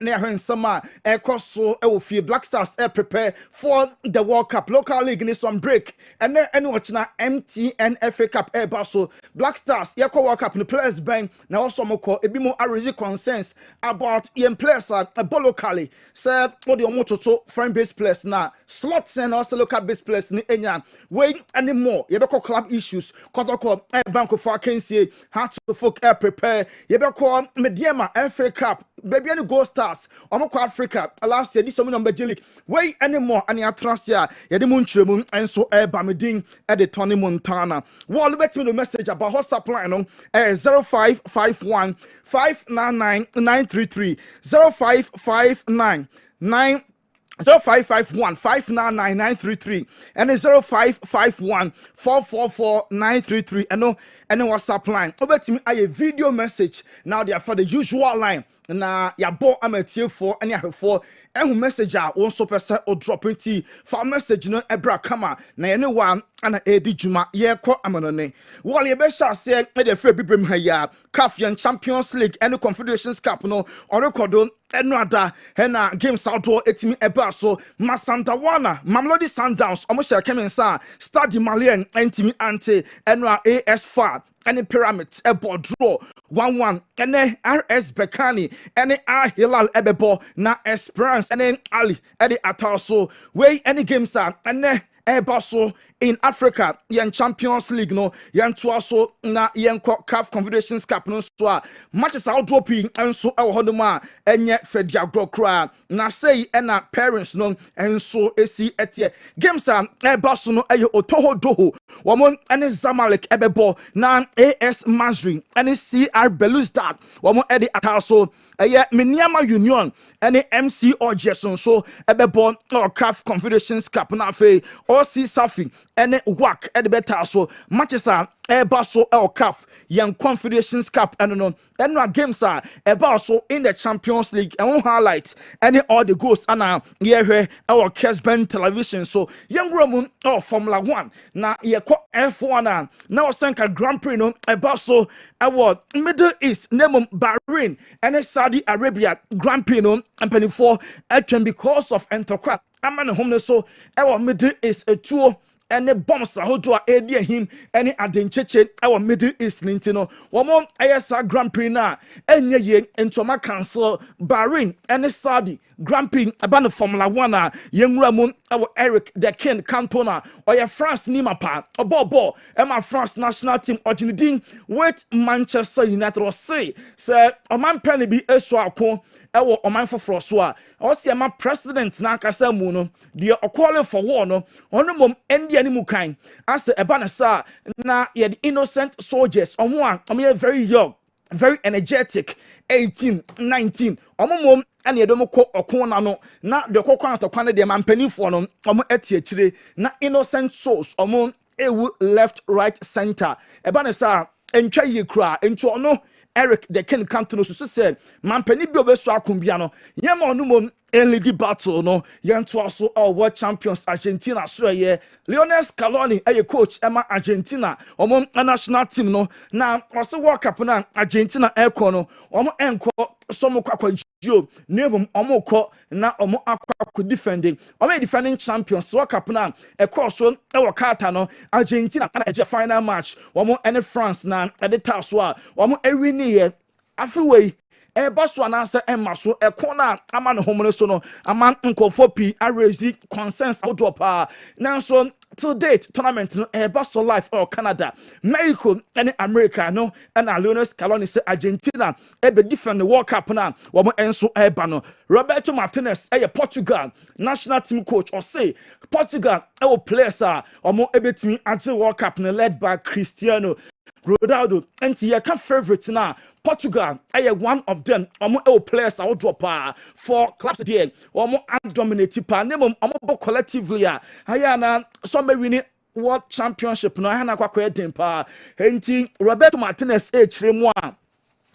near her summer so few Black Stars prepare for the World Cup. Local league in some break and then any watching MTN FA Cup so Black Stars yako World Cup in the players bank now also moko a bit more already concerns about young players locally say what the omoto foreign based players now slots and also local based players ni enya wait anymore yebeko club issues cause of bank of vacancy how to folk prepare yebeko mediama FA Cup baby any Gold Stars omoko Africa last year this some number league wait anymore and ya transfer yede muntremu and so bamedin at the Tony Montana wall bet me the message about hot supply no 0551 599 933 0559 0551 599 933 and 0551 444 933 and no WhatsApp line over to me a video message now they are for the usual line na ya bo amatie for any for ehu message a won so pese o drop nti for message no ebra kama na ye ne one ana edi juma ye ko amanone wall ye be sha se e de free bibrem ha ya CAF Champions League and Confederations Cup no on record enu ada na games outdoor etimi eba so Masanta Wana Mamelodi Sundowns omo share kemensa Stade Malien entimi ante enu AS FAR any pyramids ebo draw 1-1 and RS Bekani any Hilal ebebo na Esperance and Ali edi ataso way any games are and Basso in Africa, yan Champions League no, yan tuaso na yan CAF Confederations Cup no so matches out dropping and so our hodoma enye fedia gro cry na say na parents no and so esi etie games are Basso no ayo otoho doho wamon and Zamalek ebebo na AS Mazri and CR Belouizdad wamon edi ataso eye Miniama Union and MC or Jason so ebebo or CAF Confederations Cup na fe or see Safi and WAC at the better so matches are Basso El CAF young Confederations Cup and no games are Basso in the Champions League and highlights any all the goals and here our Kessben television so young Roman or Formula 1 na F1 now Sanka Grand Prix no Basso our Middle East name Bahrain and Saudi Arabia Grand Prix no and 24 can because of Entokwa I'm home so our Middle East a tour and the bombs are hold to him any adincheche our Middle East nintino one ASR Grand Prix na enye ye into my council Bahrain and Saudi Grand Prix about Formula 1 young Ramon our Eric the Ken Cantona or your France Nimapa or Bobo and my France national team Argentine with Manchester United or say a man penny be a swako ewo oman foforo so a o se ma president na akasa mu no de okole for war no ono mom endi ani mu kan ase eba na sa na ye the innocent soldiers omo a very young very energetic 18 19 omo mom ane edomo ko okon na no na de kokon atokwan de mampanifo no omo ati akire na innocent souls omo ewu left right center eba na sa entwa ye kra enti ono Eric the Ken Cantona so said mampani bi obeso akumbia no yema onumom lead battle no yanto aso world champions Argentina so ye Lionel Scaloni coach Emma Argentina omo national team no na also World Cup na Argentina eko no omo enko somo kwakwa jo nebum omo ko na omo akwa defending champions World Cup na eko so e kata no Argentina na eje final match omo ene France na edita so a omo ewini ye afiwe Basso anasa emaso ekona ama no homo so no ama nkofo pi arezi consensus outdoor pa nanso till date tournament no Basso life or Canada Mexico and America no and Lionel Scaloni say Argentina be defend the World Cup na wo mo enso eba no Roberto Martinez Portugal national team coach or say Portugal players are omo ebetimi ante World Cup no led by Cristiano Ronaldo and your favorite now Portugal one of them players I will drop for clubs there dominate name collectively na some winning world championship no hana kwakwa dem pa enti Roberto Martinez chiremu a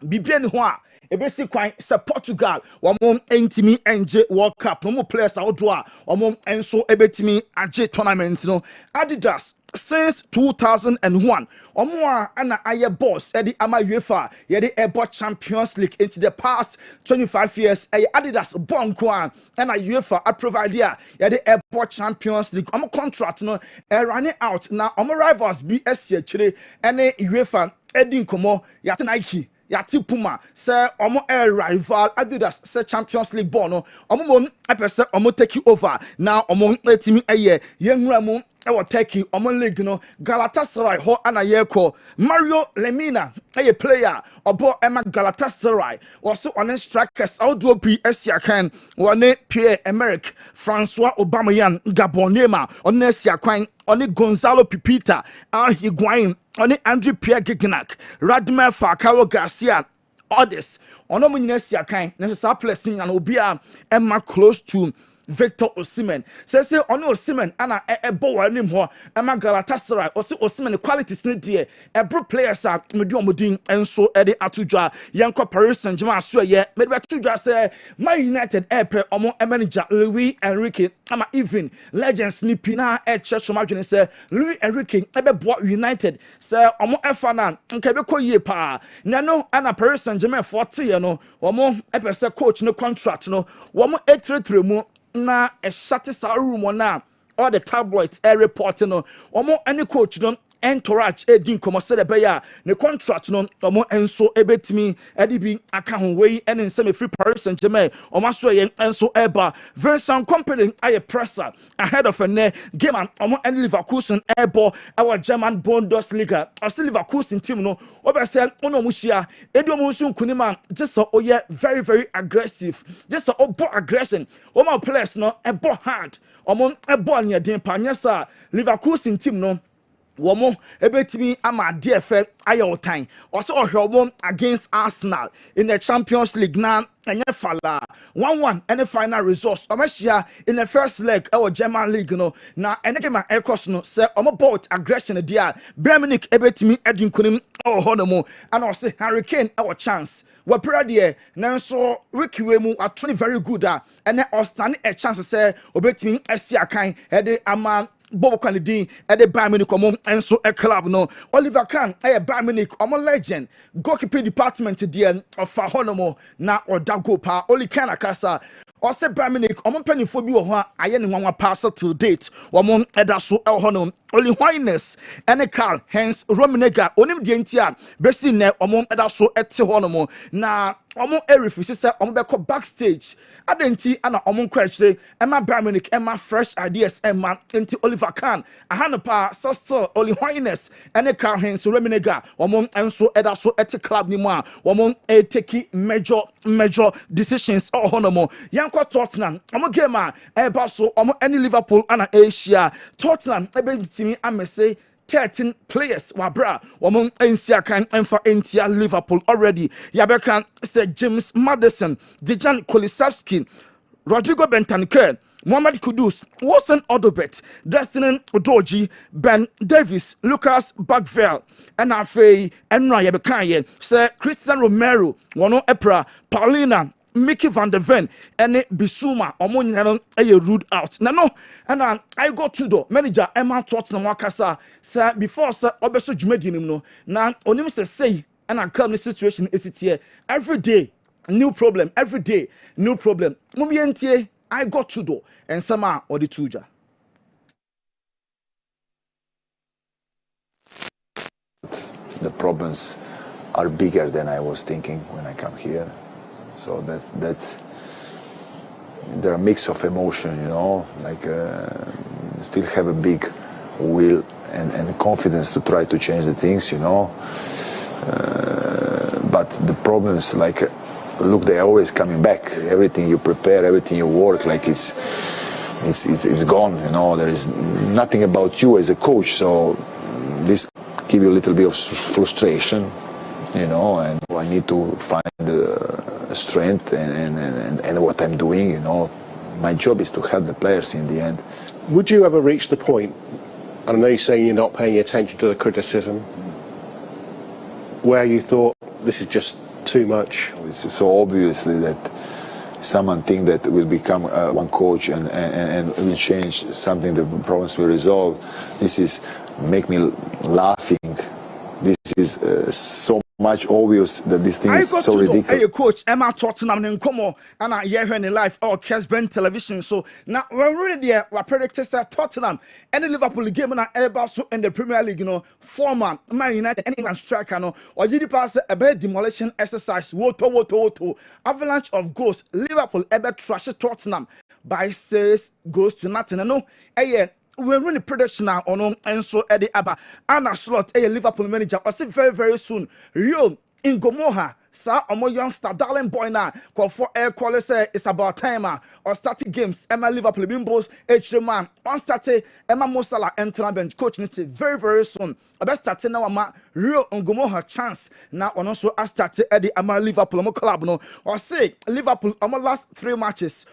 bibiani ho a ebesi kwan se Portugal wamom entimi enje World Cup no mo players I will draw wamom enso ebetimi age tournament no Adidas since 2001. Omo ana aye boss Eddie ama UEFA yedi ebo Champions League into the past 25 years. Adidas Bonkwan and UEFA a provider yedi ebo Champions League. Omo contract no running out now. Omo rivals BSC chile ene UEFA Eddie Nkomo yate Nike yati Puma say omo air rival Adidas say Champions League ball no omo mon epese omo take over now omo team eye yenwura mu ewo Turkey omo league no Galatasaray ho ana yeko Mario Lemina a player obo ema Galatasaray was on strikers outdo bi asia kan one Pierre-Emerick Francois Aubameyang Gabonema on asia kwan on Gonzalo Pipita Al Higuain on Andre Pierre Gignac Radamel Falcao Garcia others ono mu nyina asia kan na so place nya no bia ema close to Victor Osimhen says ono Osimhen ana ebo wanim ho ema Galatasaray Osimhen qualities ne de ebro players are medi omodin enso e de atudwa yenko Paris Saint-Germain so ye medi atudwa say Man United epe omo manager Luis Enrique ama even legends ni pina e church madwene say Luis Enrique ebe bo United say omo efa na nka be koyie pa na no ana Paris Saint-Germain 40 ye no omo epe say coach no contract no omo 833 mu na a satisfied room na all the tabloids reporting no omo any coach don entourage edin komo se de beya ne contract no omo enso ebetimi edibi aka ho wei ene nsem free Paris Saint-Germain omo so ye enso eba Vincent Kompany aye presser ahead of a game and omo and Leverkusen ebo our German Bundesliga or still Leverkusen team no obe say ono mushia edo mu nsu kunima just so oye very aggressive just so obo aggression omo players no ebo hard omo ebo anya den panyesa Leverkusen team no womo ebetimi ama DFL ayotan also ohwomo against Arsenal in the Champions League na enye fala 1-1 any final results omashia in the first leg our German league no na eneke ma ekos no say omo bolt aggression dia Bayern ebetimi edinkunim honomo and also Harry Kane our chance we pray there nanso Ricky Wemu are very good and stand a chance say obetimi asia kan ede ama Bobo Kennedy at the Bayern Munich and so a club no Oliver Kahn a Bayern Munich legend goalkeeper department there of Fahonomo na or Dagopa Oli Kana Kasa or say Bayern Munich penny for you I one pass to date one edaso el honum only whiteness and a car hence Romanega onim dientia besi ne edaso ete honomo na omo refuse say beko backstage adenti ana kwachire ema Bayern Munich ema fresh ideas ema enti Oliver Kahn ahana pa sister only whiteness and a car hence Romanega enso edaso ete club ni ma take major decisions all honomo yanko Tottenham game baso any Liverpool ana Asia Tottenham timi amese 13 players wabra woman NCA kan enfa NCA Liverpool already yabeka say James Maddison Dejan Kulusevski Rodrigo Bentancur Mohamed Kudus Wilson Odobert Destiny Udoji Ben Davis Lucas Bagvel and Afei Enra yabeka say Christian Romero wono Epra Paulina Mickey van der Ven and Bisuma omo ruled out. No, and I got to the manager Emma Tottenham Wakasa say before sir obeso jumedi no na onim say and I come the situation is it here every day new problem every day new problem mubientie I got to do and sama or the tuja. The problems are bigger than I was thinking when I come here. So that's there are a mix of emotion, you know, like still have a big will and confidence to try to change the things, you know. But the problems, like, look, they're always coming back. Everything you prepare, everything you work, like it's gone, you know. There is nothing about you as a coach. So this give you a little bit of frustration, you know, and I need to find strength and what I'm doing, you know. My job is to help the players in the end. Would you ever reach the point, and I know you're saying you're not paying attention to the criticism, where you thought this is just too much? It's so obviously that someone think that will become one coach and will change something, the problems will resolve. This is make me laughing. This is so much obvious that this thing is so ridiculous. Hey, coach, Emma Tottenham and Nkomo, and I hear her in life or Kessben television. So now we're really there. We predicted Tottenham and the Liverpool game and Airbus in the Premier League, you know, former Man United and England striker, no, or did pass a bad demolition exercise? Woto. Avalanche of goals. Liverpool ever trash Tottenham by 6 goals to nothing. No, hey, we're running prediction now on and so Eddie Abba Anna Slot a Liverpool manager or see very soon Rio in Gomoha sir omo youngster darling boy now call for air call say it's about time or starting games Emma Liverpool bimbos man on starting Emma Mosala enter bench coach needs very soon about starting now ma Rio on Gomoha chance now on also started Eddie Ama Liverpool club no or say Liverpool last 3 matches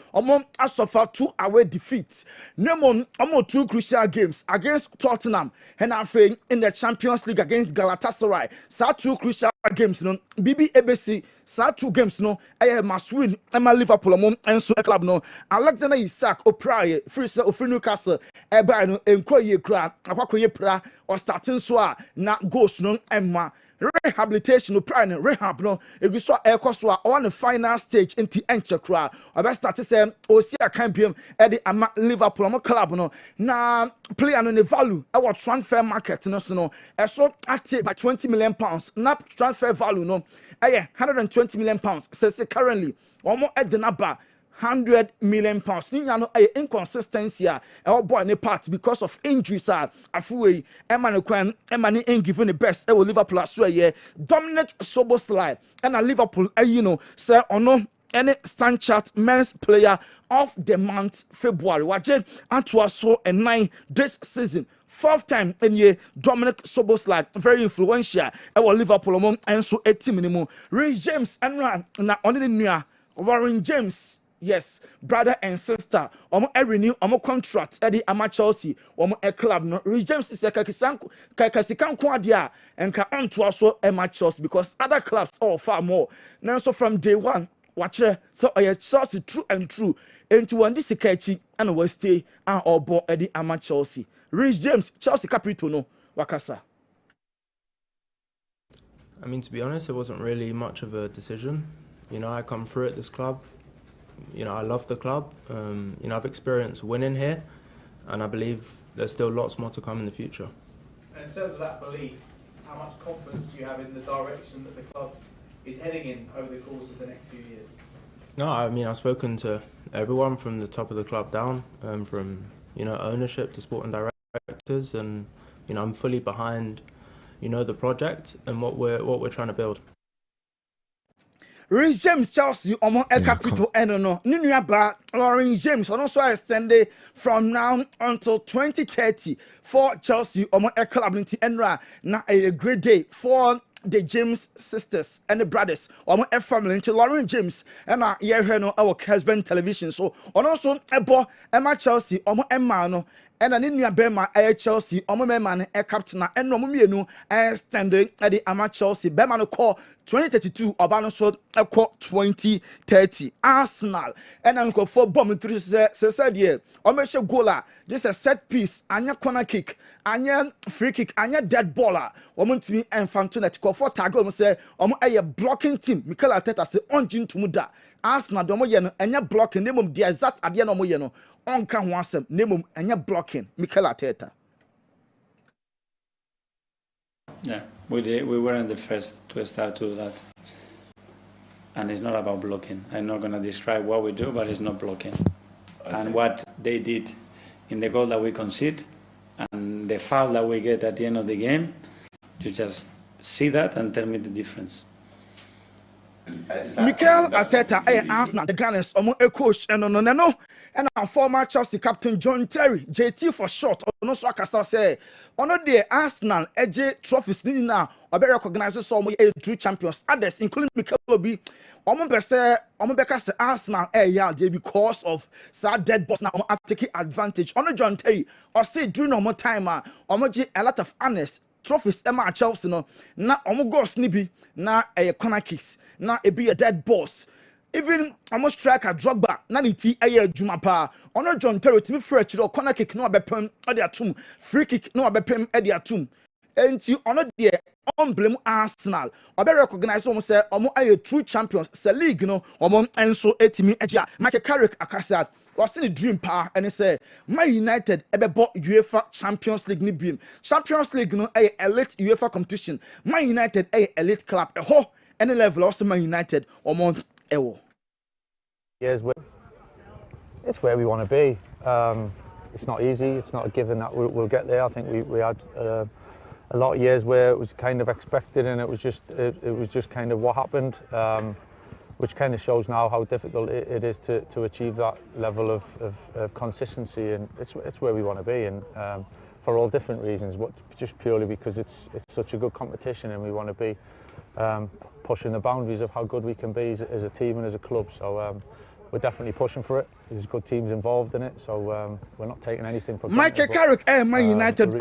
has suffered 2 away defeats Nemo 2 crucial games against Tottenham and after in the Champions League against Galatasaray so 2 crucial games no BBC sa 2 games no must win Emma Liverpool and so club no Alexander Isak O'Prien free Newcastle eba no enkoye kra akwakoye pra or starting so na goals no Emma rehabilitation no prime rehab no eguso ekoso on the final stage into enche kra obe start say osia campaign e the Ama Liverpool club no na player no the value our transfer market no so no eso at by 20 million pounds na transfer value no 120 million pounds says currently omo e the number 100 million pounds. Ninya no inconsistency boy ne part because of injuries afuwe Emma ne ain't given the best will Liverpool as well Dominic Soboslai and a Liverpool you know say ono any Stanchart men's player of the month February waje anto so a 9 this season 4th time in year Dominic Soboslai very influential Liverpool and so a team minimum Reece James and na on the new Warren James. Yes, brother and sister. Renew contract at the Ama Chelsea. A club no. Reece James is a kasikan kwadia and ka on to also Ama Chelsea because other clubs all far more. Now so from day one, watch so I Chelsea true and true into one this catchy and we stay and all ball at the Ama Chelsea. Reece James Chelsea capital no wakasa. I mean, to be honest, it wasn't really much of a decision. You know, I come through at this club. You know, I love the club. You know, I've experienced winning here, and I believe there's still lots more to come in the future. And in terms of that belief, how much confidence do you have in the direction that the club is heading in over the course of the next few years? No, I mean, I've spoken to everyone from the top of the club down, from, you know, ownership to sporting directors, and, you know, I'm fully behind, you know, the project and what we're trying to build. Reece James Chelsea capital no Nunu ba Lauren James also extended from now until 2030 for Chelsea club enra na a great day for the James sisters and the brothers family into Lauren James and our Kessben television so also Emma Chelsea Emma no and an India Bema Chelsea man captain and no mienu standing at the Ama Chelsea Bema no call 2032 Obano so call 2030 Arsenal and uncle for bomb 3 said yeah Omesha goaler just a set piece anya corner kick anya free kick anya dead baller to and Fantonet call for tago say a blocking team Mikel Arteta say on jin tumuda Arsenal domo ye no anya blocking name the exact ade no mo ye no onka ho asem name anya blocking Mikel Arteta. Yeah, we weren't the first to start to do that. And it's not about blocking. I'm not going to describe what we do, but it's not blocking. Okay. And what they did in the goal that we concede and the foul that we get at the end of the game, you just see that and tell me the difference. Mikel Arteta Arsenal the Gunners a coach and no and our former Chelsea captain John Terry JT for short no so akasa say ono the Arsenal EJ trophies ni na obe recognize so a true champions others including Mikel Obi beka say Arsenal yeah because of sad dead boss now taking advantage ono John Terry or say during normal time ge a lot of honest trophies Emma Chelsea no na goals ni bi na corner kicks na e be a dead boss even almost striker Drogba na ne ti aye adwuma pa ono John Terry timi free chiro corner kick no abepem e de atum free kick no abepem e de atum enti ono de on blame Arsenal obe recognize omo say omo aye true champions se league no omo enso etimi agya Michael Carrick akasa was in a dream pa and he say Man United ebebo UEFA Champions League ni bim Champions League no aye elite UEFA competition Man United aye elite club ho any level also Man United omo ewo. Yes, it's where we want to be. It's not easy. It's not a given that we'll get there. I think we had a lot of years where it was kind of expected, and it was just kind of what happened, which kind of shows now how difficult it is to achieve that level of consistency. And it's where we want to be, and for all different reasons. But just purely because it's such a good competition, and we want to be pushing the boundaries of how good we can be as a team and as a club. So we're definitely pushing for it. There's good teams involved in it, so we're not taking anything for granted. Michael Carrick, Man United,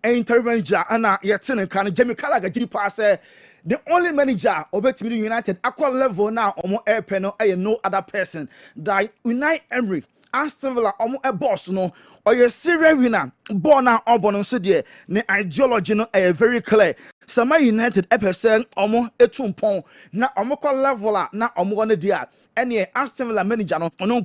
intervention, and Yatin can Jamie Callagher, the only manager of United, aqua level now, air panel, no other person. That Unai Emery, Aston Villa, a boss, no, or your serial winner, born now, or so dear, the ideology, no, very clear. Some United, episode, almost a tumpon, now, level, now, one dear. Any Aston Villa manager no ono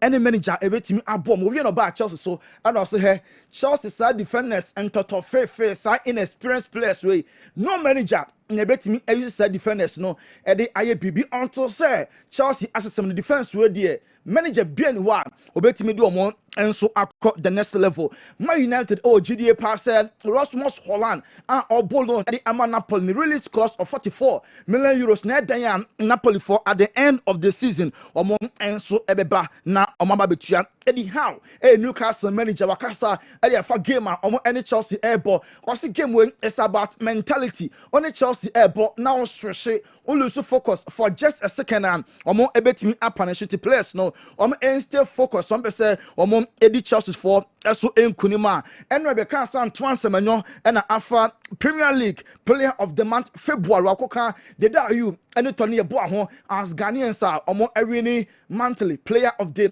any manager ebetimi abom we no ba Chelsea so and also here Chelsea side defenders and toto fair side inexperienced players way no manager ebetimi use side defenders no e dey aye bibi until say Chelsea assess the defense way there manager bien wa obetimi do omo enso akọ the next level. Man United GDA pass Rasmus Holland and Bolon at the Ama Napoli release cost of 44 million euros na dan Napoli for at the end of the season omo enso ebeba na omaba betua anyhow Newcastle manager wakasa afa game omo any Chelsea airball what's the game when it's about mentality only Chelsea airball now switch lose focus for just a second and omo ebetimi apanish players no omo still focus on say omo Eddie Chelsea for so enkunima and we can san Twansemenyo and afa Premier League player of the month February wakoka the da you any Tony Eboa as Ghanaians are omo every monthly player of the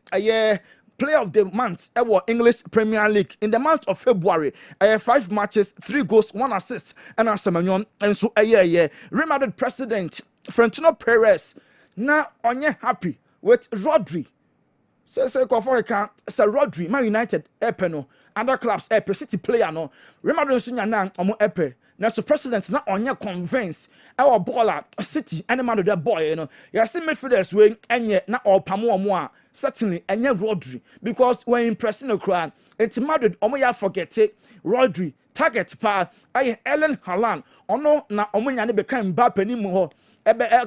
month English Premier League in the month of February 5 matches 3 goals 1 assist and Semenyo and so Real Madrid president Florentino Perez na onye happy with Rodri. Say Kofoka say Rodri Man United no other clubs City player no Real Madrid sunya na omo na so president na onye convince our baller City and man the boy you know you see midfielders we enye na opamo omo a certainly enye Rodri because when impressing the crowd it's Madrid omo ya forget it Rodri target pa aye Erling Haaland ono na omo nya ne be kan Mbappe ni mu ho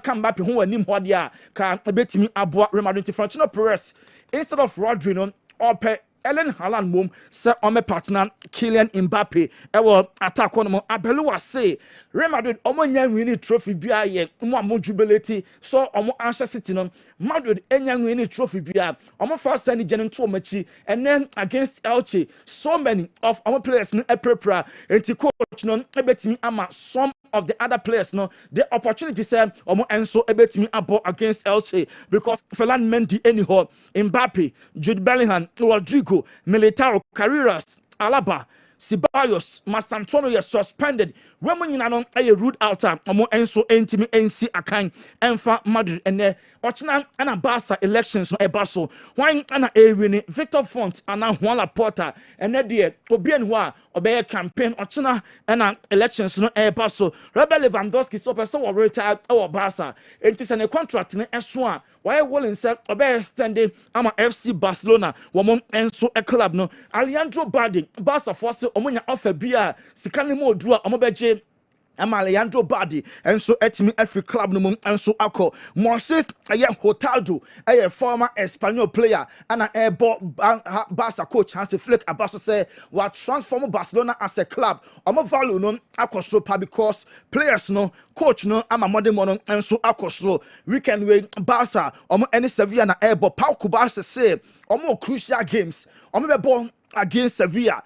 come back who anim ho dia ka betimi aboa Real Madrid Florentino Perez instead of Rodri no or Erling Haaland mom say on my partner Kylian Mbappe attack on mo Abeluwa say Real Madrid omo nya winning trophy bia ye mo jubilate so omo answer City no Madrid enya winning trophy bia omo first send genen to omachi and then against Elche so many of our players no prepare enti coach no ebetimi ama some of the other players no the opportunity say omo enso ebetimi abo against Elche because Ferland Mendy anyhow Mbappe Jude Bellingham Rodrigo Militao Carreras Alaba Ceballos Masantono is suspended when we non a root out omo enso entimi NC akan enfa Madrid and ochina ana Barca elections no ebaso wan ana win Victor Font ana Juan Laporta and there obi en ho a obey campaign ochina ana elections no ebaso Robert Lewandowski so person will retire our Barca enti ne contract ne eso a why willing say obey standing ama FC Barcelona woman enso a club no Alejandro Balde Barca force omunya offer bia sikane mo odua omobeje Alejandro Balde and so etimi every club no and so akọ Moses Hotaldo a former Espanyol player and a Barca coach Hansi Flick about to say what transform Barcelona as a club omo value no akosro because players no coach no ama modern mono and so akosro weekend we Barca omo any Sevilla na Pau Barca say omo crucial games omo be against Sevilla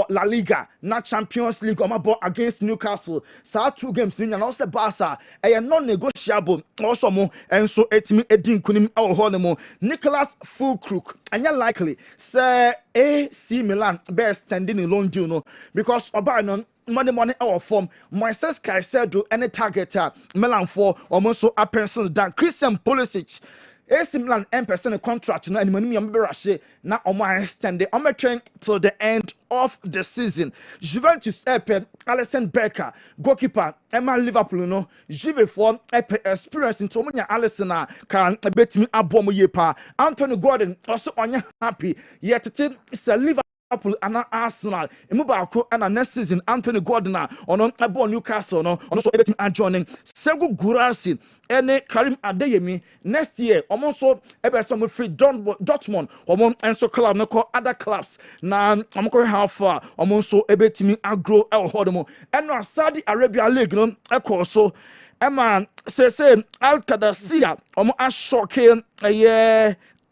La Liga na Champions League omabo against Newcastle saa 2 games ni na also Barca non-negotiable also mo enso etimi edin kunim ho ne mo Nicholas Fulkrug anya likely say AC Milan best standing in loan deal no because oba no money our form Moises Caicedo any targeter Milan for almost so a person than Christian Pulisic AC Milan person contract no money am na omo extend the train till the end of the season. Juventus Alisson Becker goalkeeper Emma Liverpool no Juve for experience into omo Alisson can betimi abomo yepa Anthony Gordon also onya happy yet it is a Liverpool and Arsenal. Imubako and next season Anthony Gordon on Newcastle no also everything joining Segu Gurasi and Karim Adeyemi next year also some free Dortmund and so club no call other clubs na I'm going how far also everything grow el hodomo and Saudi Arabia League no so Emma say Al Qadasiyah ashoke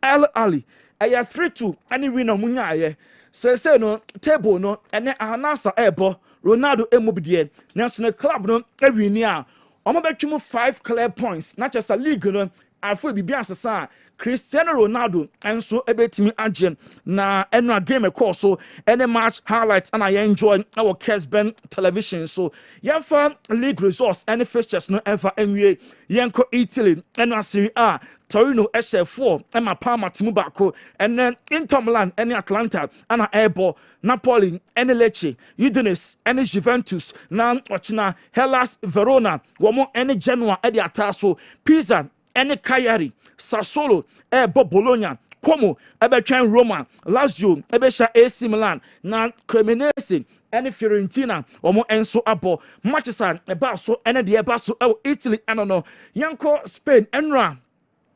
Al Ali 3-2 any winner munya say no table no ene anasa ebo Ronaldo emobidie nanso ne club no ewini a omo betwim 5 clear points not just a league no afo bibia asesa Cristiano Ronaldo enso ebetimi agem na eno game call so any match highlights and I enjoy our Kessben television so yenfa league results any fixtures no ever enwie yenko Italy eno Serie A Torino SF4 Emma Parma timu bako and then Inter Milan any Atlanta and Ebo Napoli any Lecce Udinese any Juventus na ochina Hellas Verona womo any Genoa edi ataso Pisa any Cagliari Sassuolo Bologna Como ebetwen Roma Lazio ebesha AC Milan na Cremonese any Fiorentina omo enso abo Manchester eba so any de eba so Italy anono yanko Spain enra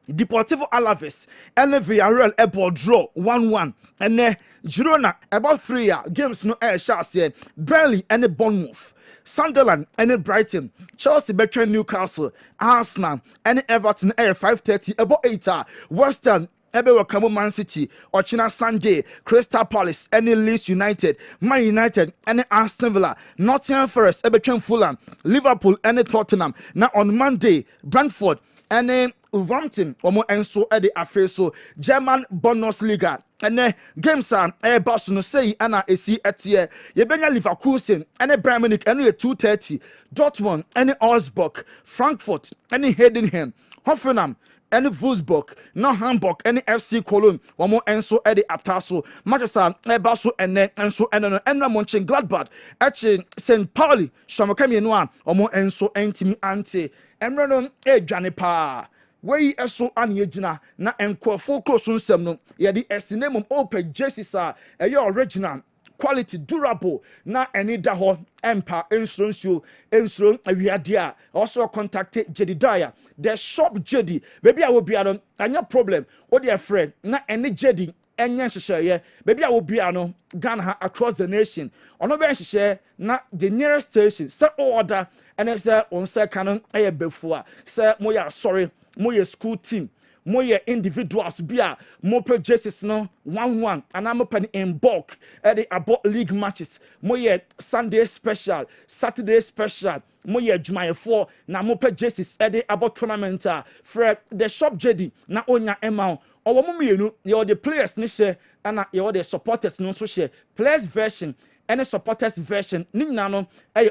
Deportivo Alaves and Villarreal ebo draw 1-1 and Girona about 3 games no shots here Burnley and Bournemouth Sunderland and Brighton, Chelsea between Newcastle, Arsenal and Everton 5:30 about 8 West Ham Welcome Man City, Ochina Sunday, Crystal Palace, any Leeds United, Man United, any Aston Villa, Nottingham Forest, between Fulham, Liverpool, and Tottenham. Now on Monday, Brentford, and Wolverhampton, Omo Enso, Eddie Afeso, German Bundesliga. And games are Airbus no say Anna AC etie Yebenya Leverkusen and Bayern Munich and 2:30 Dortmund and Augsburg Frankfurt and Heidenheim Hoffenheim and Wolfsburg no Hamburg and FC Cologne one more enso Eddie Ataso Manchester Airbus and enso and Mönchengladbach actually St. Pauli Shamakami no one more enso entimi ante and run Janepa Way eso aniegina na enkwafo close nsem no ye di esinemum open jerseys a original quality durable na eni da ho empa ensronsuo ensron awiade a also contact Jedidiah the shop Jedi baby a wo bia no anya problem o dear friend na eni Jedi enye hyehyeye baby a wo bia no Ghana across the nation ono be hyehyeye na the nearest station say order and say on say canon before say moya sorry moye school team moye individuals bia mo purchases no 1-1 and I'm open in bulk at the about league matches moye Sunday special Saturday special moye July 4 na mo purchases at the about tournament for the shop JD na onya amount or mo mienu you the players ni share and you the supporters no so share players version any supporters version ninano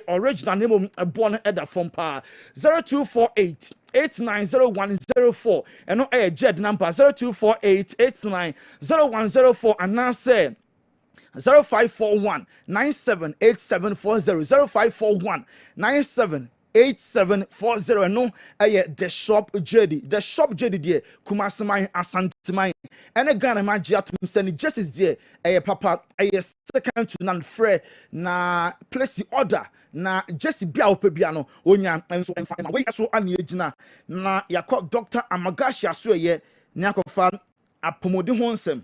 original name born at the phone pa 0248 890104 and no jet number 0248 890104 and now say 0541 978740 0541 978740 no the shop JD there Kumasamai Asantimai and a Ghana Magia to send justice there papa second to none free na place the order na Jesse Biao Pebiano onya and so and find way so aniegina na yakọ Dr. Amagashi aso ye nyakofa apomodi honsem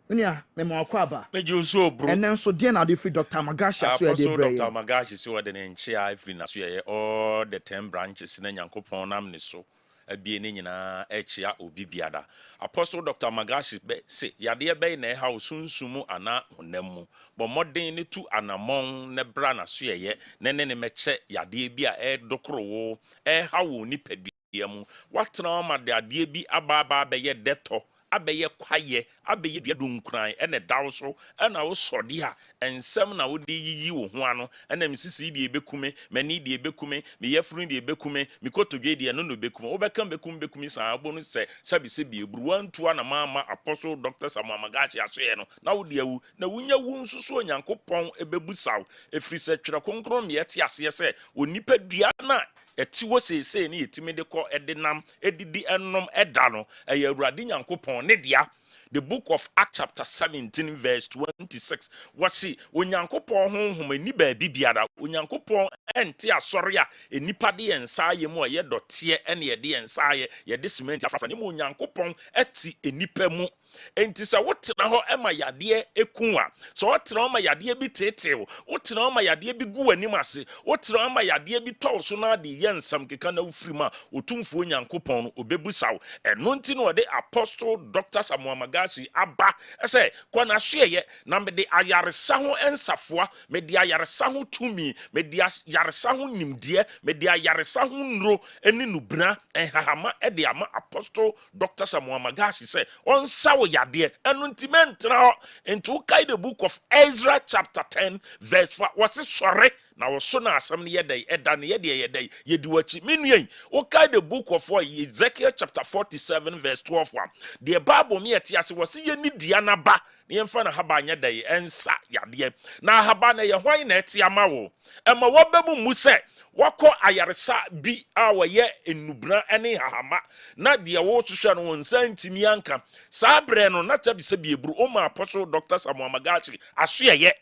nya memo akwaba meju so bro and then so dear now the free Dr. Amagashi aso ye dey Dr. Amagashi so we dey nche free na so ye all the 10 branches na Nyankopon nam ni so abie ne nyina echia obi biada Apostle Dr. Magashi be say yade be na ha osunsumu ana honam bo modern ne tu anamon ne bra na so ye ne ne meche yade bi a dokoro wo ha wo nipadua mu watena ma de ade bi aba be ye deto abeye kwaye abeye dua dunkran ene dawso ena wo sode a ensem na wo de yiyi wo ho ano ena misisi de ebekume mani de ebekume me yefuru de ebekume me kotodwe de no no bekume wo beka bekumi sa abonu se sabise bi ebru wantu na mama Apostle Dr. Samuel Magashi asoye no na wo de awu na wunya wu nsusu onyankopon ebebusaw efri se twere konkron me yete ase se onipa dua na eti wo sese ni etimi de ko edenam edidi ennom eda no eye awurade nyankopon ne dia. The book of Acts chapter 17 verse 26 wasi onyankopon honhom ani ba bibiara onyankopon ente asori a enipa de ensa ye mu ye dote ene ye de ensa ye de cement afafa ne mu onyankopon eti enipa mu enti sa wotena ho ema yade ekunwa so wotena ho ma yade bi tetew wotena ho ma yade bi gu anim ase wotena ho ma yade bi tɔw so na de yensam keka na ufrima otumfo onyankopon no obebusaw eno nti no de Apostle Dr. Samuel Magashi aba ese kwana soye na me de ayaresa ho ensafoa me de ayaresa ho tumi me de ayaresa ho nimdie me de ayaresa ho nro eni nubra enhahama e de ama Apostle Dr. Samuel Magashi se onsa yade enu ntimentra into kai the book of Ezra chapter 10 verse 4 was sorry na woso na asam ne yedai eda ne yedai yedi wachi menuen o kai the book of Ezekiel chapter 47 verse 12 the Bible me eti ase was ye ni dua na ba ne yemfa na haba anya dai ensa yade na haba na ye hwan na eti ama wo ema wobemu muse wako ayaresa bi a waye enubra ene hahama na de wo hwehwe no nsantimi anka saa bre no na tabise bi ebru o ma Apostle Dr. Samuel Magashi asoye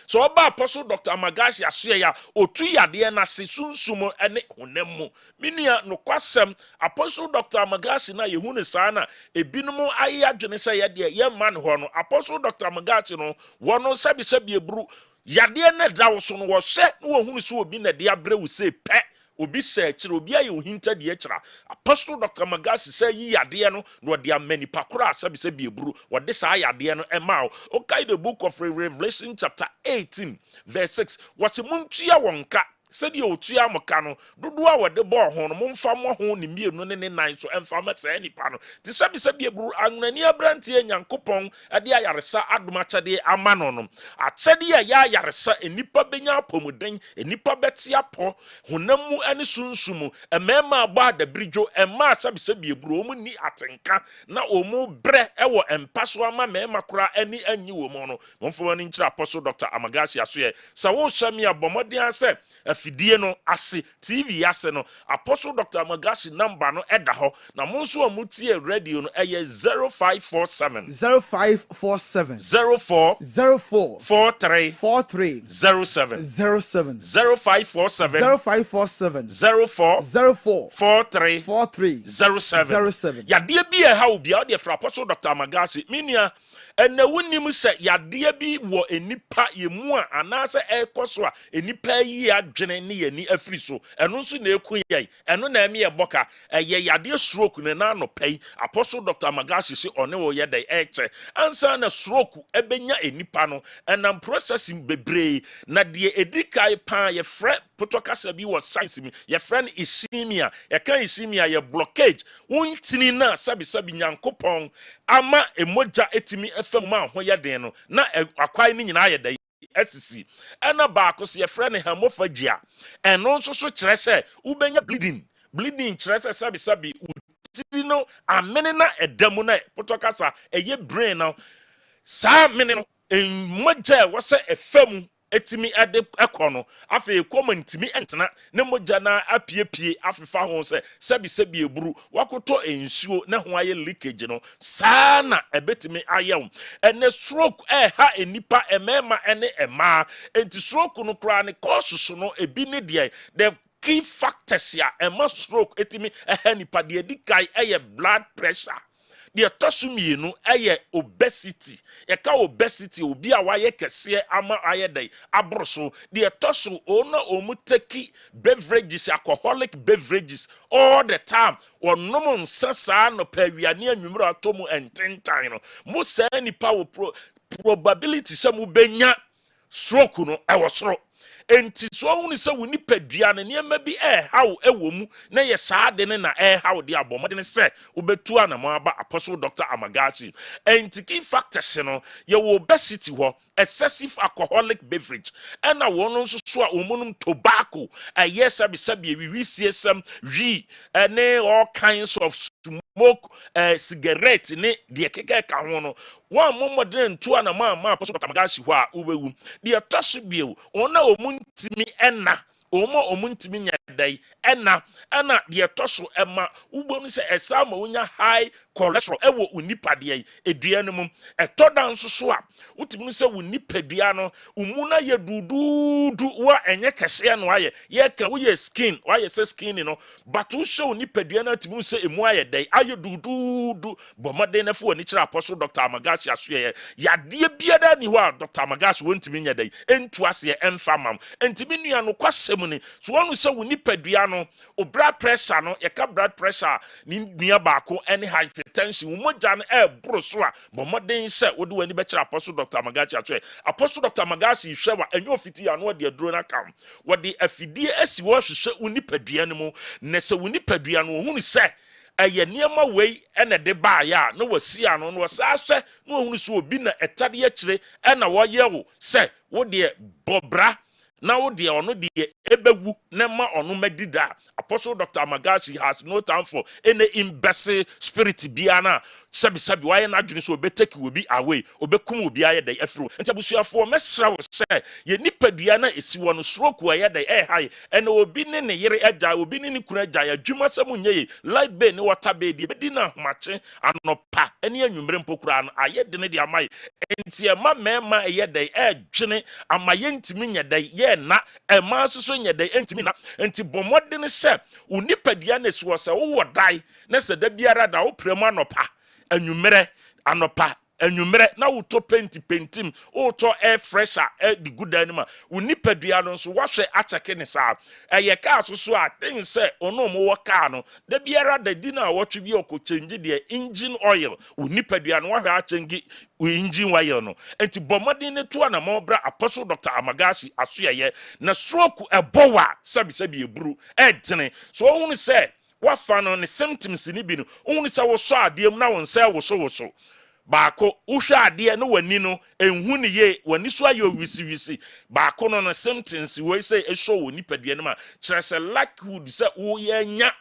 so oba Apostle Dr. Magashi asoye ya otu yade na se sunsumo ene honam minua no kwasem Apostle Dr. Magashi na yehunu saa na ebinumu ayi adwene se ye de ye man ho no Apostle Dr. Magashi no wono sabise bi ebru yade na dawso no wo hye no wo hunu so obi na de abre wo se pe obi se kire obi aye ohinta de kira Apostle Dr. Magashi say yi yade no no de amani pakora asabi se bi eburu wo de sa yade no ema o kai the book of Revelation chapter 18 verse 6 wase muntua wonka said you tua moka no dodo a wode bo ho no momfa mo ho ne mienu ne nan so emfa meta nipa no ti sabi eburu anani abrantie nyankopon ade ayaresa adomachade ama no no achade ya ayaresa enipa benya apomuden enipa betia po honamu ane sunsumu emema agba da bridjo emma sabi eburu omu ni atenka na omu bre ewo empaso ama mema kora ani anyi wo mo no momfo ni nkyira Apostle Dr. Amagashi asoye sa wo hwami abomodin ase afidie no ase TV ase no Apostle Dr. Magashi number no eda ho na monso amutie radio no eye 0547 0547 04 43 07 0547 04 43 07 ya de bi e ha obi a de fra Apostle Dr. Magashi minia ene wunim se yade bi wo enipa yemu a anase ekoso a enipa yi adwene ne yani afiri so eno nso na eku yai eno na eme ye boka eye yade stroke ne na no pai Apostle Dr. Magashi se one wo ye dai eche ansa na stroke ebenya enipa no enam processing bebre na de edikai pa ye fre potokasa bi wo science mi ye friend ischemia ye kan ischemia ye blockage wontini na sabi nyankopon ama emoja etimi efam ma ho ye den no na akwai ni nyina ye dai SC ena ba ko se ye friend hemophagia eno nso so kire se ubenya bleeding kire se sabi utiri no amene na edamu na potokasa eye brain no sa mene no emoja wo se efam etimi ade ekono afi komantimi entena ne moja na apiepie afifa ho se sabi eburu wakoto ensuo ne ho aye leakage no sana ebetimi ayem ene stroke ha enipa emema ene ema enti stroke no kra ne cause no ebi ne de the key factors ya ema stroke etimi nipa de dikai blood pressure the tosumi no eye obesity yeka obesity obi a waye kese ama ayedai abroso the tosu ona omuteki beverages alcoholic beverages all the time onomo nsasa no pawiane anwumro atomu ententan no mo sa nipa wo probability se mu benya stroke no ewo soro enti so hunu se woni padua ne niema bi haw ewo mu na ye saa de ne na haw de abomode ne se obetu anamo aba apostle Dr. Amagachi enti key factors no ye wo obesity ho excessive alcoholic beverage and a one nso so a omunum tobacco yes sabi we see some all kinds of smoke cigarette ne de keke ka ho no one momodern to anama ma apostle Dr. Amagachi ho a ubewu de atoso bio ona omuntimi enna omuntimi nyadai enna de atoso ema ubom se esama wonya high cholesterol ewo unipade edua mu etoda nso so a utimi se unipadua no umuna ye dududu wa enye kese no aye ye ka wo ye skin wa ye se skin no but wo show unipadua na timi se emu aye dai aye dududu bomode na fo ni kira apostle Dr. Amagachi asoye ya de biada ni ho a Dr. Amagachi wontimi nya dai entu ase emfamam entimi nua no kwasem ni so wonu se unipadua no o blood pressure no ye ka blood pressure ni nua baako any hypertension umoja no bro so a bomode se wo de wani be kira apostle Dr. Amagachi asoye apostle Dr. Amagachi hwe wa enyo fiti ya no de aduro na kam wo de afidie asi wo hwehwe unipadua no mu ne se unipadua no hunu se eye niema wei ene de ba ya no wasi ano no wasa hwe no hunu so obi na etade ya kire ena wo ye wo se wo de bobra na wo de ono de ebewu na ma ono medida apostle Dr. Amagachi has no time for any imbecile spirit biana sabi why na adwene so obeteki obi away obekum obi aye dai afro nti abusuafo mesra wo se ye nipadua na esi wo no stroke aye dai high ena obi ne yere agya obi ne kunu agya adwuma samu nye light bay ne water bay di bedi na mache anopa ene anwumre mpokura no aye de ne de amai enti ema mema aye dai adwene amaye ntimi nya dai ye na ema so nya dai ntimi na enti bomode ne se unipadua na esi wo se wo dai na se da biara da wo prema anopa anwumre anopa anwumre na wuto pentim wuto air fresher the good anima unipadua no so wahwe acheke ne sa eye ka so a tin se ono mo waka no da biara da di na wotwe bi oko change the engine oil unipadua no wahwe achange engine oil no enti bomodin ne to na mo bra apostle Dr. Amagachi asoye na stroke ebowa sabi eburu edene so ohunu se wafa no ne symptoms ni bi no ohunu se wo so adiem na won se wo so baako uhwe ade no wani no enhu ne ye wani so ayo wisi baako no no symptoms we say ehwo woni padua no ma kire se likelihood se wo ye nya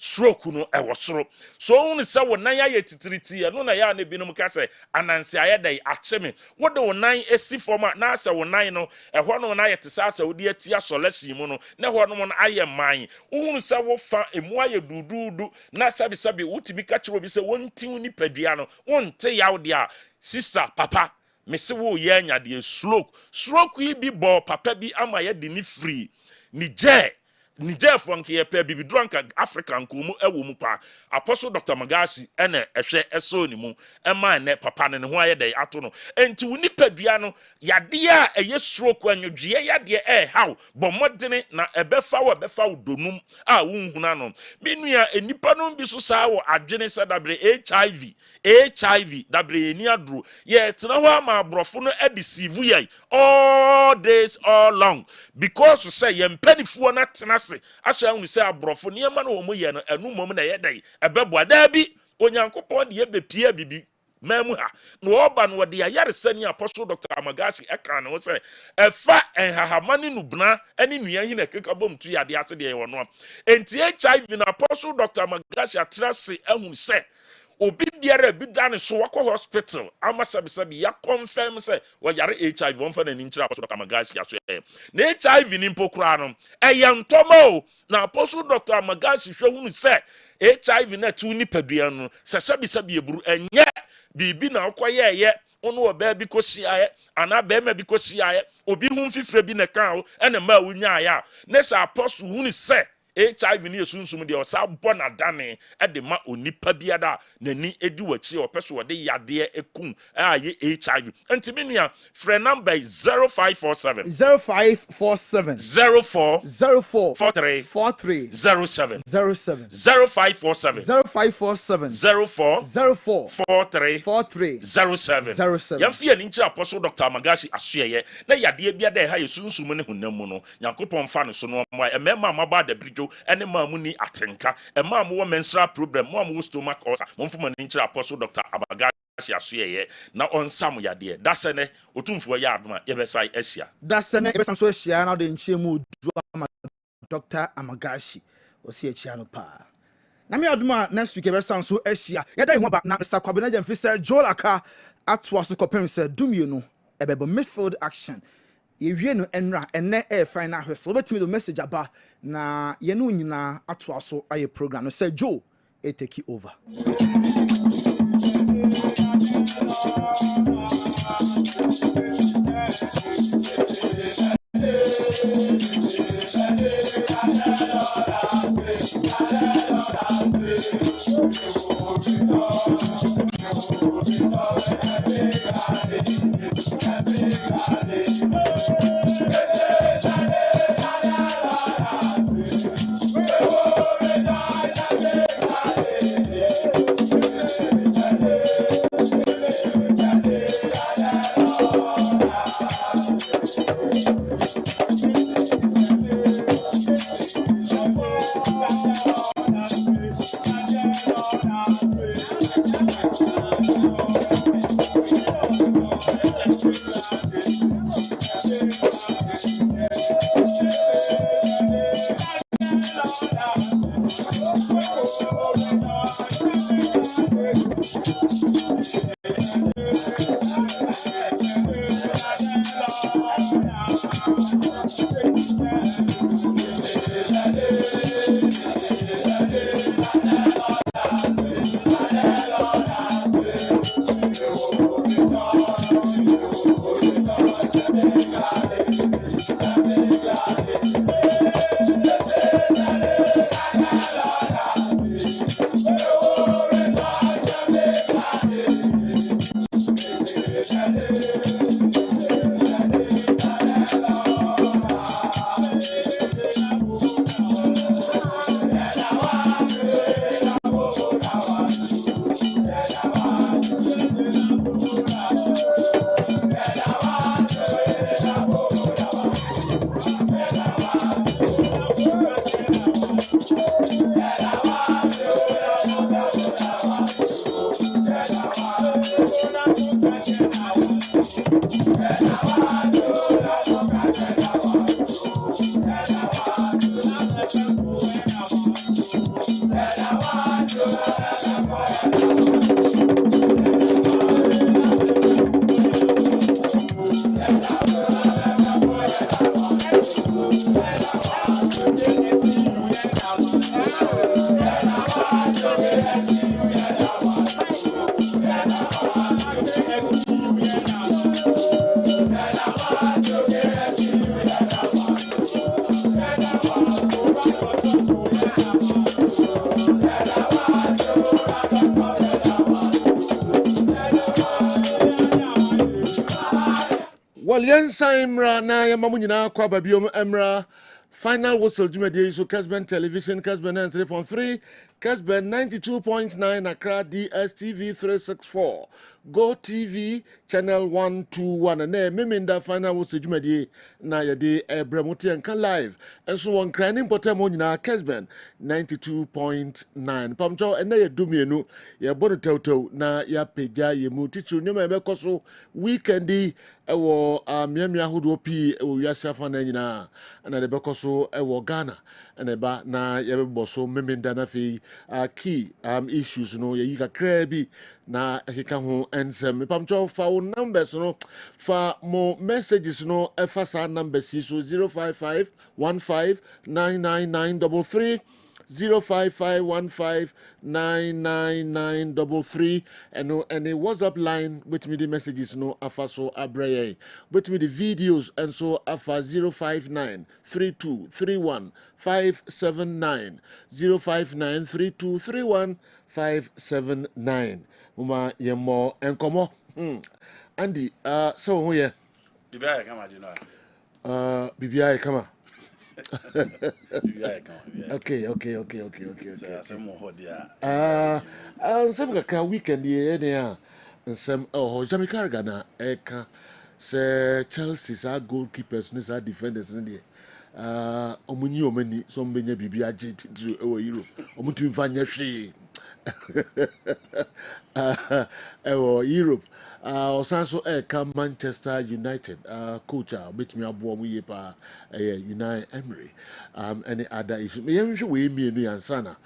stroke no ewo soro so ohunu se wonan ya titiriti no na ya na binom ka se anansi ayedai acheme wo de wonan esi forma na se wonan no ehwo no na yete sa se wo de atia solution mu no na ehwo no no aye man ohunu se wo fa emu aye dududu na sabi wutibi ka kire obi se wontin ni padua no wonte yaw de a sister papa mese wo ye anya de stroke yi bi bo papa bi ama ye de ni free ni jefo nke ye pa bibi dranka African kumu ewo mu pa apostle Dr. Amagachi ene ehwe eso ni mu ema ne papa ne ho aye dai ato no enti woni padua no yade a eye stroke anwodwe yade haw bomodene na ebefa wo donum a wonhuna no menua enipa no bi so saa wo adwene sadabre HIV dabre ni adro ye tena ho ama abrofo no adeceive ye all days all long because say ye mpanifuo na tena se asha hu se abrofo ne ma na wo ye no anu mom na ye dai ebebo ada bi onyankopon de ye bepia bibi mamu ha no oba no de ayare sani apostle Dr. Amagachi eka no se efa enhahamani nubna ani nua hi na keka bom tu yade ase de ye wono enti HIV na apostle Dr. Amagachi atrase ahun se obi biara bi dan so wakọ hospital ama sabi ya confirm say wo yare HIV won fa na ni kira apostle Dr. Amagachi aso na HIV ni mpokura no ntoma na apostle Dr. Amagachi hwe hunu say HIV na tu ni padua no sabi eburu enye bibi na akoye ye ono oba bi kosia ana ba ma bi kosia obi hu fifre bi na kan o ena ma wunya ya na sa apostle hunu say HIV ni esunsum de osa bona dane e de ma onipa biada nani edi wachi opeso wo de yade ekum aye HIV antimenia frɛ number 0547 0547 04 04 43 43 07 07 0547 0547 04 04 43 43 07 07 yamfie ni nkyira apostle Dr. Magashi asuye na yade bia da ha yesunsum ne honam mu no yankopon fa no so no ma emema maba da bridwo ene ma mu ni atenka ema mo menstrual problem mo am stomach ulcer mo mfuma ni nkyira apostle Dr. Magashi asuye na onsam yade da se ne otumfo ya adoma yebesai ahia da se ne yebesam so ahia na de nkyia mu du ama Dr. Amagashi osi ahia no pa na me adoma next week yebesam so ahia yeda ho ba na sakwabe na jamfi se Laka atwa so kopem se dumie no ebebo midfield action yewie no enra ene final whistle betimi do message aba na ye no nyina atwa so aye program no say Joe take over. Well, yensa imra na yamamu nyina kwa babiom emra final whistle jumedi so Kessben television Kessben 93.3 Kessben 92.9 Accra DSTV 364 Go TV channel 121 na meminda final whistle jumedi na yede ebremote enka live enso won kranin potem nyina Kessben 92.9 pamcho ena ye dumienu ye bono tawtaw na ya peja ye mu tichu nyoma ebekoso weekendi ewo miamia hudo pi ewo wiase afa na nyina na de bekoso ewo Ghana na ba na ye beboso meminda na fi key issues no ye yika krabi na ekeka ho ensem pamcho fa wo numbers no fa mo messages no efa sa numbers so 055 15 99933 05515999933 and a WhatsApp line with me the messages no afa so abreye with me the videos and so afa 0593231 579 mama yemo enkomo Andy so who ye Bibia kama you know. Bibia kama Bibia kama. Okay. So some ho dia. Some kakra weekend ye ne a some Jamaica Ghana eka se Chelsea sa goalkeepers ne sa defenders ne de omunyi omani so mbenya bibia jet through Europe omutumi fanya hwe Europe Osanso eka Manchester United coach betumi abo mu ye pa Unai Emery any other issue me yehwe we mienu yansana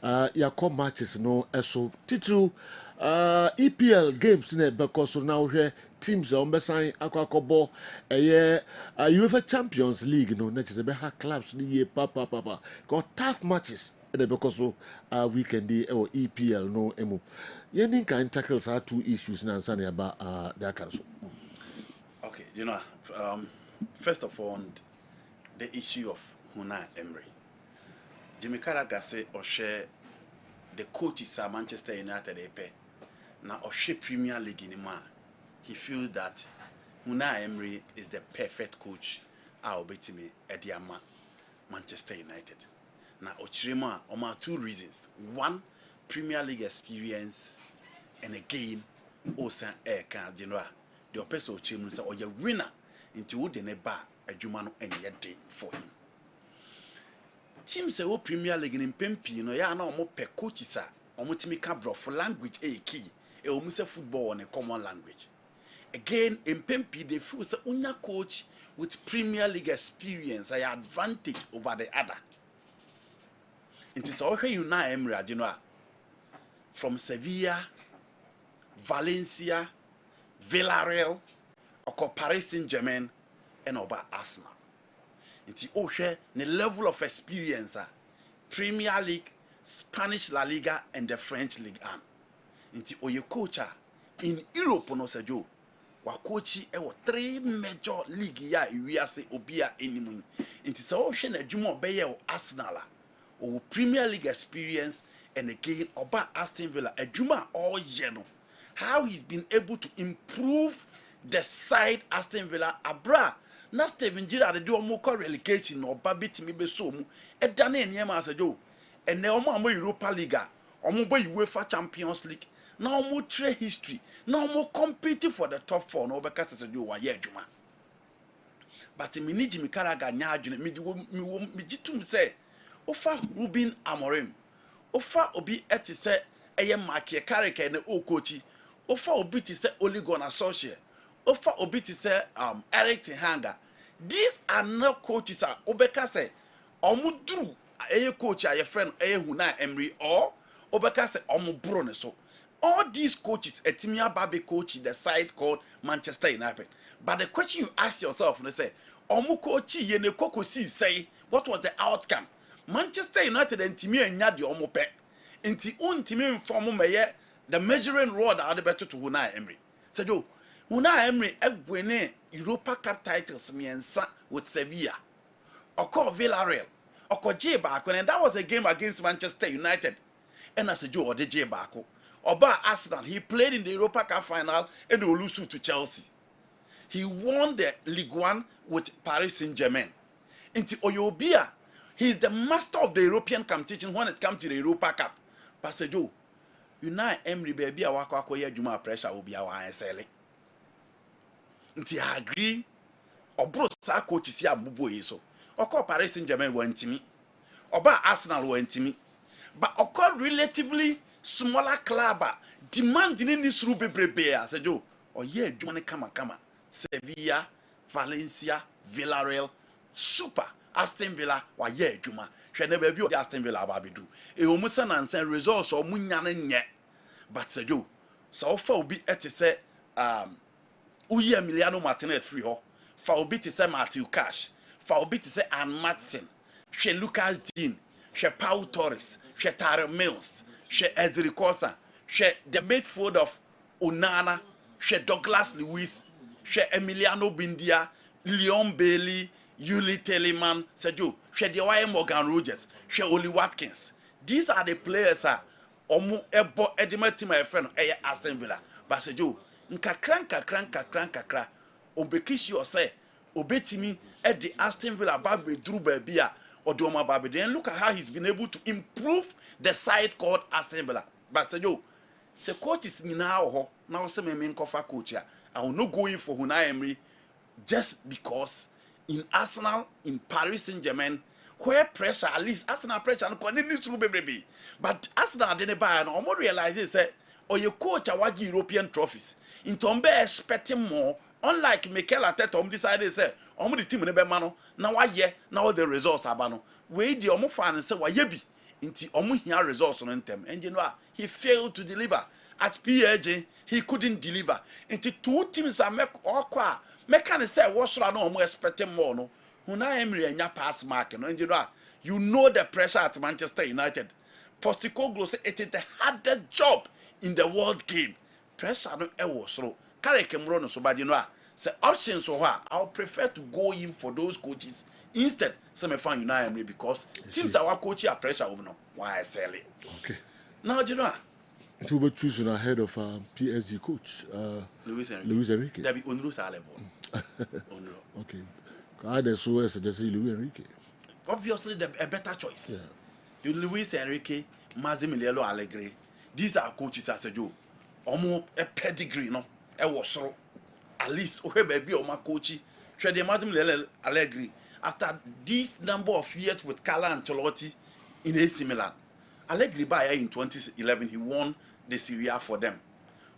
yakọ matches no eso titru EPL games na because so now hwe teams on besan akwakobo UEFA Champions League no na chese be ha clubs ni ye papa got tough matches because so weekend or EPL no emu yenin kan tackles are two issues na answer about that kind of Okay, you know, first of all, the issue of Unai Emery. Jimmy Carragher say or share the coaches at Manchester United epe. Now or share Premier League in ma. He feels that Unai Emery is the perfect coach. I'll bet me Ediama Manchester United. Now Ochirima oma two reasons. One, Premier League experience, and again, Osan Air can general. The person Ochirima or your winner into wood in a bar a Jumano any day for him. Teams say Premier League in Pempi, no ya no more per coaches or mutimika bro for language a key, a almost football on a common language. Again, in Pempi, they feel say una coach with Premier League experience a advantage over the other. It is also Unai Emery, you know, from Sevilla, Valencia, Villarreal, or Paris Saint-Germain, and over Arsenal. It is also the level of experience, Premier League, Spanish La Liga, and the French Ligue 1. It is oye coach in Europe, no sejo. Wa coach three major league ya iwia se obia enimu. It is also the Jumo Beye or Arsenal. Or Premier League experience and again Oba Aston Villa a Juma all yeno. How he's been able to improve the side Aston Villa abra. Na Steven Gerrard do mo relegation or babit mi be so mu e dane enema asejo. And na omo Europa League, omo bo UEFA Champions League. Na omo tre history. Na omo competing for the top 4 no beka asejo wa ye Juma. But me ni Jimmy Carragher nya adwene me gitum say Ofa Ruben Amorim. Ofa obi etise eye Markie Carrick na o coachi. Ofa obi tise Ole Gunnar Solskjaer. Ofa obi tise Eric Ten Hag. These are not coaches obeka say omuduru eye coach aye friend eye Unai Emery or obeka say omubro ne so. All these coaches etimia babe coach the side called Manchester United. But the question you ask yourself and say omu coach ye ne kokosi say what was the outcome? Manchester United and Timmy and Yadi Omope. Inti Timmy inform me the measuring rod are the better to Unai Emery. Said you, Unai Emery winning Europa Cup titles me and with Sevilla. Or call Villarreal. Or call J Barco. And that was a game against Manchester United. And I said you or the J Barco. Or by Arsenal, he played in the Europa Cup final and they will lose to Chelsea. He won the Ligue 1 with Paris Saint-Germain. Inti Oyobia. He is the master of the European competition when it comes to the Europa Cup. Pastor Joe, Unai Emery baby awako ye juma pressure obi awa esele. Nti I agree. Obro sa coach si abubo yeso. Oko Paris Saint-Germain wantimi. Oba Arsenal wantimi. But oko relatively smaller club demanding in this rube brebe say Joe, oye juma ne kama. Sevilla, Valencia, Villarreal, super Aston Villa wa ye adwuma hwe na baby o Aston Villa ababedu e o musa na nsan results o munya na nye but sejo so ofa obi etese uyi Emiliano Martinez free ho fa obi tese Matthew Cash fa obi tese Ann Matson hwe Lucas Dean she Pau Torres, she Tara Mills, she Ezri Kosa, she the midfield of Onana, she Douglas Lewis, she Emiliano Bindia, Leon Bailey, Yuli Telemann, Sergio, she the Morgan Rogers, she Oli Watkins. These are the players omu ebo edimati my friend Aston Villa. But Sergio, nkakra obekisi ose obetimi at the Aston Villa baby through baby or Doma Baby. Then look at how he's been able to improve the side called Aston Villa. But Sergio, the coach is now say me kofa coach here. I will not go in for Unai Emery just because in Arsenal, in Paris Saint-Germain, where pressure, at least Arsenal pressure, but Arsenal didn't buy and almost realize this, or your coach award European trophies. In Tombe expecting more, unlike Mikel Arteta, decided say, the team in the mano, now the results are bano. We the omo fan and say, why yebi, into omo here results on them. And you know, he failed to deliver. At PSG, he couldn't deliver. Into two teams are make okwa. Mekane say what's no omo expecting more no. Unai Emery and your pass mark no. And you know the pressure at Manchester United. Postecoglou say it is the hardest job in the world game. Pressure no ewo so. Carry Kemro no so bad you know. Say options so I'll prefer to go in for those coaches instead. Some me find Unai Emery because teams our coach are pressure no. Why I sell it? Okay. Now you know. So we're choosing ahead of PSG coach Luis Enrique. There be Onru level. Onru. Okay. I just suggest Luis Enrique. Obviously, a better choice. Yeah. Luis Enrique, Massimiliano Allegri. These are coaches as a Joe. Almost a pedigree, no? I was so. At least, okay, baby, or my coach. Should the Massimiliano Allegri after this number of years with Carlo Ancelotti in AC Milan. Allegri by in 2011, he won the Serie A for them.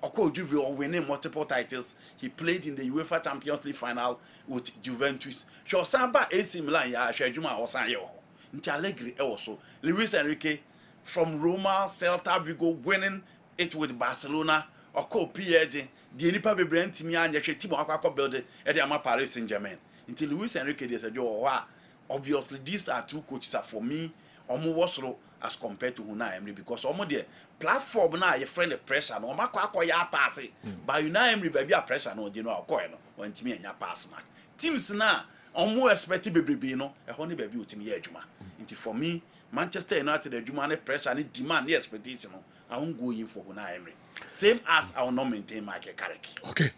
Oko Juve winning multiple titles. He played in the UEFA Champions League final with Juventus. Shosamba AC Milan ya Shejuma Osanyo. Nti Allegri also. Luis Enrique from Roma, Celta Vigo winning it with Barcelona. Oko PSG. The nipa bebre ntimi anya hwe team akwa build e dey ama Paris Saint-Germain. Nti Luis Enrique dey say obviously these are two coaches for me. Omo wasoro as compared to Unai Emery because omo the platform na your friend the pressure no makwa ya pass but Unai Emery baby a pressure no dey no akoy no wantimi anya pass mark teams na omo expect bebrebe no e ho ne baby otimi ya adwuma nti for me Manchester United adwuma ne pressure ne demand ne expectation no I won't go in for Unai Emery same as I will not maintain Michael Carrick. Okay.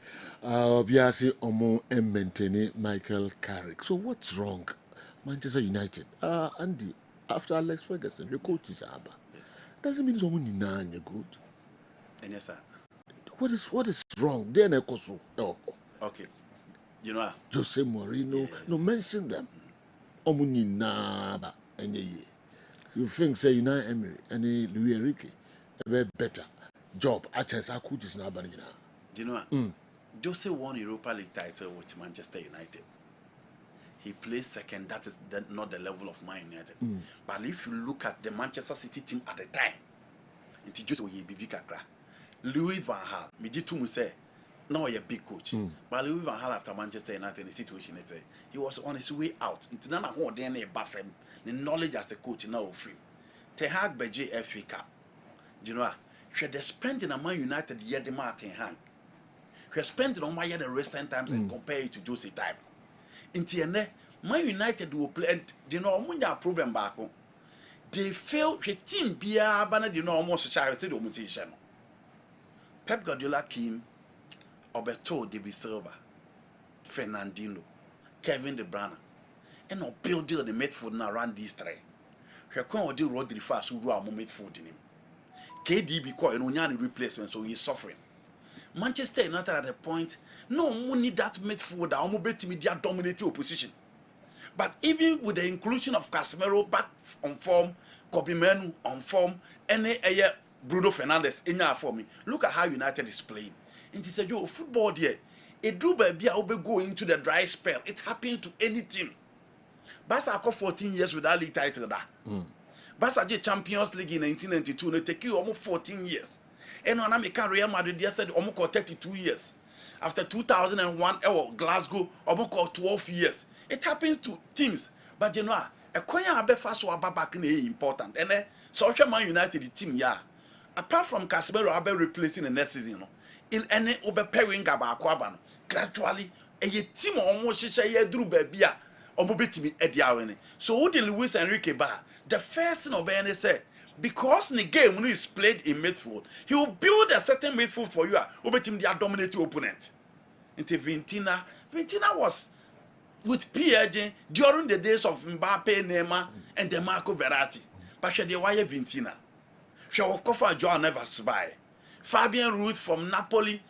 Obviously omo maintain Michael Carrick. So what's wrong Manchester United? Andy, after Alex Ferguson, the coach is Abba. Doesn't mean someone is good. And yes, sir. What is wrong? Then oh. Okay. You know Jose Mourinho. Yes. No, mention them. Omuni naba any. You think say Unai Emery and Luis Enrique a better job at our coaches now, but you know Jose won Europa League title with Manchester United. He plays second. That is not the level of Man United. But if you look at the Manchester City team at the time, it just was a big kakra. Louis van Gaal, me did to say, now a big coach. But Louis van Gaal after Manchester United, the situation he was on his way out. It's not a DNA buffet. The knowledge as a coach now free. Ten Hag beje FA Cup. You know, should they spend in a Man United year the Martin Hag? Should spend on my year the recent times and compare it to Jose time. In TNA, Man United will play and they know omunya problem back home. They failed the team bia bana they know almost shy say the omutation. Pep Guardiola came Oberto De Silva, Fernandinho, Kevin De Bruyne, and no build the midfield now around these three. He can't do Rodri fast who do our midfield in him. KDB call and Onyani replacement, so he's suffering. Manchester United at a point, no money that midfielder, almost bet media dominating opposition. But even with the inclusion of Casemiro back on form, Kobe Menu on form, any Bruno Fernandes in our form, look at how United is playing. And he said, yo, football there, it do baby, I'll be going into the dry spell. It happened to any team. Barca got 14 years without league title. Barca did Champions League in 1992, and it take you almost 14 years. And when American Real Madrid said almost 32 years. After 2001, Glasgow almost 12 years. It happens to teams, but you know, Konya abefa so aba back na important. And so Man United the team ya. Apart from Kessben abe replacing the next season no. In any obe pairing ba aba no. Gradually a team almost hye duru ba bia omo betimi edi awene. So who the Luis Enrique ba the first thing obey say because the game is played in midfield, he will build a certain midfield for you. Obetim the dominate opponent. Into Vintina was with PSG during the days of Mbappe, Neymar, and DeMarco Verratti. But she the wire Vintina. She will cover John never spy. Fabian Ruiz from Napoli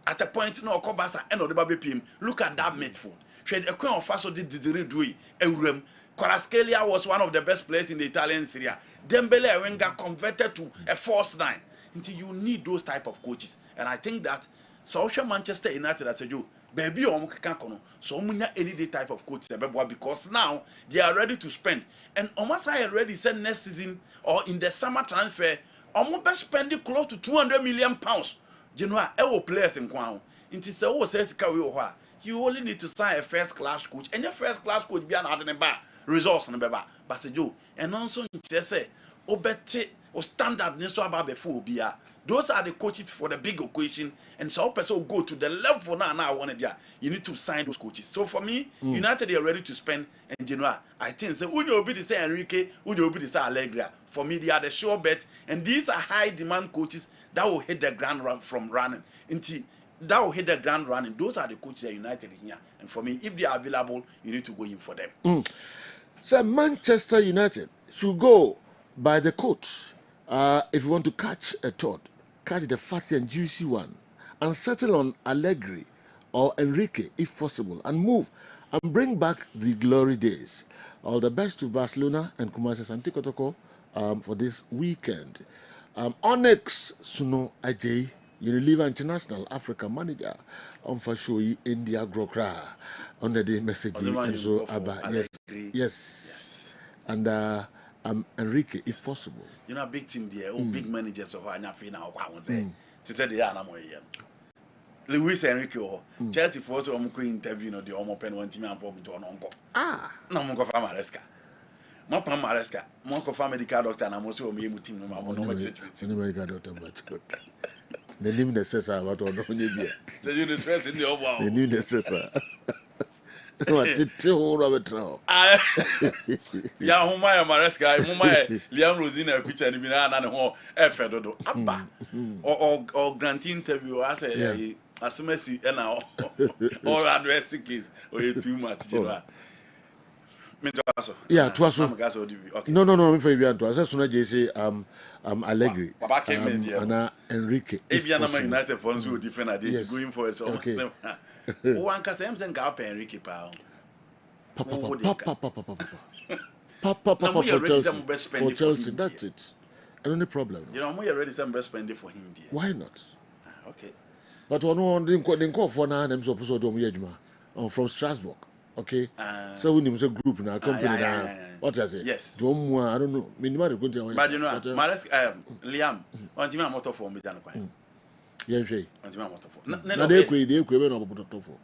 at a point no Kobasa and the baby pim. Look at that midfield. She had a queen of Faso did Dui Eurem. Kvaratskhelia was one of the best players in the Italian Serie A. Dembele Ewenga converted to a false nine. Until you need those type of coaches. And I think that social Manchester United as a you, baby so any type of coaches because now they are ready to spend. And almost I already said next season or in the summer transfer, almost spending close to £200 million. You know, our players in Kwao. Until so says you only need to sign a first class coach. And your first class coach be an bar results on the baba. But say you and also just say obete or standard neso about before bia. Those are the coaches for the big occasion, and so person will go to the level now. I wanted there. You need to sign those coaches. So for me, United are ready to spend. And you know, I think say who you be to say Enrique, who you be to say Allegria. For me, they are the sure bet, and these are high demand coaches that will hit the ground run from running. Until that will hit the ground running. Those are the coaches that United here. And for me, if they are available, you need to go in for them. So Manchester United should go by the coach if you want to catch a thought. Catch the fatty and juicy one and settle on Allegri or Enrique if possible and move and bring back the glory days. All the best to Barcelona and Kumasi Santi Kotoko for this weekend. Onyx Suno Ajay, Unilever International Africa manager on Fashoyi India Grokra under the message and so about yes. And Enrique, if possible. You know, big team there, big managers of our Nafina or what was say. To say the animal here. Luis Enrique or Chelsea for us, interview no the open one team and form to an uncle. No Monco Famaresca. Mopa Maresca, Monco family car doctor, and I'm also a team no medical doctor, but the new necessary what on the the stress in the overall. The new necessary. What did you Robert now? Yeah, who my Maresca, who my Liam Rosina picture and home, Fedodo, Abba, or grant interview, I say, as Messi and now, all addressing case, or you too much, yeah, to us. No, I'm for you. As soon as you say, Allegri, and Enrique. If you're not United funds, who different ideas going for it. Okay. One can say, I'm saying, Enrique Papa for Chelsea. That's it. Any problem? You know, we already some best spending for him. Why not? Okay. But one didn't call for now. I'm supposed to do from Strasbourg. Okay, so we need a group in our company now. What I say? Yes. I don't know. Minimum. But you know, Liam, one team motor for me, yeah, she. One team motor for. Now they no for.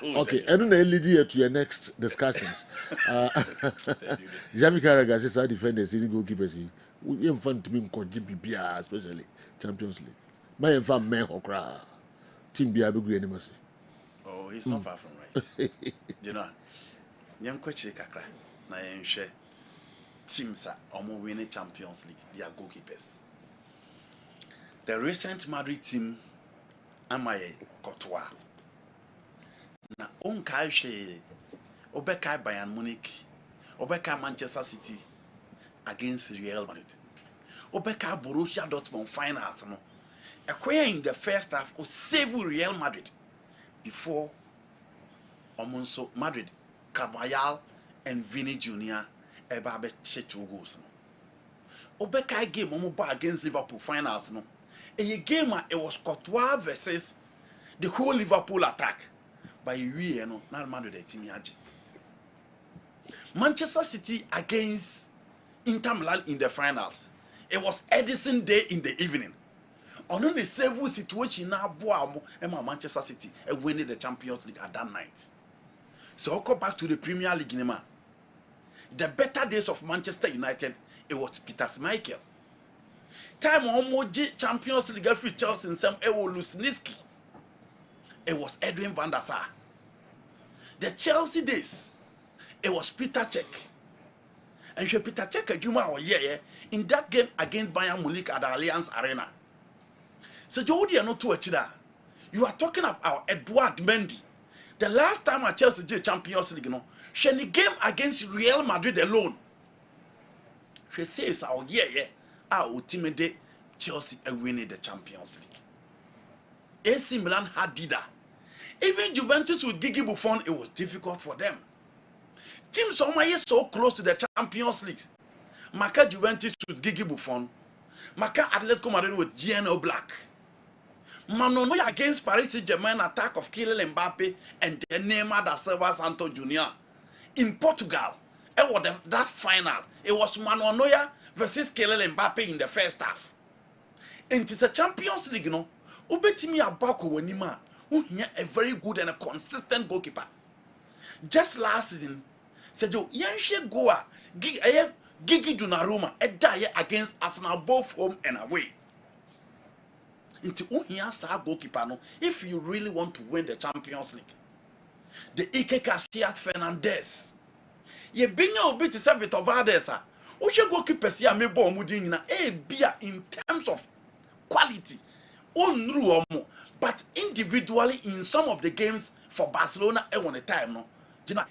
Okay, and then lead to your next discussions. Jamie Carragher says our defenders, goalkeepers, we have fun to be GBPR, especially Champions League. My fan may okra team be able to Oh, he's not far from right. You know, young coach kakra na yenhwe teams are almost winning Champions League. They are goalkeepers. The recent Madrid team, Amaye Courtois. Na onka hwe obeka Bayern Munich, obeka Manchester City against Real Madrid. Obeka Borussia Dortmund finals no. Acquire in the first half or save Real Madrid before Alonso Madrid, Carvajal and Vini Jr. Ebabe 2 goals. Obeka game omoba against Liverpool finals no. A game it was Courtois versus the whole Liverpool attack. By we no na Madrid the team yaji. Manchester City against Inter Milan in the finals. It was Edison Day in the evening. On the several situation now, Manchester City winning the Champions League at that night. So I'll go back to the Premier League. the better days of Manchester United, it was Peter Schmeichel. Time Omoji Champions League free Chelsea in some Lusniski. It was Edwin van der Sar. The Chelsea days, it was Peter Cech. And Peter Cech Juma in that game against Bayern Munich at the Allianz Arena. So you are not too achida. You are talking about Edouard Mendy. The last time at Chelsea did Champions League, she game against Real Madrid alone. She says, "Oh our ultimate Chelsea winning the Champions League." AC Milan had Dida. Even Juventus with Gigi Buffon, it was difficult for them. Teams are so close to the Champions League. Maka Juventus with Gigi Buffon. Maka Atletico Madrid with GNO Black. Manonoya against Paris Saint-Germain attack of Kylian Mbappe and then Neymar da Silva Santos Jr. In Portugal, it was that final. It was Manonoya versus Kylian Mbappe in the first half. And it's a Champions League, Ubetimi Abako Wenima, who here a very good and a consistent goalkeeper. Just last season, said you Yanshe Goa, Gigi Donnarumma, a die against Arsenal both home and away. Into Uhiasa goalkeeper, if you really want to win the Champions League, the Ike Casillas Fernandez, ye bring your bit to serve it over there, sir. Ushe goalkeeper see a mebo muding na beer in terms of quality, but individually in some of the games for Barcelona, one a time,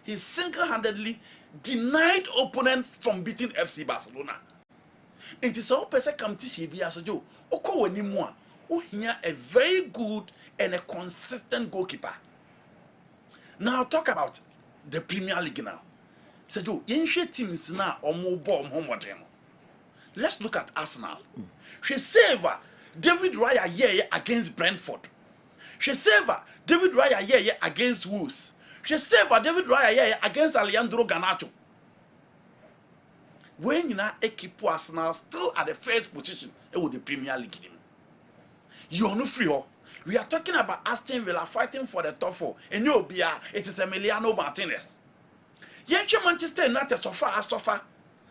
he single-handedly denied opponent from beating FC Barcelona. It is all person come to CB as Joe. Oko anymore. Here a very good and a consistent goalkeeper. Now talk about the Premier League now. So Joe, teams now or more bomb homogen. Let's look at Arsenal. She saved David Raya against Brentford. She saved David Raya against Wolves. She saved David Raya against Alejandro Garnacho. When you now keep Arsenal still at the first position with the Premier League. You're no free. We are talking about Aston Villa fighting for the top four. And you'll be it is Emiliano Martinez. Yenche Manchester United so far.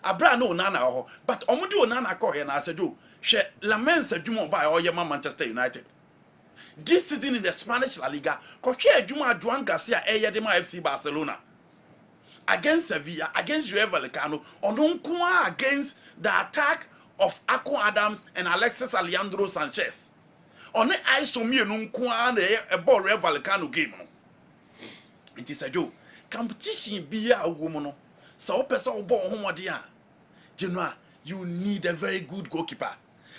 Abra no nana but omudu nana ko here na said do. She Lamen said you by Oyema Manchester United. This season in the Spanish La Liga, Coche Juma Juan Garcia Eyedema FC Barcelona. Against Sevilla, against Rayo Vallecano, Onunkua against the attack of Akon Adams and Alexis Alejandro Sanchez. On the ice of me a ball Rayo Vallecano game. It is a joke. Competition be a woman. So person born home dia. You need a very good goalkeeper.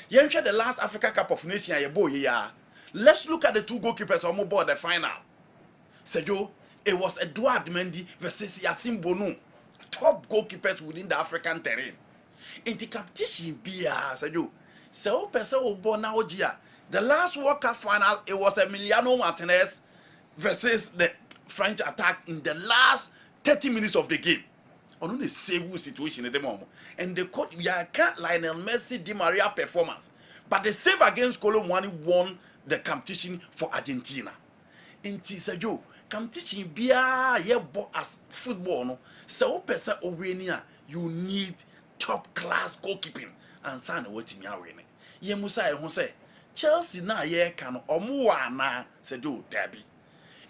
You enter the last Africa Cup of Nations here. Let's look at the two goalkeepers on board the final. Sejo, it was Edouard Mendy versus Yassine Bono, top goalkeepers within the African terrain. In the competition, Sejo, so person born now. The last World Cup final, it was Emiliano Martinez versus the French attack in the last 30 minutes of the game. On a save situation at the moment. And the court, Lionel Messi, Di Maria performance. But the save against Colomwani won the competition for Argentina. In Tisajo, competition be as football. No, so person over you need top class goalkeeping and sign what in your winning. Ye Musa who say Chelsea na can omuana say do derby.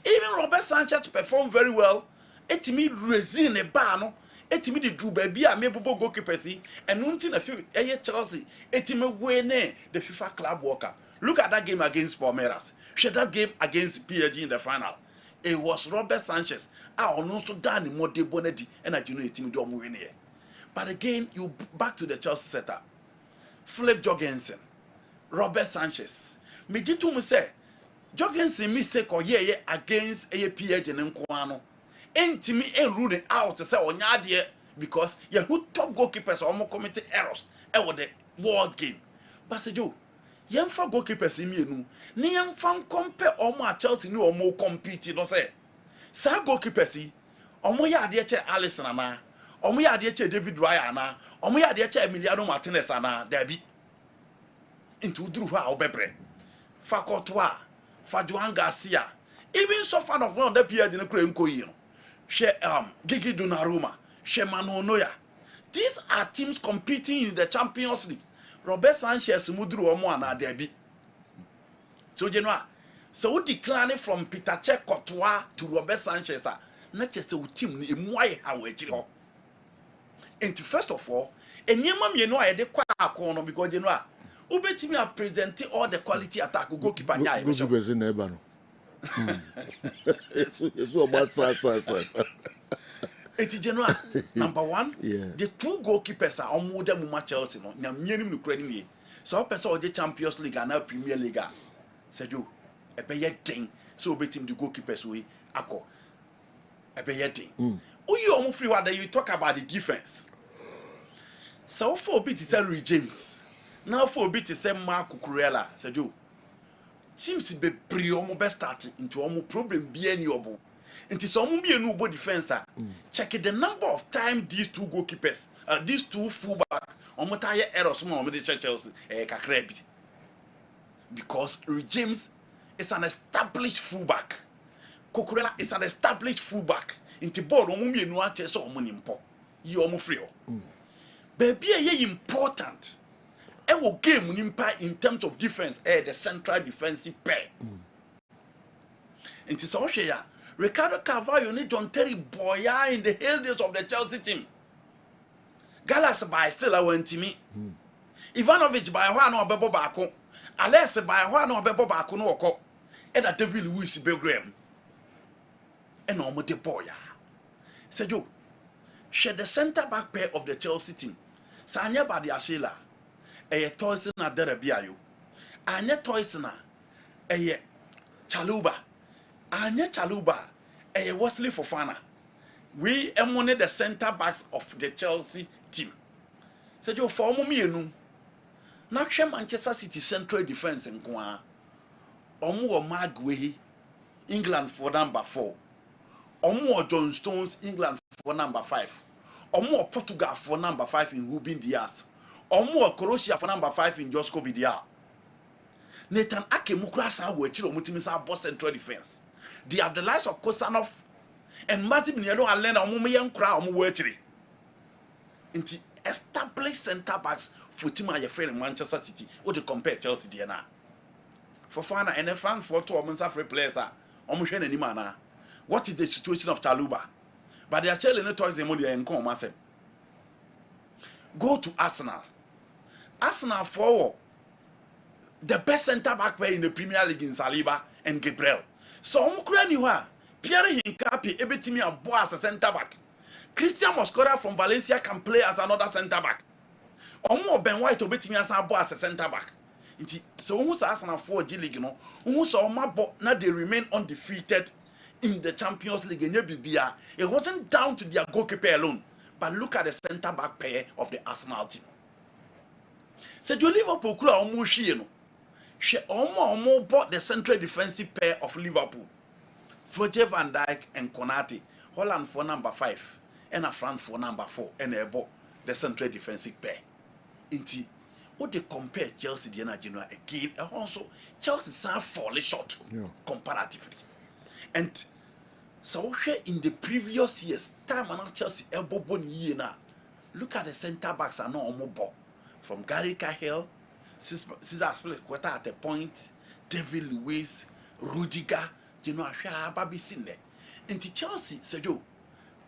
Even Robert Sanchez perform very well. Etimi resin a bar etimi the drew baby a mebobo goalkeeper see and until a few Chelsea etimi win the FIFA Club World Cup. Look at that game against Palmeiras. Share that game against PSG in the final. It was Robert Sanchez. I also done the more de Bonedi and I know a team do win here. But again, you back to the Chelsea setup. Philip Jorgensen, Robert Sanchez. Me jitu say Jorgensen mistake or against a PSG and Nkwano. Entimi and ruling out to say onyadie because you who top goalkeepers almost committed errors over the world game. But say Joe. Yemfa goalkeepers imienu ni yemfa compare omo a Chelsea ni omo compete no say sa goalkeepers omo ya ade che Alisson ana omo ya ade che David Raya ana omo ya ade che Emiliano Martinez ana dabi into duru ha obebre fa Courtois fa Juan Garcia even so fan of one of the PSG no kure nko yi no she Gigi Donnarumma Shemano Noya. These are teams competing in the Champions League. Robert Sanchez Mudru Omo and Adebi. So you know, so we decline from Peter Cech Courtois to Robert Sanchez. Not just a team in why how it is. And first of all, and you know I had quite a corner because you know, Ubeti me are presenting all the quality attack goalkeeper. Goalkeeper is in Ebano. It's about size. It is general. Number one, Yeah. the two goalkeepers are on more than Chelsea. No, now minimum credit. So person of the Champions League and now Premier League. Said you, a better thing. So bet him the goalkeepers way. Ako, a better thing. Oh, you almost free what you talk about the defense. So for a bit is Reece James. Now for a bit is Marco Cucurella. Said you. Seems to be pre-almost best starting into almost problem be any obo. It is almost be a new body defense. Check the number of times these two goalkeepers, these two fullback, almost higher errors from the Chelsea, because Reece James is an established fullback. Cucurella is an established fullback. Into board, almost be a new chess or money impo. You almost free. Baby, ye important. Ewo game impact in terms of defense, the central defensive pair. It is also here. Ricardo Carvalho need John Terry Boya in the heydays of the Chelsea team. Gallas by still a one team. Ivanovic by one or Bebo Bako. Alessi by one or Bebo Bako no ko. And that David Lewis Belgraham. And no de Boya. Said you, share the center back pair of the Chelsea team. Sanya Badi Ashila. Toyson na Derebiayo. Anya Toysona. Chaluba. Anya Chaluba. Wesley Fofana. We emone the center backs of the Chelsea team. Said you for me no. Now Manchester City central defense in Kwa. Omu Magwe England for number 4. Omu John Stones England for number 5. Omu Portugal for number 5 in Ruben Diaz. Omo Croatia for number 5 in Josko Vidia. Nathan Ake Mukrasa Wechiro Mutimisa boss central defense. They are the likes of Kosanov and Martin Niero Alena Omumian Kra Omuwechiri. Inti established center backs for Tima Yefer in Manchester City or to compare Chelsea Diana. For Fana and a France for 2 months free players are Omushen and Imana. What is the situation of Chaluba? But they are telling the toys and money and come massive. Go to Arsenal. Arsenal forward, the best centre back player in the Premier League in Saliba and Gabriel. So Ukraine Pierre Hincapi ebetimi abo as a centre back. Christian Mosquera from Valencia can play as another centre back. Omo Ben White obetimi as abo as a centre back. So who's Arsenal for G League no? Who's Omabo now they remain undefeated in the Champions League in BBA. It wasn't down to their goalkeeper alone, but look at the centre back pair of the Arsenal team. Said you Liverpool kura omo hwie no. Hwe omo bought the central defensive pair of Liverpool. Virgil van Dijk and Konate. Holland for number 5 and a France for number 4 and a bought the central defensive pair. Inti what they compare Chelsea Diana Genoa again and also Chelsea are falling short comparatively. And so in the previous years time and Chelsea elbow bone year now. Look at the centre backs are not omo from Gary Cahill, Cesar Quarter at the point, David Luiz, Rudiger, you know, Baby Sinde. And Chelsea said, yo,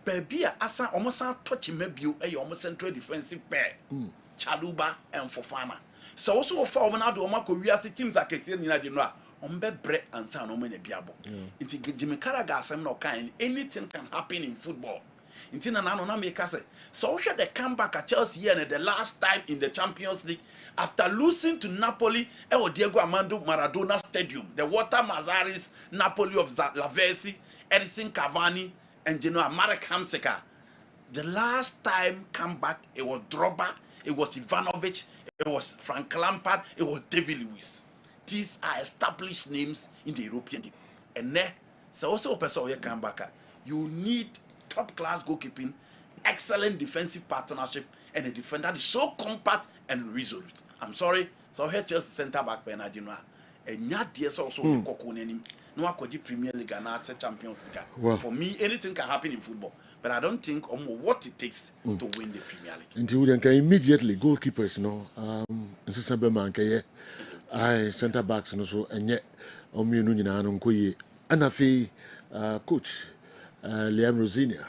baby, asa almost touch maybe a almost central defensive pair, Chaluba and Fofana. So also for now, the Omako teams are casing in Adina, Ombe and San Omene Biabo. Into Jimmy Carragher, no kind, anything can happen in football. So should they come back at Chelsea and the last time in the Champions League after losing to Napoli at Diego Armando Maradona Stadium, the Walter Mazzaris Napoli of Lavezzi, Edison Cavani, and Marek Hamsika. The last time come back, it was Drogba, it was Ivanovic, it was Frank Lampard, it was David Luiz. These are established names in the European League. And then, so also person you come back, you need top-class goalkeeping, excellent defensive partnership, and a defender that is so compact and resolute. I'm sorry, so here Chelsea centre-back Bernardino, and not yes also the Cocoon no akɔgye Premier League and not Champions League. Well, For me, anything can happen in football, but I don't think what it takes to win the Premier League. Until we can immediately goalkeepers, Nsisabema man kaya, I centre backs and so and yet Omu Nuna and Koye, and afi coach Liam Rosinia.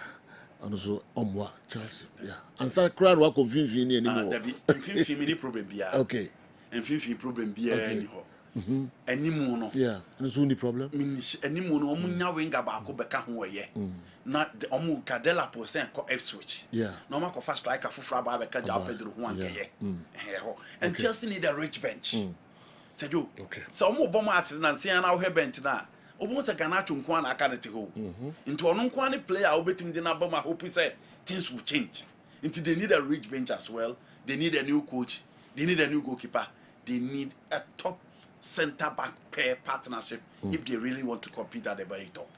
And also Omwa Chelsea, yeah. And so crowd wa confuse you anymore. There be any problem be Okay. And problem be anyhow. Any mono. Yeah. And it's only problem. Any mono omunya winga ba ko beka ho ye. Na omu Cadella percent ko Ipswich. Yeah. No ma ko fast striker fufra ba beka ja Pedro ho ankeye. And Chelsea need a rich bench. Said you. Okay. So omu bomo atene na nsia na wo bench na obo se Garnacho nko na aka nete ho. Into ono nko ani player obetim de na boma hope say things will change. Into they need a rich bench as well. They need a new coach. They need a new goalkeeper. They need a top centre back pair partnership if they really want to compete at the very top.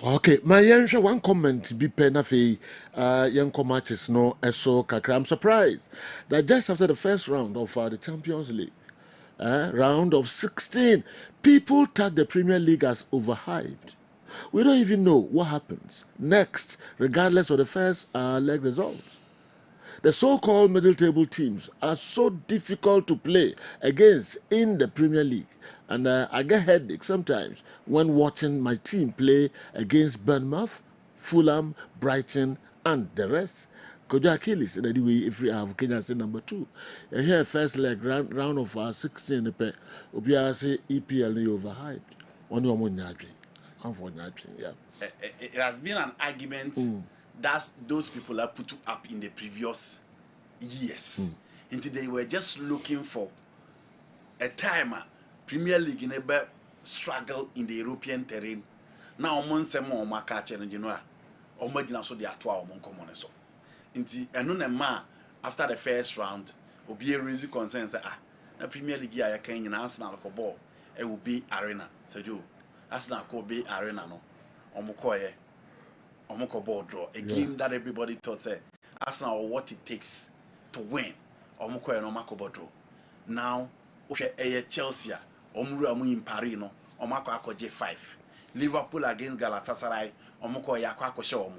Okay, my young one comment be penafi young matches no so kakra. I'm surprised that just after the first round of the Champions League, round of 16, people tag the Premier League as overhyped. We don't even know what happens next, regardless of the first leg results. The so-called middle table teams are so difficult to play against in the Premier League. And I get headaches sometimes when watching my team play against Bournemouth, Fulham, Brighton, and the rest. Kojo Achilles, anyway, if we have Kenya State number 2. Here, first leg, round of 16, Obia say EPL overhyped. Only one Nyadri. I'm for Nyadri, yeah. It has been an argument that those people are put up in the previous years. Until they were just looking for a time Premier League never struggle in the European terrain. Now on some more market and you know, so they are 12 common so. Until and ma after the first round, will be a reason concern say the Premier League I can in Arsenal ball. It will be arena. So you Arsenal could be arena no. Omoko ball draw a game that everybody thought say Arsenal what it takes to win. Omoko and Omako ball draw. Now, okay, Chelsea, Omuru in Paris no, Omako ako J5. Liverpool against Galatasaray, Omoko Yako show.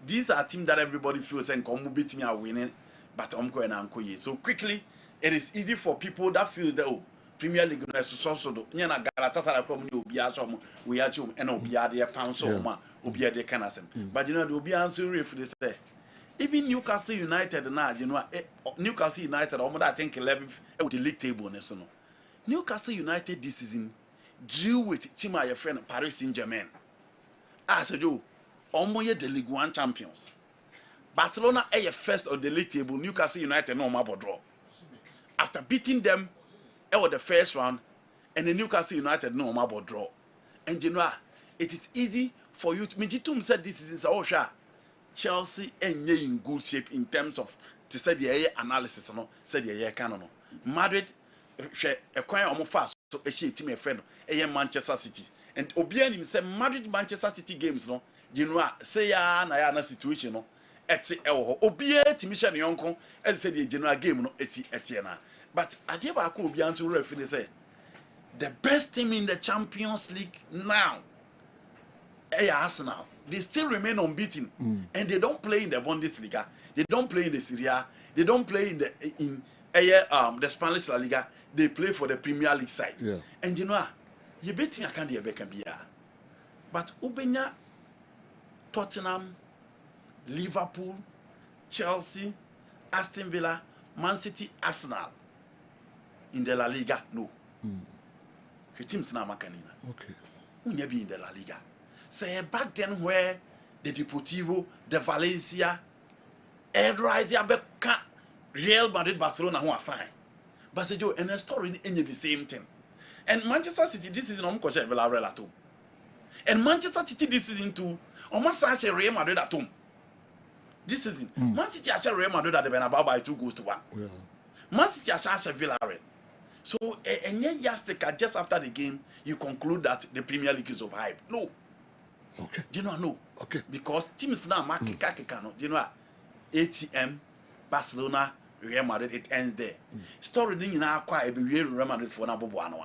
These are teams that everybody feels and Omu beat me are winning, but Omko and Ankoye. So quickly, it is easy for people that feel that Premier League so do nyana Galatasaray come ni obi aso we acho and obi ade pound so ma obi ade kanasem but you know the obi answer if they say even Newcastle United now you know Newcastle United almost I think 11th with the league table no so no Newcastle United this season drew with team your friend Paris Saint-Germain so you almost the League 1 champions Barcelona are first on the league table Newcastle United no more draw after beating them the first round, and the Newcastle United no more draw. And you know, it is easy for you to. Mijitum said this is in Saosha. Chelsea and in good shape in terms of to say the analysis, no, said the canon. Madrid, a coin almost fast, so a she team a friend, a Manchester City. And Obianim said Madrid Manchester City games, no, you know, say na situation, no, at the Obia Timisha Yonko, and said the general game, no, Etiana. But I give a cool to referee say the best team in the Champions League now, Arsenal. They still remain unbeaten, and they don't play in the Bundesliga. They don't play in the Serie A. They don't play in the Spanish La Liga. They play for the Premier League side. Yeah. And you know, you bet me I can't be but Ubenya, Tottenham, Liverpool, Chelsea, Aston Villa, Man City, Arsenal. In the La Liga, no. The team's not makanina. Okay. Unya be in the La Liga. Say back then where the Deportivo, the Valencia, Real Madrid, Barcelona who are fine. But say and the story in the same thing. And Manchester City this is no coach Villarreal at home. And Manchester City this season too, almost as a Real Madrid at home. This season, Man City as a Real Madrid at the Bernabeu by 2 goals to 1. Yeah. Man City as a Villarreal. So, and yet, just after the game, you conclude that the Premier League is overhyped. No. Okay. Do you know? No. Okay. Because teams now, do you know, ATM, Barcelona, Real Madrid, it ends there. Story in our quiet, be Real Madrid for Nabobuano.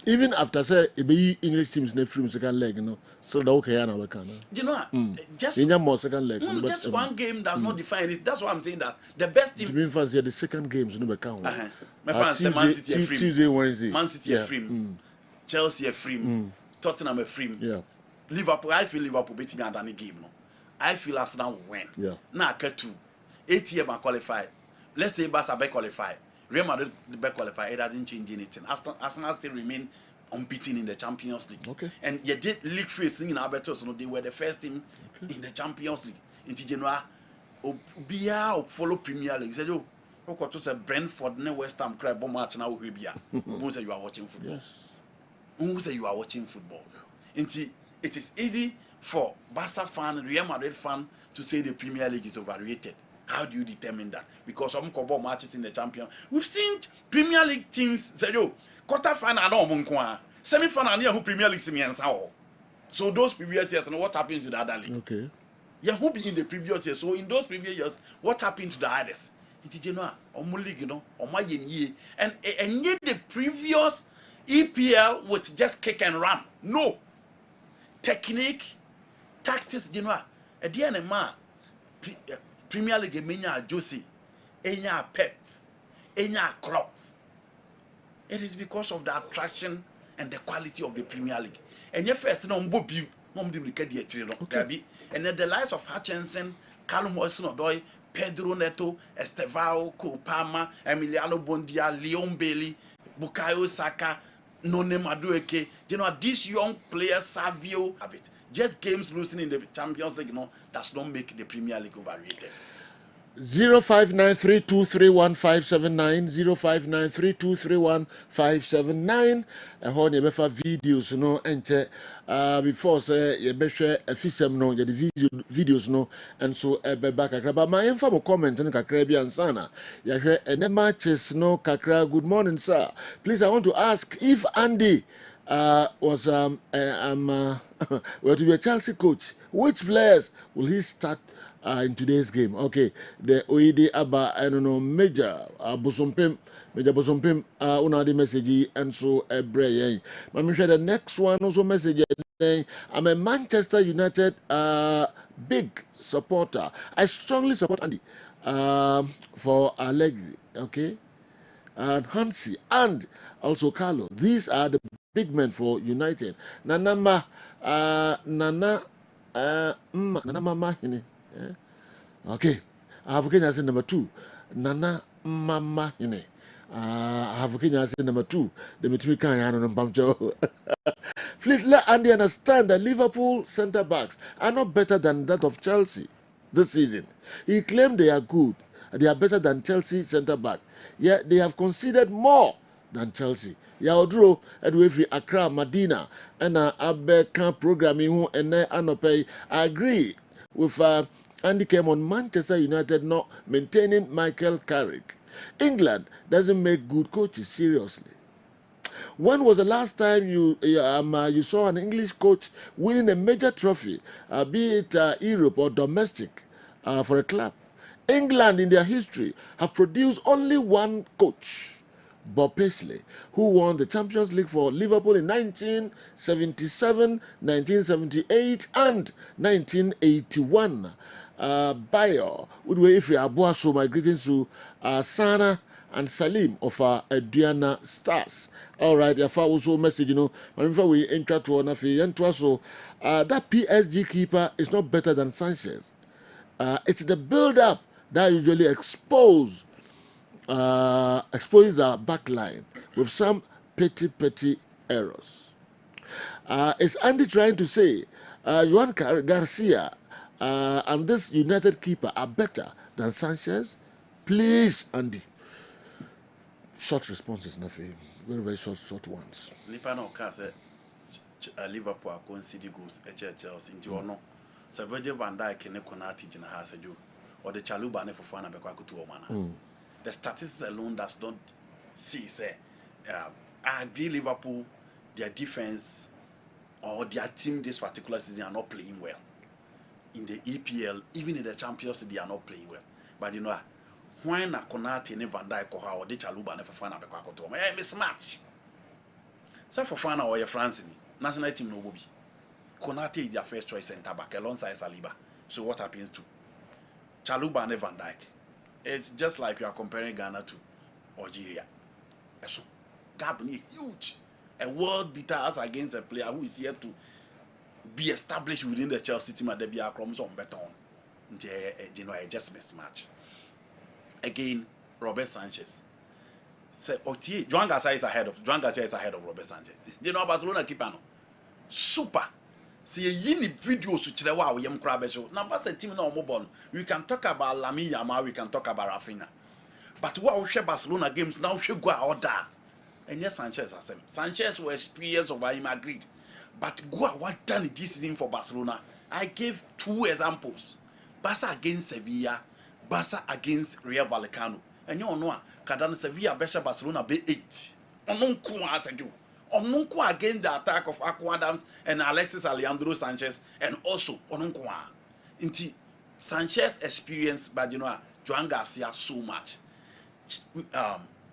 Even after say English teams ne from second leg, you know, so the okay na we can. You know, just more second leg. just one game does not define it. That's why I'm saying that the best team. To be fair, the second games no be count. My fans say Man City are free. Tuesday, Wednesday. Man City are free. Chelsea are free. Tottenham are free. Liverpool, I feel Liverpool beat me under the game. No, I feel Arsenal will win. Yeah. Now I get 8 years qualify. Let's say Barca be qualify. Real Madrid be qualify. It doesn't change anything. Arsenal still remain unbeaten in the Champions League. Okay. And you did league phase in Alberto, so they were the first team in the Champions League. In Genoa, Obia follow Premier League. You said, "Oh, okay, to say Brentford, ne West Ham, cry bomb match now. Who say you are watching football? Yes. Who say you are watching football? It is easy for Barca fan, Real Madrid fan to say the Premier League is overrated. How do you determine that? Because some couple matches in the champion, we've seen Premier League teams say, "Yo, quarter final no monko, semi final near who Premier League semi. So those previous years, and what happened to the other league? Okay. Yeah, who be in the previous years? So in those previous years, what happened to the others? It's Genoa, league, you know, or my year, and yet the previous EPL with just kick and run. No technique, tactics, Genoa. At the end of my Premier League, Menya Josie, Enya Pep, Enya Klopp. It is because of the attraction and the quality of the Premier League. And your first, no, Bobby, Mom didn't get the and then the likes of Hutchinson, Callum Wilson-Odoi, Pedro Neto, Estevao, Kopama, Emiliano Bondia, Leon Bailey, Bukayo Saka, None Madueke. You know, these young players, Savio, have it. Just games losing in the Champions League, you know, does not make the Premier League overrated. 0593231579 0593231579 ehon ye befa videos no enche before say ye behwe afisem no ye the videos no and so ebeba kakra ba my info comment no kakra bi ansana ye hwe ene matches no kakra. Good morning sir, please I want to ask if Andy was well to be a Chelsea coach, which players will he start in today's game? Okay, the OED Abba, I don't know, Major Bosompim, una the message, and so a bray. I'm sure the next one also message. I'm a Manchester United big supporter. I strongly support Andy for Allegri, okay, and Hansi, and also Carlo. These are the big men for United. Nana Mama Hine. Okay, I have Kenya as number 2. Nana Mama Hine. I have Kenya as number 2. The Mitri Kanyano and Bamjo. Please let Andy understand that Liverpool centre backs are not better than that of Chelsea this season. He claimed they are good. They are better than Chelsea centre backs. Yet they have conceded more than Chelsea. Yaudro Edwefri Accra Medina and Abeka programming and Anope. I agree with Andy came on Manchester United not maintaining Michael Carrick. England doesn't make good coaches seriously. When was the last time you saw an English coach winning a major trophy, be it Europe or domestic, for a club? England in their history have produced only one coach, Bob Paisley, who won the Champions League for Liverpool in 1977, 1978 and 1981. Bayo, Woodway Ifri Abuaso, my greetings to Sana and Salim of Adriana Stars. All right, your father also message, you know, whenever we enter to an affair, so that PSG keeper is not better than Sanchez. It's the build-up that usually exposes our back line with some petty errors. Is Andy trying to say Juan Garcia and this United keeper are better than Sanchez? Please, Andy. Short responses, nothing. Very short ones. Liverpool are conceding goals at Chelsea into or no. So Virgil van Dijk and Konati in a house or the Chaluba for fun and Omana. The statistics alone does not see, say, I agree Liverpool, their defense or their team this particular season are not playing well. In the EPL, even in the Champions League, they are not playing well. But you know, when Konate and Van Dijk or the Chaluba for fun and mismatch. Say for Fana or your France, national team no will be. Konate is their first choice centre back alongside Saliba. So what happens to Chaluba and Van Dijk? It's just like you are comparing Ghana to Algeria. So gap is huge. A world beater as against a player who is here to be established within the Chelsea team at the BR chromosome beton. You know, just mismatch. Again, Robert Sanchez. Joan Garcia is ahead of Robert Sanchez. You know, Barcelona keeper no. Super. See a yini video to chile wa we yam crab show. Now pass the team no mobile. We can talk about Lamine Yamal, we can talk about Rafinha. But what we share Barcelona games now should go order. And yes, Sanchez has him. Sanchez was experience of him agreed. But go what done this season for Barcelona. I gave 2 examples. Barca against Sevilla, Barca against Real Vallecano. And you know, Cadana Sevilla Besha Barcelona be 8. Onunku as I do. Onunku against the attack of Aqua Adams and Alexis Alejandro Sanchez, and also Onunku. Inti Sanchez experience, but you know, Joan Garcia so much.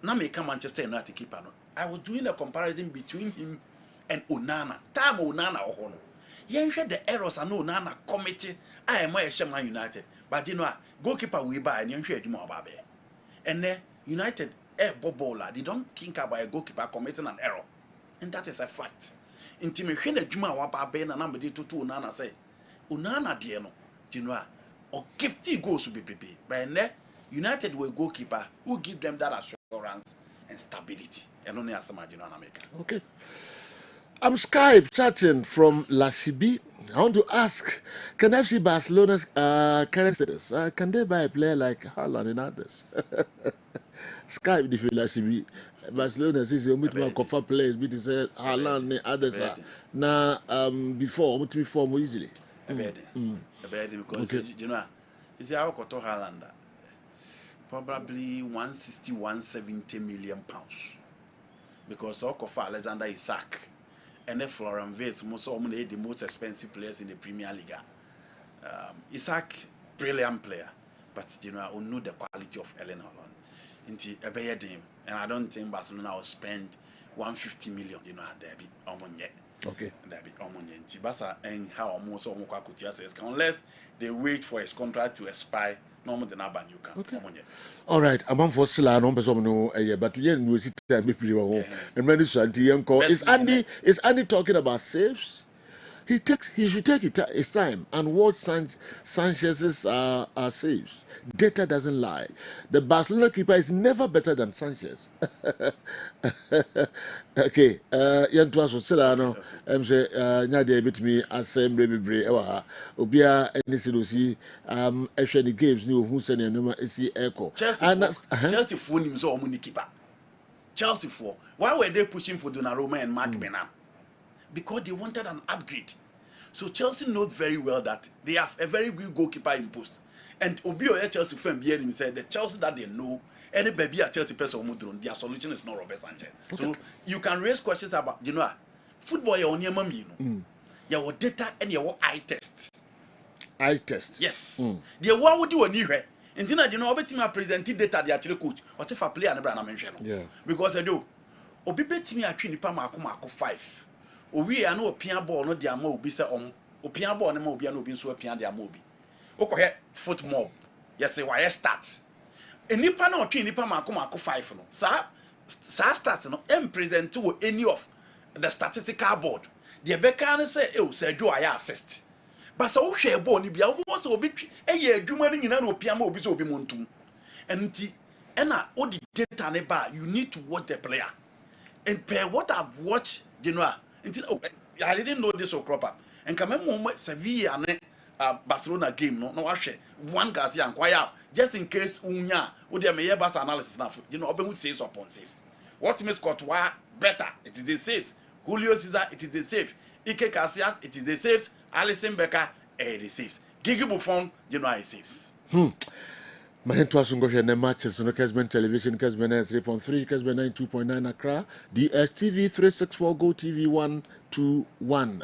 Now make Manchester United keeper. I was doing a comparison between him and Onana. Time Onana or Hono. You heard the errors and Onana committee. I am a Man United. But you know, goalkeeper we buy and you heard more about it. And then United bowler, they don't think about a goalkeeper committing an error. And that is a fact. Intimation a Juma Wababe and number 2 Onana say, Onana Diano, you know, or 50 goals to be prepared. But then United will goalkeeper who give them that assurance and stability. And only as some America. Okay. I'm Skype chatting from La Cibi. I want to ask, can I see Barcelona's current status? Can they buy a player like Haaland and others? Skype, if you La Cibi. Barcelona says you meet more cover players, but they say Haaland and others are now before, but before more easily. Because you know, is our Koto Haaland probably 160, 170 million pounds. Because Okofa Alexander Isak and Florian Wirtz, most of them the most expensive players in the Premier League. Isak, brilliant player, but you know, I know the quality of Erling Haaland. Into a better team, and I don't think Barcelona will spend 150 million. You know, there be yet. Okay. There be yet. Barca and how most of them could unless they wait for his contract to expire. No more than you can. Okay. All right, I'm on for Silla, no person no but we didn't see time be pretty well. And many Shanti Yanko. Is Andy talking about saves? He should take his time and watch Sanchez's saves. Data doesn't lie. The Barcelona keeper is never better than Sanchez. Okay, Yantua Sosilano, say, Nadia bit me as same baby Obia and Nisidosi, actually games new who send your number is echo. Chelsea phone him so many keeper. Chelsea for why were they pushing for Donnarumma and Mark Benham? Because they wanted an upgrade. So Chelsea knows very well that they have a very good goalkeeper in post. And Obio Chelsea fan behind said the Chelsea that they know, any baby at Chelsea person Mudron, their solution is not Robert Sanchez. Okay. So you can raise questions about, you know, football you're on your mum, you know. Your data and your eye test. Eye test. Yes. The one would do a new way. And then you know, every team presented data they actually coach. What if I play and I mention? Yeah. Because I do. Obi bet me actually Pamako 5. We are no pian ball, no dia mo be say on pian ball, no be no be so pian dia mo be. Okay, foot mob. Yes, say why start. Nipa na otwe nipa mako 5 no. Sa start no em present to any of the statistical board. The beka say say do I assist. But so hwe ball ni bia wo so obi eye adwuma ni nyina no pian ma obi so obi montum. Enti na all the data ne ba, you need to watch the player. And per what I've watched, you know, I didn't know this will crop up. And come on, Sevilla and Barcelona game, no, one Garcia and quiet, just in case Unya would have a bus analysis now. You know, who saves upon saves. What makes Courtois better? It is the saves. Julio Cesar, it is the save. Ike Casillas, it is the saves. Alisson Becker, the saves. Gigi Buffon, you know, he saves. Mahento Asungohia ne matches no Kessben television, Kessben 3.3, Kessben 92.9 Accra, DSTV 364, Go TV 121,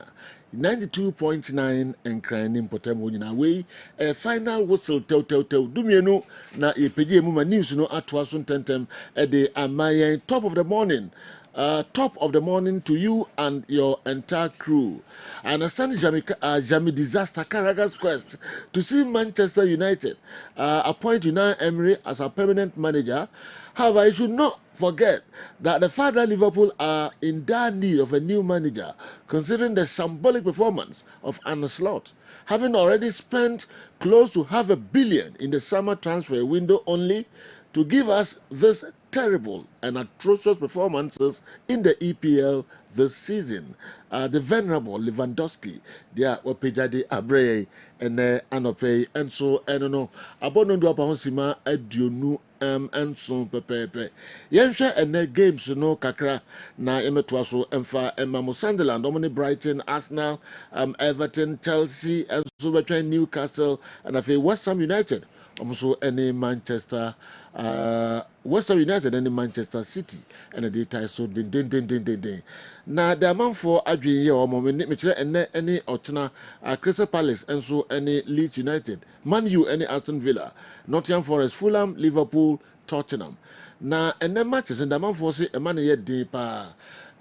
92.9 and crying in Potemo in away. A final whistle tell Dumienu na e peje mu news no atwa so tentem e de amaya top of the morning. Top of the morning to you and your entire crew. I understand Jamie Disaster Carragher's quest to see Manchester United appoint Unai Emery as a permanent manager. However, I should not forget that the father Liverpool are in dire need of a new manager, considering the shambolic performance of Arne Slot, having already spent close to £500 million in the summer transfer window only to give us this terrible and atrocious performances in the EPL this season. The venerable Lewandowski, they are Wapejade Abre and Anope, and so I don't know. Abonondo Apahonsima Edionu and so pepepe. Yensha and the games no kakra na emetwaso emfa Emma Sunderland, Omni Brighton, Arsenal, Everton, Chelsea, and so between Newcastle and I West Ham United. Also any Manchester West Ham United and Manchester City and the data so din. Now the amount for Adrian here or moment and any Otna Crystal Palace and so any Leeds United, Man U any Aston Villa, Nottingham Forest, Fulham, Liverpool, Tottenham. Now and then matches and the amount for say a man yet deeper.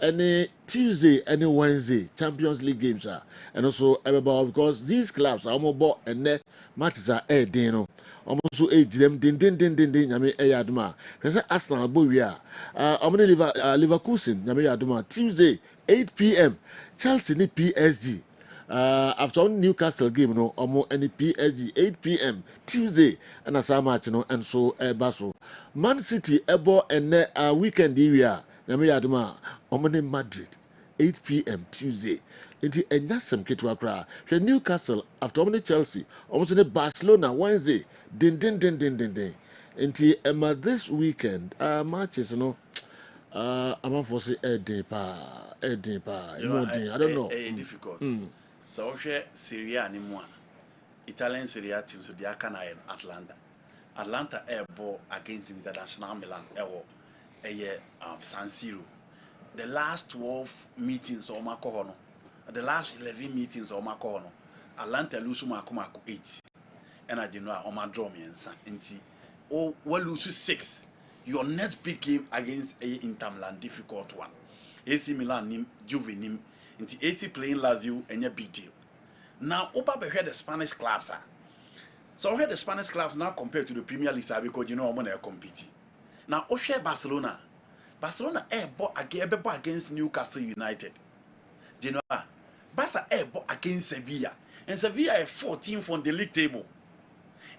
Any Tuesday, any Wednesday, Champions League games are, and also about because these clubs are more bought and net matches are dino. Almost age them din. Yami Yaduma. Arsenal Buria. Omni Leverkusen, Yami Yaduma. Tuesday, 8 p.m. Chelsea ni PSG. After Newcastle game, no, or any PSG 8 p.m. Tuesday, and as match, no, and so Basso. Man City, Ebo, and weekend area. Yami Yaduma, Omani Madrid, 8 p.m. Tuesday. Into a Nasam Kitwakra. Newcastle after Omani Chelsea, almost in Barcelona Wednesday. Din. Into Emma this weekend, matches, you know. I'm for say a deeper. I don't know. Difficult. So Serie A anymore. Italian Serie A teams so they are kind of Atlanta. Atlanta ball against International Milan San Siro. The last 12 meetings or Makono, the last 11 meetings or Makono, Atlanta lose Makomako 8. And I didn't know my draw me and oh, well, lose 6. Your next big game against Inter Milan, difficult one. AC Milan, nim, Juve, nim, into AC playing Lazio, and a big deal. Now, Oba heard the Spanish clubs. So I heard the Spanish clubs now compared to the Premier League because you know I'm going to compete. Now, Oshe Barcelona bought against Newcastle United. You know, Barca bought against Sevilla, and Sevilla is 14th on the league table.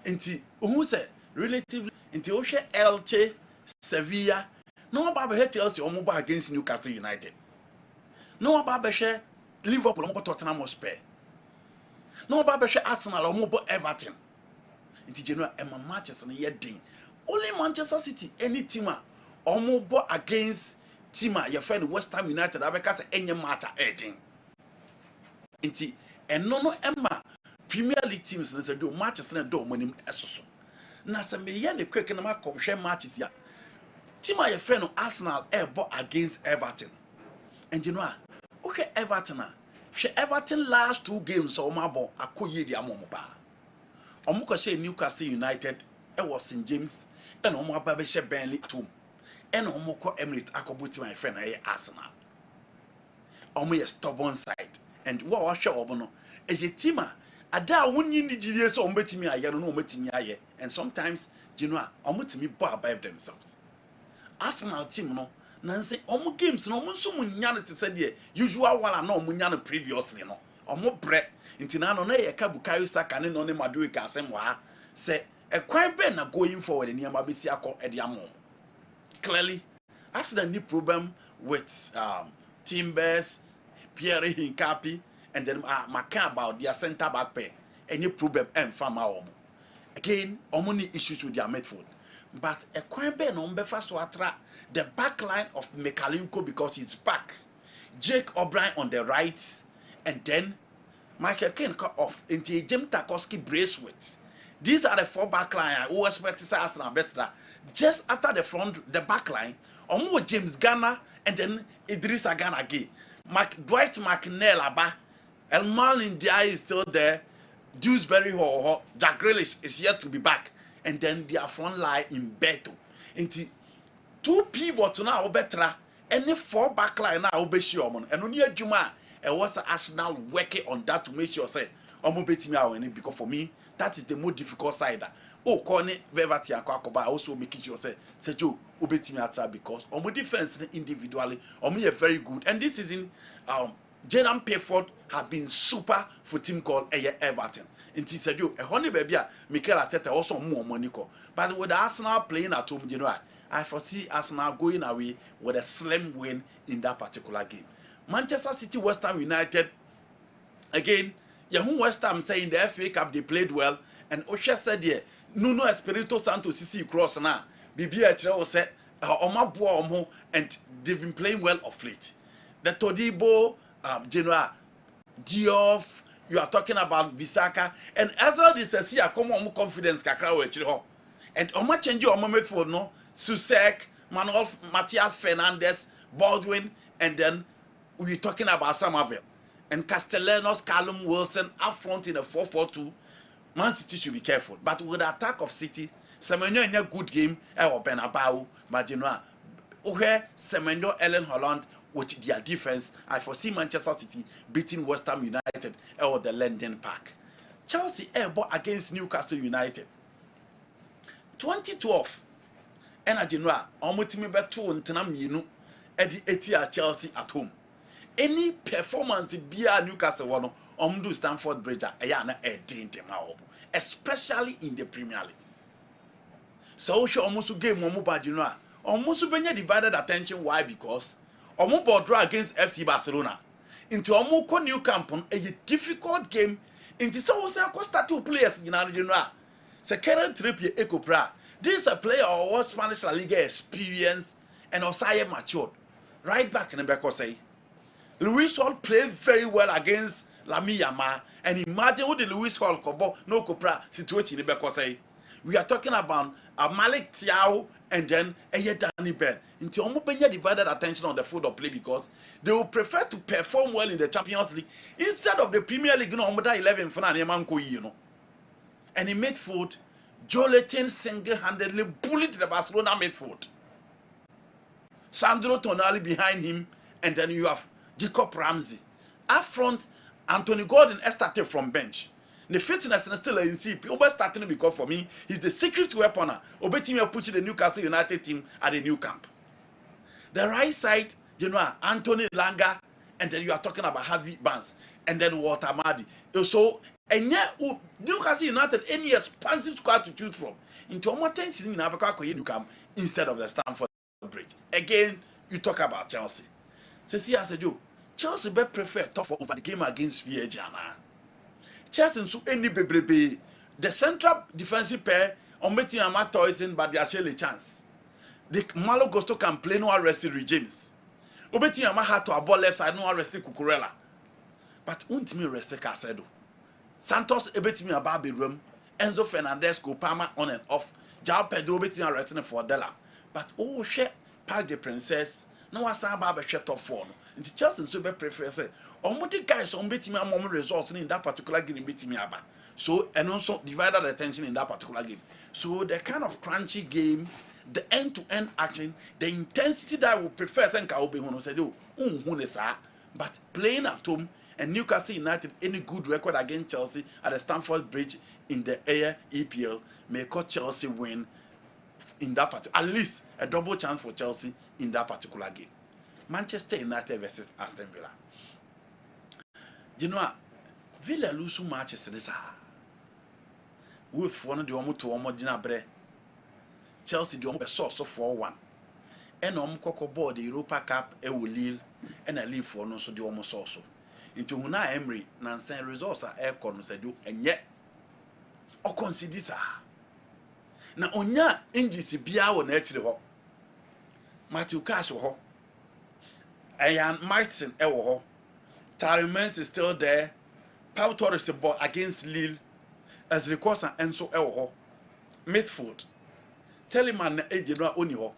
Until who said relatively until Oshe Elche, Sevilla, no Baba Chelsea or mobile against Newcastle United. No Baba Liverpool or Tottenham Hotspur. No Baba Arsenal or mobile Everton. Until you know Emma matches in a year day. Only Manchester City, any team or mobile against Tima, your friend West Ham United, I because any matter heading. Until and no Emma Premier League teams and say do matches and do money as na se me ye ne quick na ma share matches ya Tima your friend Arsenal bought against Everton. And you know okay Everton she Everton last 2 games or ma ball akoye di amomo ba. Omuko she Newcastle United was St James and omo aba be she Burnley at home. And omoko Emirates akobuti my friend Arsenal. Omo ye stubborn side. And what was sure obono e Tima ada wonyi ni jire so ombetimi aye no ombetimi aye. And sometimes you know omotimi bo above themselves. Arsenal team no nanse omo games no omo nso munya no te se de usual wala na omo nya no previously no omo bre ntina no na ye ka Bukayo Saka ne no ne Madueke asem wa se e kwan be na going forward ni am abesi akọ e de amom. Clearly Arsenal need problem with Timbers, Pierre Hincapi, and then Maka about their centre back pair. Any problem and farm our again, only issues with their midfield. But a quite bad number first to attract the back line of Mekalinko because he's back. Jake O'Brien on the right, and then Michael Kane cut off into Jim Tarkowski brace with. These are the 4 back line who expect to Arsenal better. Just after the back line, Omo James Garner and then Idrissa Gana again. Dwight McNeil Abba, Elmal Ndiaye is still there. Dewsbury Ho, Jack Grealish is yet to be back. And then their front line in Beto. Into 2 pivots now better any 4 backline now obeshi omo and only adwuma e was Arsenal working on that to make sure say omo betimi awon because for me that is the most difficult side. Oh corner Verratti akwakoba also making sure say Joe obetimi atra because omo defense individually omo are very good, and this season Jordan Pickford has been super for team called Everton. And he said, a honey baby, Mikel Arteta also more money call. But with Arsenal playing at home, I foresee Arsenal going away with a slim win in that particular game. Manchester City, West Ham United, again, Yahoo West Ham saying the FA Cup they played well, and Osha said, yeah, Nuno Espirito Santo CC cross now. BBH said, Omabo and they've been playing well of late. The Todibo, Genoa, Diouf, you are talking about Visaka, and as all this, I see a common confidence kakra we and Oma change your moment for no Susek, Manuel Matias Fernandez, Baldwin, and then we're talking about Somerville and Castellanos, Callum Wilson up front in a 4-4-2. Man City should be careful, but with the attack of City, Semenyo in a good game, or Benabao, but you know, Semenyo, Ellen Holland. With their defense, I foresee Manchester City beating West Ham United or the London Park. Chelsea airball against Newcastle United. 2012. And I didn't know almost bet 2 and 10 at Chelsea at home. Any performance via Newcastle do Stamford Bridge especially in the Premier League. So she almost game almost divided attention. Why? Because Omo draw against FC Barcelona. Into Omo ko New Camp on a difficult game. Into so start 2 players in our current trip ye Ekopra. This is a player who was Spanish La Liga experience and Osaya matured. Right back in the back say Luis Hall played very well against Lami Yama, and imagine what the Luis Hall kobo no Kopra situation in the back say. We are talking about a Malik Tiao and then Danny Ben. Into Omobenya divided attention on the football play because they will prefer to perform well in the Champions League instead of the Premier League. 11 for and in midfield, Joleton single-handedly bullied the Barcelona midfield. Sandro Tonali behind him, and then you have Jacob Ramsey. Up front, Anthony Gordon started from bench. The fitness is still in CP. Oba starting because for me, he's the secret weapon. Oba team are pushing the Newcastle United team at the new camp. The right side, Anthony Langa, and then you are talking about Harvey Barnes, and then Walter Madi. So, and yet Newcastle United any expansive squad to choose from. Into more tension in Africa new camp instead of the Stamford Bridge. Again, you talk about Chelsea. See, I said you, Chelsea be prefer tough over the game against PSG. Chelsea so any baby. The central defensive pair on meeting a Toyson, but they are still a chance. The Malo Gusto can play no arrested Reece James. Obeti Yama had to a ball left side no arrested Cucurella. But untimi arrested Casedo. Santos ebetimi a Barbie room. Enzo Fernandez go Palmer on and off. Jao Pedro betimi arrested for Della. But oh shit, Park the Princess. No one saw Barbie shut off phone. Into Chelsea so be prefer say the guys on betimi a results in that particular game betimi aba. So and also divided attention in that particular game. So the kind of crunchy game, the end-to-end action, the intensity that I would prefer Senka Obi when I said, but playing at home and Newcastle United any good record against Chelsea at the Stamford Bridge in the Air EPL may cause Chelsea win in that particular, at least a double chance for Chelsea in that particular game. Manchester United versus Aston Villa. You know, Villa lose matches this. Wolves for the omo to omo dina bre. Chelsea the omo source 4-1. And omo koko board the Europa Cup e wo Lille and a Lille for no so the omo source. Into Una Emery nansen results are air con said do and yet o consider sa. Na onya injisi bia wo na akire ho. Matthew Cash ho. Ian Martin e wo ho. Tyremans is still there. Pau Torres ball against Lille. As records and so ho. Midfield. Telemann na ejira oni ho.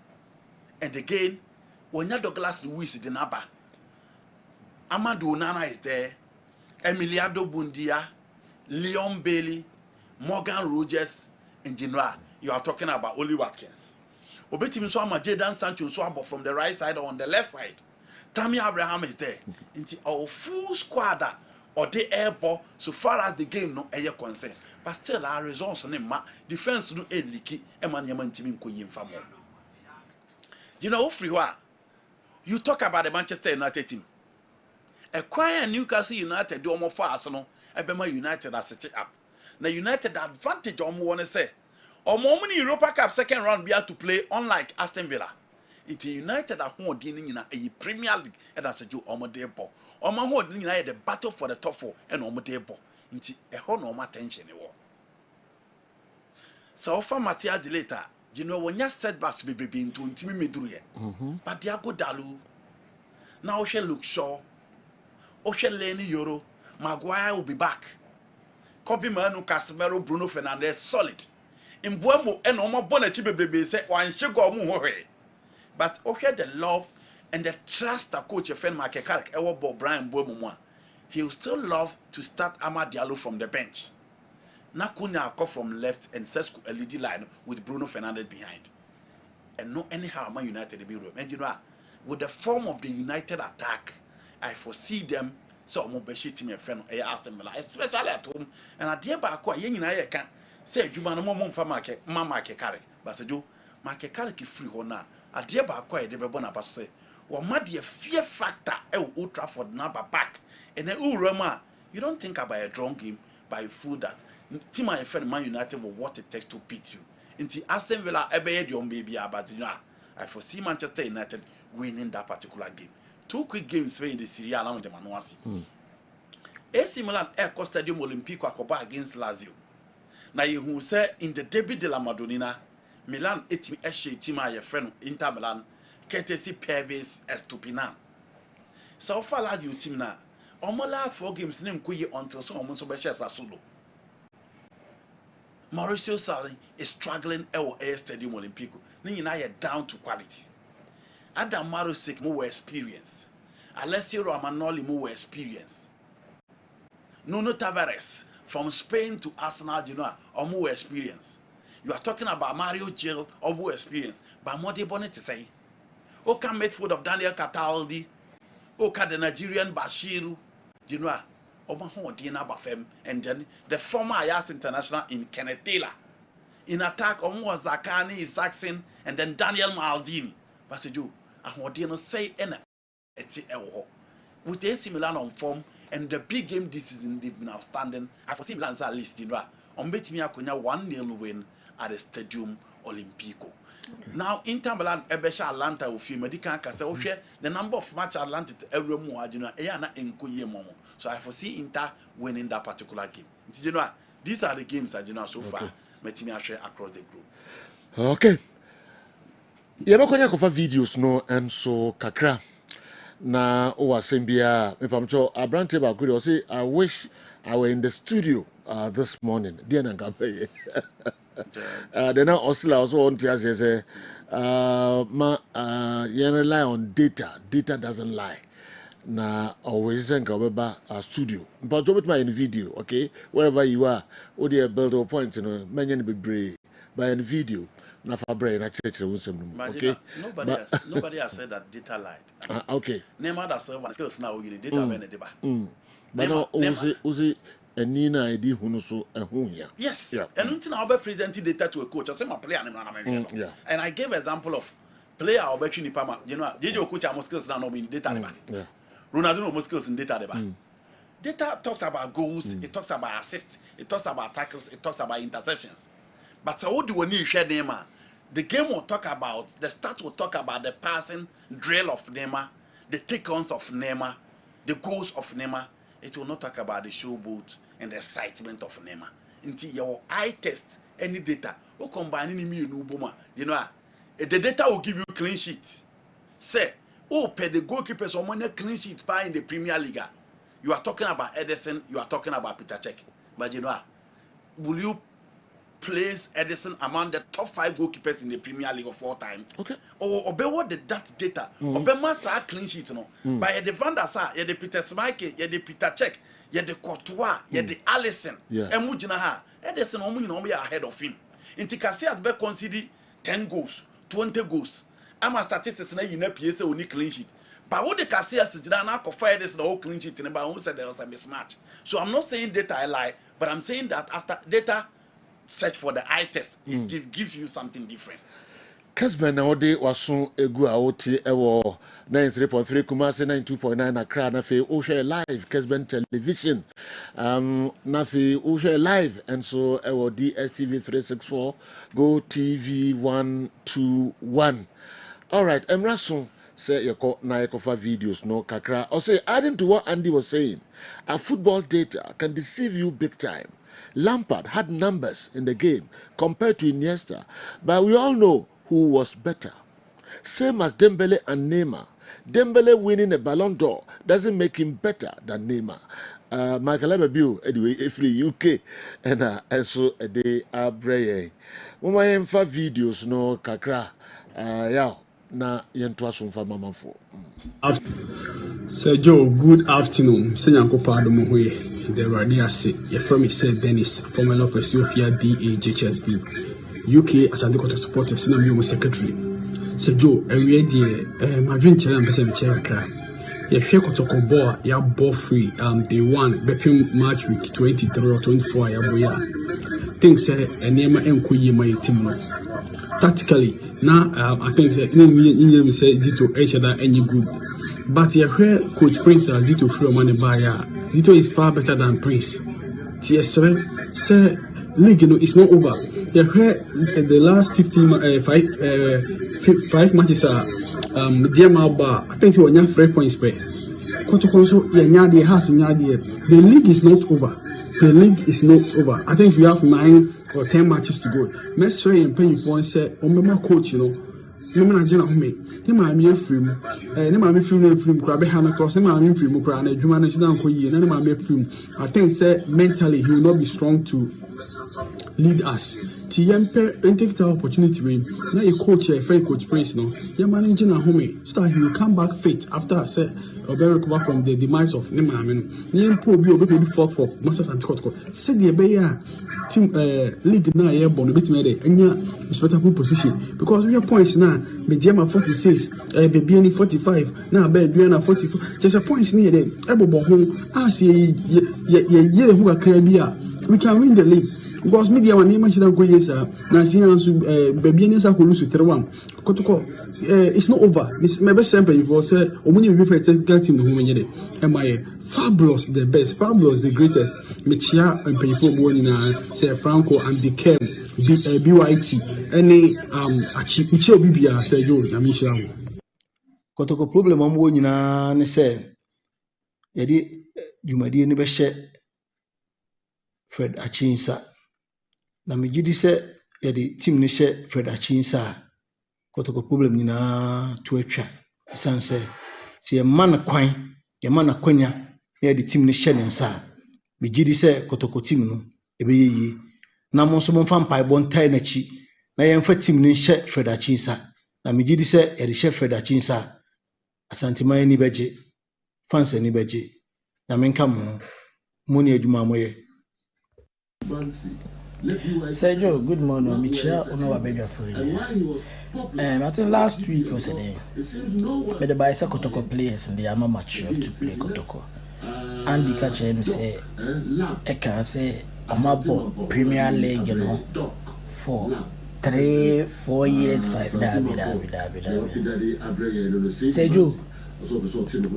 And again, when Douglas Luiz the naba. Amadou Nana is there. Emiliano Bundia, Leon Bailey, Morgan Rogers, and Genoa. You are talking about Oli Watkins. Obetimi so ama Jadon Sancho so abo from the right side or on the left side. Tammy Abraham is there. Into our full squad or the airport so far as the game no air concern. But still our results on ma defense no e leaky e man yaman team ko yimfa mo. You know free wa. You talk about the Manchester United team. A quiet Newcastle United do more for Arsenal, Ebema United as set up. Now United advantage on wanna say. Or more many Europa Cup second round be to play unlike Aston Villa. It United at home dealing in a Premier League and as a Joe Omodebo. Or my home dealing the battle for the top 4 and Omodebo. Into a whole normal tension. So far Matia de later, you know when you setbacks be being to intimidate me, but they are good dalu. Now she look sure. Ocean Lenny Euro, Maguire will be back. Kobe Manu, Casemiro, Bruno Fernandes, solid. In Buemo and Oma Bonnet, baby, say, one sugar more. But okay, the love and the trust that coach friend Mark Carrick, Bob Brian Buemo, he will still love to start Amad Diallo from the bench. Nakuna come from left and Sesco LED line with Bruno Fernandes behind. And no anyhow, Man United be room. And you know, with the form of the United attack, I foresee them so I'm be shitting my friend Aston Villa, especially at home. And at the back, I can say you man more for market, Mamma Carrick. But I do market Carrick is free honor. At the back, I the Babona pass say, well, my dear fear factor, Old Trafford number back. And then Roma, you don't think about a drunk game by a fool that team and friend Man United will what it takes to beat you. Into Aston Villa, your baby, but you know, I foresee Manchester United winning that particular game. 2 quick games in the Serie A along the Manuasi. AC Milan Airco Stadium Olympico Akoba against Lazio. Now you who say in the Derby de la Madonnina, Milan etim eshe team your friend Inter Milan, courtesy Pervis Estupinan. So far Lazio team na, omo last 4 games name kuyi until so omo so be share solo. Mauricio Sarri is struggling at Air Stadium Olympico. Ni na down to quality. Adam Marusik more experience. Alessio Romagnoli more experience. Nuno Tavares from Spain to Arsenal, you know, or more experience. You are talking about Mario Gil or more experience. But more they bonnet to say. Oka midfield of Daniel Cataldi. Oka the Nigerian Bashiru. You know, Omaho Dina Bafem. And then the former Ayas International in Kenneth Taylor. In attack, Omo Zakani, Saxon, and then Daniel Maldini. But you do. I didn't say any with AC Milan on form and the big game this season they've been outstanding. I foresee Milan's at least, you know, on bet me 1-0 win at the Stadium Olimpico. Okay. Now Inter Milan Ebesha Atlanta will feel medical say the number of match Atlanta every more, you know, so I foresee Inter winning that particular game. You know, these are the games that you know so far. Met me share across the group. Okay. Yabakonya kofa videos no enso kakra na o asembia me pamcho abrante ba kuri o say I wish I were in the studio this morning there na gabe then now osila also on tia say you rely on data doesn't lie na always think about a studio but drop it my in video okay wherever you are o dey build a point you know menyen be brave by in video. Okay. Nobody has said that data lied. Okay. Neymar that serve skills now you data when deba. But now Uzi and Nina ID Hunuso and yes. Yeah. And until now be presenting data to a coach. I say my player yeah. And I gave example of player or between the Pama. You know, did your coach our skills now in data deba. Yeah. Ronaldo no skills in data deba. Data talks about goals, it talks about assists, it talks about tackles, it talks about interceptions. But so what do we need share Neymar? The game will talk about, the stat will talk about the passing drill of Neymar, the take-ons of Neymar, the goals of Neymar. It will not talk about the showboat and the excitement of Neymar. Until your eye test any data, or combine any me and Uboma. You know, the data will give you clean sheets. Say, per the goalkeepers or money clean sheet by in the Premier League. You are talking about Edison, you are talking about Peter Cech. But you know, will you place Edison among the top 5 goalkeepers in the Premier League of all time? Okay. Or be what that data? Or be massa clean sheet, no? By the Van der Sar, the Peter Schmeichel, the Peter Cech, the Courtois, the Allison, and Mujinaha. Edison only ahead of him. In Tikasi had be considered 10 goals, 20 goals. I'm a statistics na you PSA only clean sheet. But what the Cassias did not fire this the whole clean sheet in about who said there was a mismatch. So I'm not saying data I lie, but I'm saying that after data search for the eye test, it gives you something different. Kessben na ode waso egu a oti ewo 93.3 Kumasi 92.9 Accra na fe o share live Kessben television na fe o share live and so ewo DSTV 364 Go TV 121. All right, Emraso say yeko na for videos no kakra or say adding to what Andy was saying, our football data can deceive you big time. Lampard had numbers in the game compared to Iniesta, but we all know who was better. Same as Dembele and Neymar. Dembele winning a Ballon d'Or doesn't make him better than Neymar. Michael Ababu, anyway, free UK, and so a day abreye. Mama yemfa videos no kakra. Yeah, na yentwa somfa mama fo. Sir Joe, good afternoon. Senyanko Pado Mohoye, the Radiasi, your firm is said Dennis, former of Ethiopia DHHSB. UK as a doctor supporter, Sinami secretary. Sir Joe, a ready my drink chair and person chair cry. Your hair kotoko boa, ya ball free, day one, Bepping March week 23 or 24, ya boya. Things say a name and kuyi my team. Tactically, now I think that England say Zito Asia any good. But your hair Coach Prince Zito from money buyer. Zito is far better than Prince. TS7 say league it's not over. Your hair the last 5 matches are I think so 3 points per. Kotokonso Yanyadi has Nyadi. The league is not over. The league is not over. I think we have 9 or 10 matches to go. Let's try and pay points. My coach, you know, no man agenda for me. Nema me film. Nema me film. Krabe Hana cross. Nema me film. Krane. Juma national koyi. Nema me film. I think say mentally he will not be strong to lead us. TMP and take the opportunity win. Now you coach a friend Coach Prince no. You're managing at home. So that he will come back fit after say recover from the demise of Nema. Name po bi obi fourth for Masters and Scott. Said the beya team league now here born bit me there. Enya respectable position because we have points now. Mediama 46, baby any 45. Now baby na 44. Just a points near there. Ebo home. I see ye who are clear. We can win the league. Because media one name should go yes na see baby any sa ko lose 3-1 kotoko it's not over. My best sample for say omuni be for technical team home nyede am fabulous the best fabulous the greatest mechia and pay for money na say Franco and the Kem BYT any achi bibia say yo na me shira kotoko problem am wo nyina ne say yedi jumadi ni be hye Fred Achinsa na megidi se yedi team ni hye Fred Achinsa kotoko problem nyina to atwa sanse se ye man kwan ye man akwanya yedi team ni hye nensa megidi se kotoko team no ebeyi na mo so mo fa mpai bontai na chi na ye mfa team ni hye Fred Achinsa na megidi se yedi hye Fred Achinsa asantima ni beje fans ni beje na menka mo ni adwuma moye. Sergio, good morning. Michelle, Onowa baby for you. I think last week was a day. But the bicycle Kotoko players and they are not mature to play Kotoko. Andy catch him say, I can say I'm about Premier League, you know, for 3-4 years, 5 Sergio,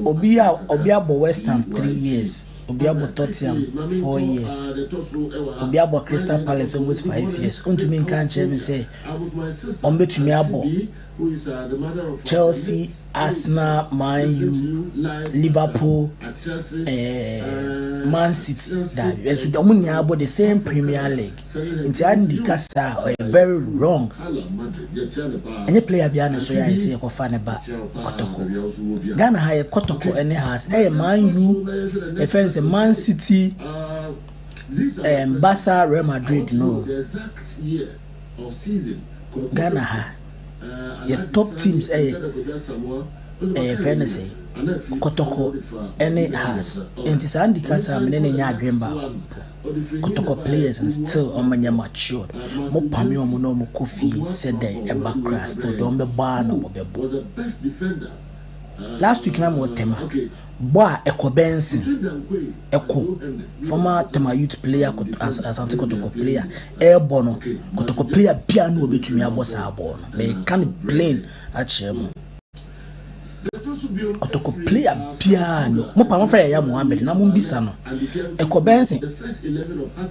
Obiabo West Ham 3 years. Obiabo Tottenham 4 years. Obiabo Crystal Palace almost 5 years. Unto can't me say Ombe to me abo Chelsea, Arsenal, Man U, Liverpool, Man City. That so the money about the same Premier League. Into Andy Casa very wrong. Any player behind so I say Kofaneba Kotoko. Ghana high Kotoko and has Man U, a friend say Man City, Barca, Real Madrid. No, Ghana ha. The top teams friend say Kotoko any has and it's Andy Casa many Yagrimba Kotoko players and still on many matured. Mo Pamio Mono Kofi said they a back crash still don't be barn or be last week I'm with Tema Boy Echo Benson Echo former Tema youth player as Anti Kotoko player Airborne Kotoko player piano between me boss Airborne they can't blame at Shem Kotoko player piano mo pa mo fra ya Mohammed na mo bisa no Echo Benson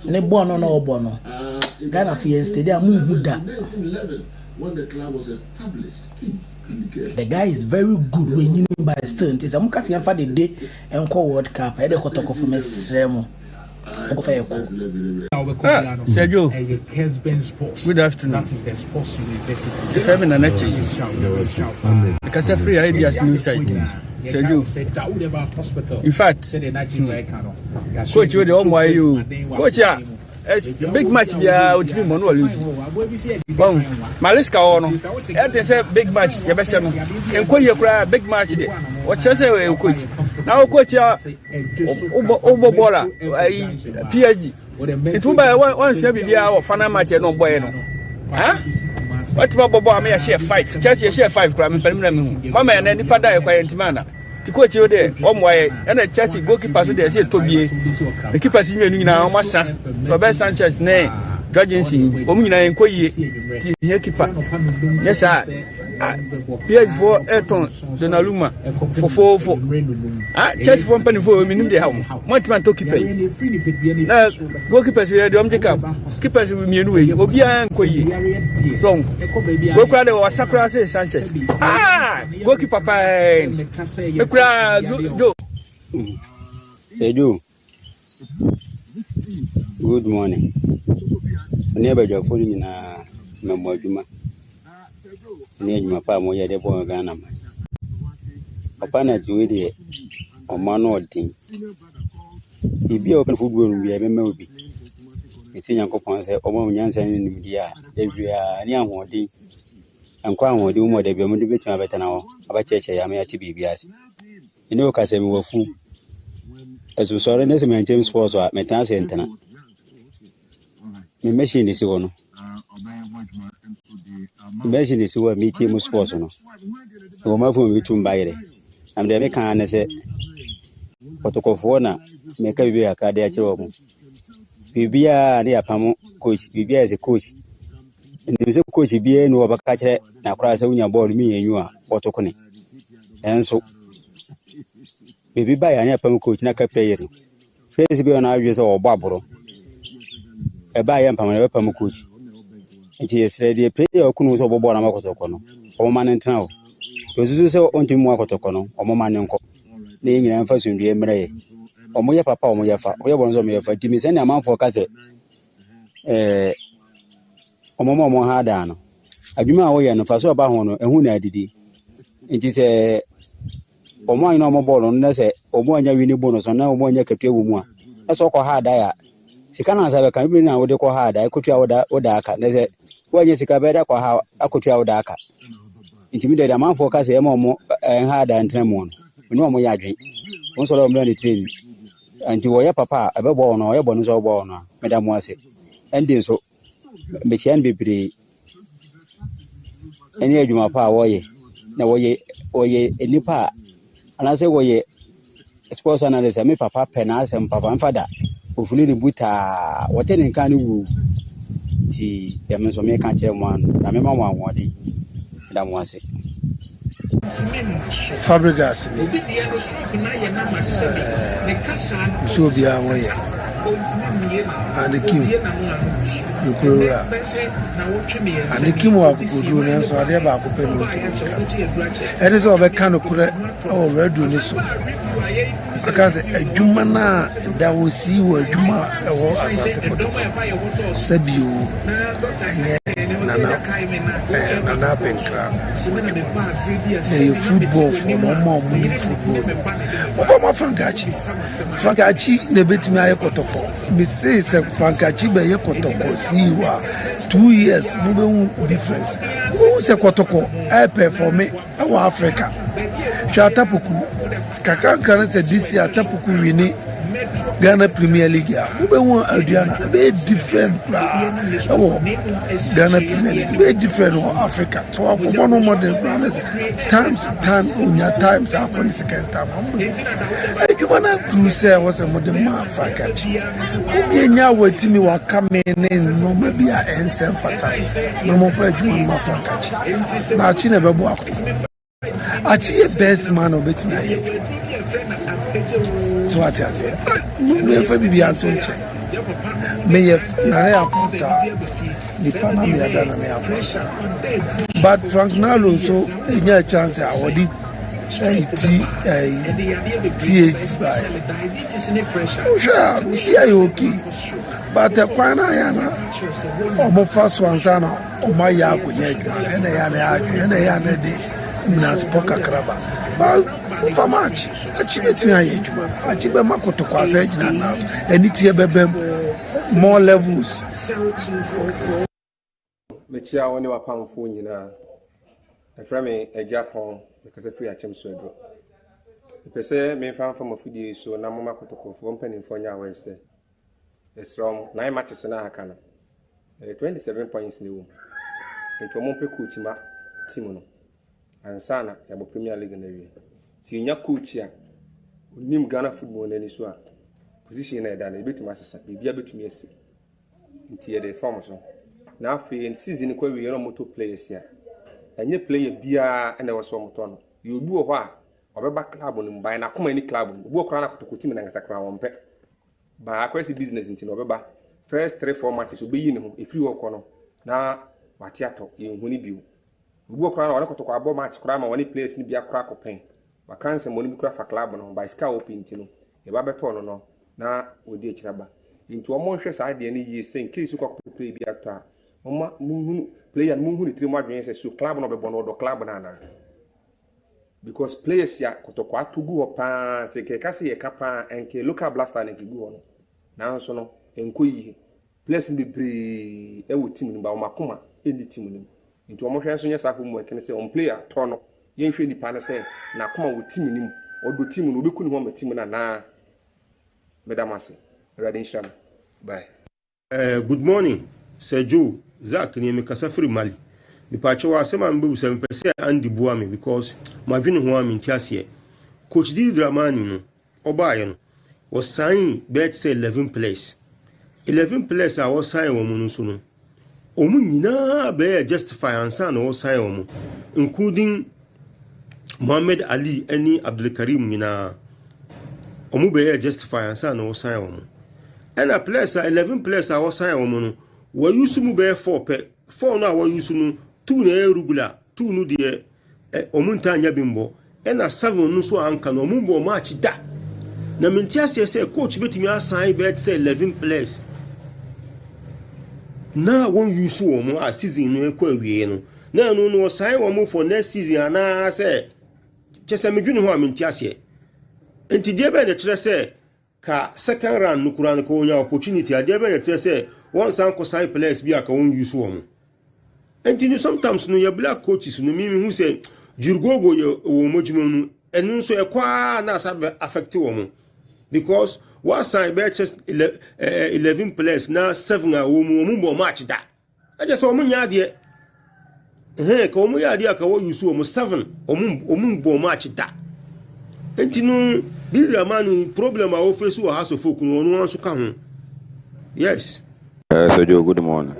ne bono no obono Ghana Free Stadium mu huda when the club was established. The guy is very good when you by still. It is I'm casting for the day and call World Cup. I don't talk of me Seremo. Sergio, Kessben Sports. Good afternoon. That is the Sports University. The feminine nature. Because every idea is new side. Sergio, in fact, coach, you're the one why you coach ya. Big match be out be money lose. Bon, Maliska ono. They say big match you be say no. Enko ye kra big match dey. What say we coach. Now coach ya obo bola PSG. It will be one share be our final match no boy no. Huh? What about bobo am share 5. Chelsea share 5 kra me pere me hu. Mama na nipa da e kwa ntimana. The coach you there, Omwaye, and the Chelsea goalkeeper so they say Toby. The keeper see me now, Massa, Robert Sanchez, nay, Jorgensen, Omina and Koye, the keeper. Yes, sir. PH4 Ayrton, Donaluma, for 4. Chelsea for penny for a minute, the home. What man to keep it? Now, goalkeepers will the Jacob, keepers with me anyway, Obia and Koye. So, go crowd or Sakura Sanchez. Goalkeeper, go. Say do. Good morning. Never your phone in a Memojuma. Near my palm, where they born Ghana. Upon a duty or man or team. If you open football, we have a movie. It's in Uncle Pons, or Jansen in the media. If we are near one day, and Crown will do more than be motivated to have better now. About church, I am here to be biased. You know, because we were full. As we saw in this man, James was at Metan's antenna. My machine is one. Imagine this were meeting with sports. No, my phone will tune by it. I'm the American, I said, Protocol make a be a cardiac room. We are near Pamo coach, we as a coach. And there's a coach, be no over catcher, now cross on your board, me and you are, Protocol. And so, maybe by an Apple coach, not a player. Please be on our use or Barbaro. A buy and Pamo coach. It is ready a player or Kunos over Bonamocotocono, or man and town. You so on to Mocotocono, or man and co. Laying an emphasis in the Emre. Or Moya Papa, or Moya Fa, where one's on me for Jimmy send a man for Cassette. Or Momo Mohadano. I do my way and for so about and who did it. It is a or more normal ball on Nessa, or more winning bonus, or now more yakatu. That's all hard. I Sikana have a campaign now with the hard. I could tell that Odaka. There's a well, Jessica better or how I could tell Daka. Intimidate a man for Cassia more and harder and tremon. We know more yarding. One sort of learning train. And you were your papa, a born or a bonus or born, Madame was it. And this so, Michian be pretty. And here you my power, way. Now, ye, a new part. And I say, well, ye, sports analyst, and me papa, penas, and papa and father. Hopefully, the buta, what any kind of tea, the men so make catch one, I remember one day. That was it. Fabregas, so be our way. And the king, the Korea, and the king walk with you, so I never open to it is all a kind of correct or red doing this. Because a Jumana that will see where Juma was at the bottom. Sabio and Nana Penkra. A football for no more winning football. Over my Frankachi, the bit me a cotoko. Me say, Frankachi by a cotoko. See you are 2 years moving difference. Who's a cotoko? I pay for me, our Africa. Shatapuku, Kakankan said this year Tapuku winning Ghana Premier League. We want Adriana, very different. Ghana Premier League, very different from Africa. So I put one more than times on your times up on the second time. I do want to say I was a modern man, Frankachi. Now, what Timmy were coming in, no, maybe I answer for that. No more for a Juman Frankachi. Now, she never walked. Actually, a best man of it. So what I say, no, for be Antonio. May have Narea Posa, the Panama Dana Posa. But Frank Nalo, so a chance I would eat TH by. Oh, sure, yeah, okay. But the Quanayana, or more fast ones, or my Yaku, and a yana days. Nas poka kraba ba for match achieve me achieve makoto kwa stage na nas enitie bebem more levels mechia woni wapamfo nyina efra me Japan because free achem so do pese me fan from afidi so na mama kotoko fo mpanimfo nya we se esrom 9 matches na haka no 27 points ni wo into mo pe coach ma team no ansana ya bo Premier League na wie si nya coach ya onim Ghana football na ni so a position na eda na ebetuma sesa bibia betumi esi nti ye de form so na afi season kwa wie no moto players ya enye player bia na wo so moto no ye obi wo ho a obeba club no mbai na koma ni club no obi okra na kotoko team na ngasa kra won pe ba akwesi business nti no obeba first 3-4 matches obeyi ne ho efiri wo ko no na watiato ye hu ni biu Ugo krana wana kotoko abo match krama wani players ni bia kra kopen wakanse mo ni bikra fa club no by ska open ti no e ba beto no na odi ekiraba into omo hwe sa de ni yi sen case ko play bia to a mama munhunu player munhunu ni trimu adwen se so club no be bono do club na na because players ya kotoko atugu opa se ke kase ye kapa enke local blaster na kigu no na nso no enko yi players ni bre e wo team ni ba o makoma eni team ni into omo hwe so nya sa homework ne se on player to no yen hwe nipa ne se na koma wo team nim odo team no obeku ni ho ma team na medamase ready sham bye. Good morning Sir Joe Zach ni me kasa free Mali mi pacho wa sema mbebu se mpese andi buame because ma dwene ho am ntiase coach Didi Dramani no obaye no was sign bet say 11 players a was sign wo mu so no omu nyina be justify ansa na wo sign wo including Mohammed Ali any Abdul Karim nyina omu be justify ansa na wo sign wo and a players 11 players a wo sign wo no wo use mu be 4 pe 4 no a wo use no 2 na regular 2 no de omu ntanya bimbo and a 7 no so anka no omu bo match da na mentiase say coach betimi assign bet say 11 players na won use wo a season no ekwa wie no na no sign wo for next season ana say chese medwene ho amentiase enti de be de kire say ka second round no kura no ko nya opportunity ade be de kire say one san ko sign players bi aka won use wo enti no sometimes no ya black coaches no mi hu say jurgogo wo modwuma no enu so ekwa na sa affect wo because what sign be just 11 players now 7 a wo mu match da I just o mu nya de ka o mu ya de aka wo use wo 7 o mu bo match da enti no Didi Dramani problem a wo face wo house of folk no no so ka ho yes so Joe good morning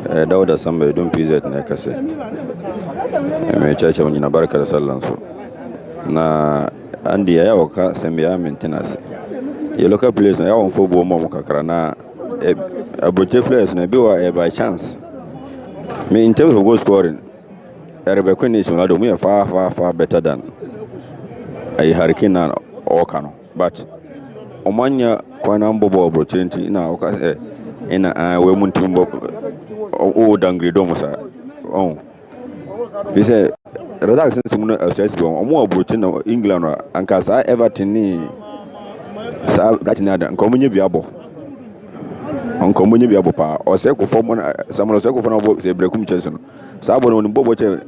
Dauda Samba don PZ na kase me chacha nyina barka da sallan so na andi ya waka sembia maintenance ye local players na ya won fo bo mo kakra na abroche players na be wa by chance me in terms of goal scoring Rebecca nation na do me far better than I Hurricane or Kano but omanya kwana mbobo opportunity na oka ina we muntimbo o dangre do musa Vise Redax since mun assess bon omo opportunity na England anka sa Everton ni sa right now nkomunye biabo onkomunye biabo pa o se ko form Samuel se ko fona bo se brekum Chelsea no sa bo no bobo che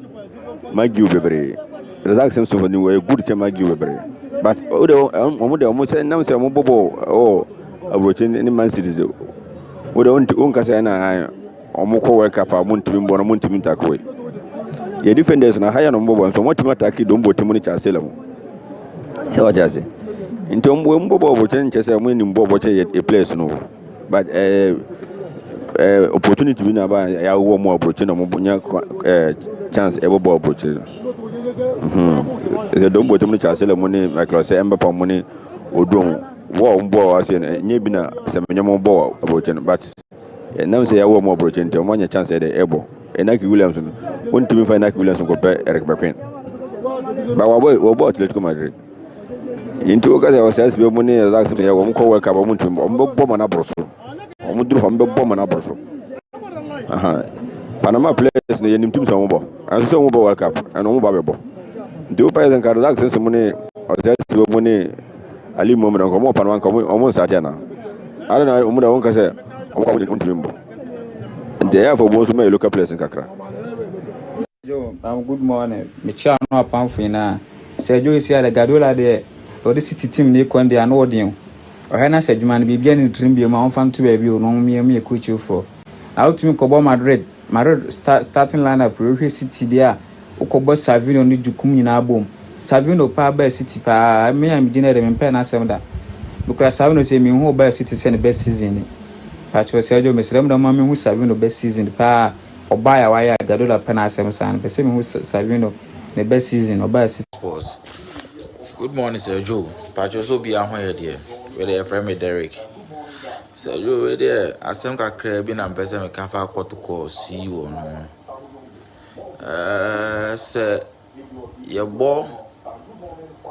magiu bebre relax him so when we good team give bebre but omo say nam say omo bobo oh abrochen any Man City we don't say na omo ko World Cup amuntimi mbo amuntimi takwe ye defenders na higher no bobo so motima attack do mbo timu ni chasela mo say what you say into mbo abrochen chese mo ni mbo che a place no but opportunity bi na ba ya wo mo abrochen no mo nya chance e bobo abrochen the dombo timu ni chasela mo ni like say emba mo ni odon wo mbo ase nye bi na se menyo mbo abrochen but now say I want more opportunity. I'm on your chance at the able. And Nike Williamson, one to find Nike Williamson compare Eric McQueen. But what about Atletico Madrid? Into Ocas, I was asking me money, last year, one co work about Montum, bomb and abroso. Omudu Humble bomb and abroso. Panama players near him to some more. And so World Cup and Umba. Do pay and Cadillac some money or just money. Ali moment on come up and one come almost Satiana. I don't know, Umuda say. And therefore, most of my local place in Kakra. Joe, good morning. Michelle, no pamphina. Sergio is here, the Gadola there, or the city team, they can an audience. Or Hannah said, you man be beginning to dream be a man fan to baby, no me a coach you for. Out to me, Cobo Madrid starting lineup, Reece City there, Okobo Savino need to come in our boom. Savino pa by City pa, me and Medina them in pen as that. Because Savino say me who by City send the best season. Patrick Sergio Mesrem da mami who Savino best season pa Obaya wire Gadola Penasem San Pessim who Savino the best season Obaya Sports. Good morning, Sergio. Patrick so be a dear. Where they friend Derek. Sergio, where there Asemka Crebin and Pesem Kafa Kotoko see you no. Sir, your ball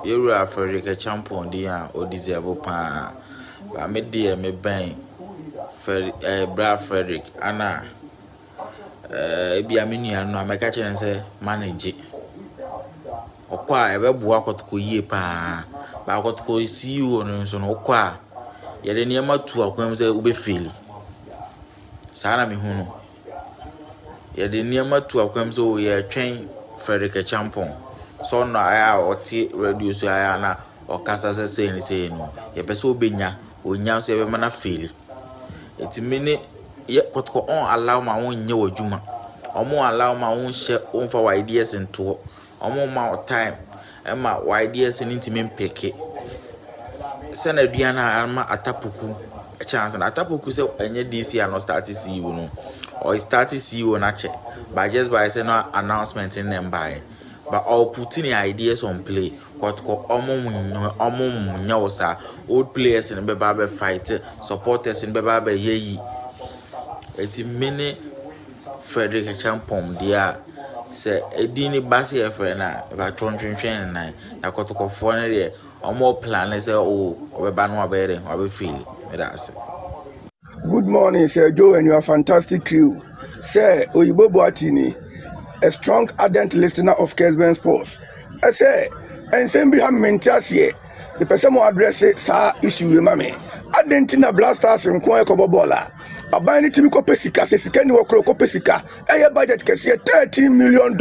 you are Frederick champion dear or deserve pa. But me dear me bang. Brad Frederick Anna Biamini and no make and say manage or qua ever walk to ye pa but I got to see you on so no qua yet any more to a say ube feel Sarah me huno yet any more to a so we are train Frederick Champon so no I or tea reduce Iana or Casa say no ye peso benya or now say man feel. It's mini yet what on allow my own new juma. Or more allow my own share on for ideas into or more my time and my ideas in intimate picket. Send a Diana Alma Atapuku a chance and Atapuku say any DC and not start to see you know or start to see you on a check by just by saying no announcement in them by. But all putting ideas on play. What called old players in Baba fight, supporters in Baba ye. It's many Frederick Champon, dear. Say a dini bassy a friend about 2029. I got to go for an area or more plan. I say, oh, or a banwa bedding or a feel. That's it. Good morning, Sir Joe, and your fantastic crew. Sir Oyibo Boatini, a strong ardent listener of Kessben Sports. I say, and same be ham mentiasie. The person who address it, sir, issue with mammy. Argentina blasters in Kwan Kobobola. A buying Timiko Pesica, says Kenny Wokro Pesica, a budget can see $13 million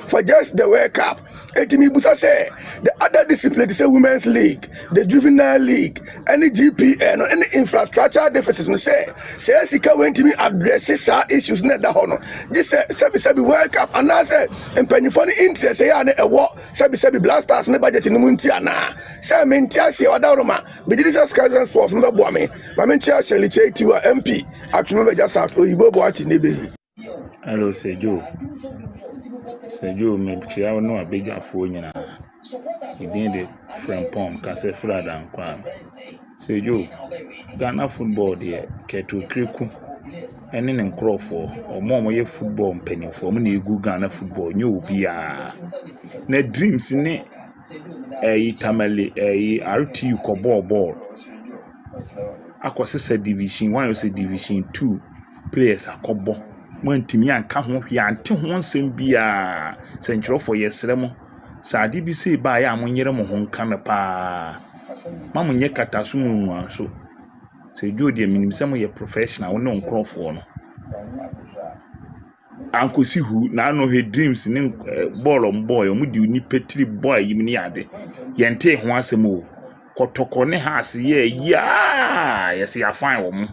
for just the World Cup. Etimi Busa say the other discipline is a women's league, the juvenile league, any GPN or any infrastructure deficit. Say Sika went to me addresses issues net the honor. This Sabi World Cup and I say and penny funny interest say a war Sabi blasters in the budget in Muntiana. Say Mentiasi or Daroma, but this is Kessben Sports from the Boame. My mentor shall say to a MP. I remember just after Oyibo watching Nebe. Hello, Sergio. Sergio, me chia no a big afo nyina. Within the Frampom, Kase Frada and Kwan. Sergio, Ghana football there, Ketu Kriku, and in Crawford, or more football penny for me, good Ghana football, you be a net dreams in it. A Tamale, a RTU Cobol ball. Akwasisa Division 1 or Division 2 players are Cobo. When Timmy and come here and 10 once in be a central for your ceremony. Sadi be say by a monyeramo home canapa. Mamma Yakatasumu, so say, do the minimum some of your professional, no Crawford. ankosi hu na no he dreams ne ball on boy omu di ni petri boy yim ni ade yente ho asem o kotoko ne has ye ya yes ya fine wo mu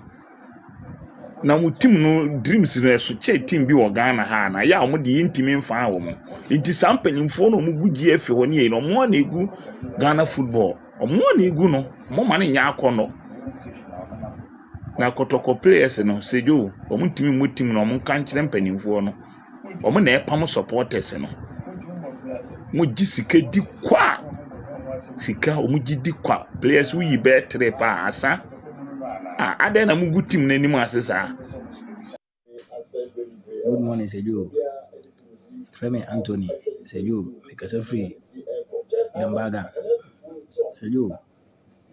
na mu team no dreams no so che team bi wo Ghana ha na ya omu di intimi mfa wo mu inti sampanimfo no mu gugi efe ho ne no mo na egu Ghana football omo na egu no mo ma ne nya akono na kotoko players no sejo omu ntimi mu team no omu kan kire mpanimfo no omu na epam supporters no mo gi sika di kwa sika omu gi di kwa players wi yi be trip asa ade na mu gu team na nim asesa. Good morning, Seju. Frame Anthony, Seju, make us free. Gambaga, Seju.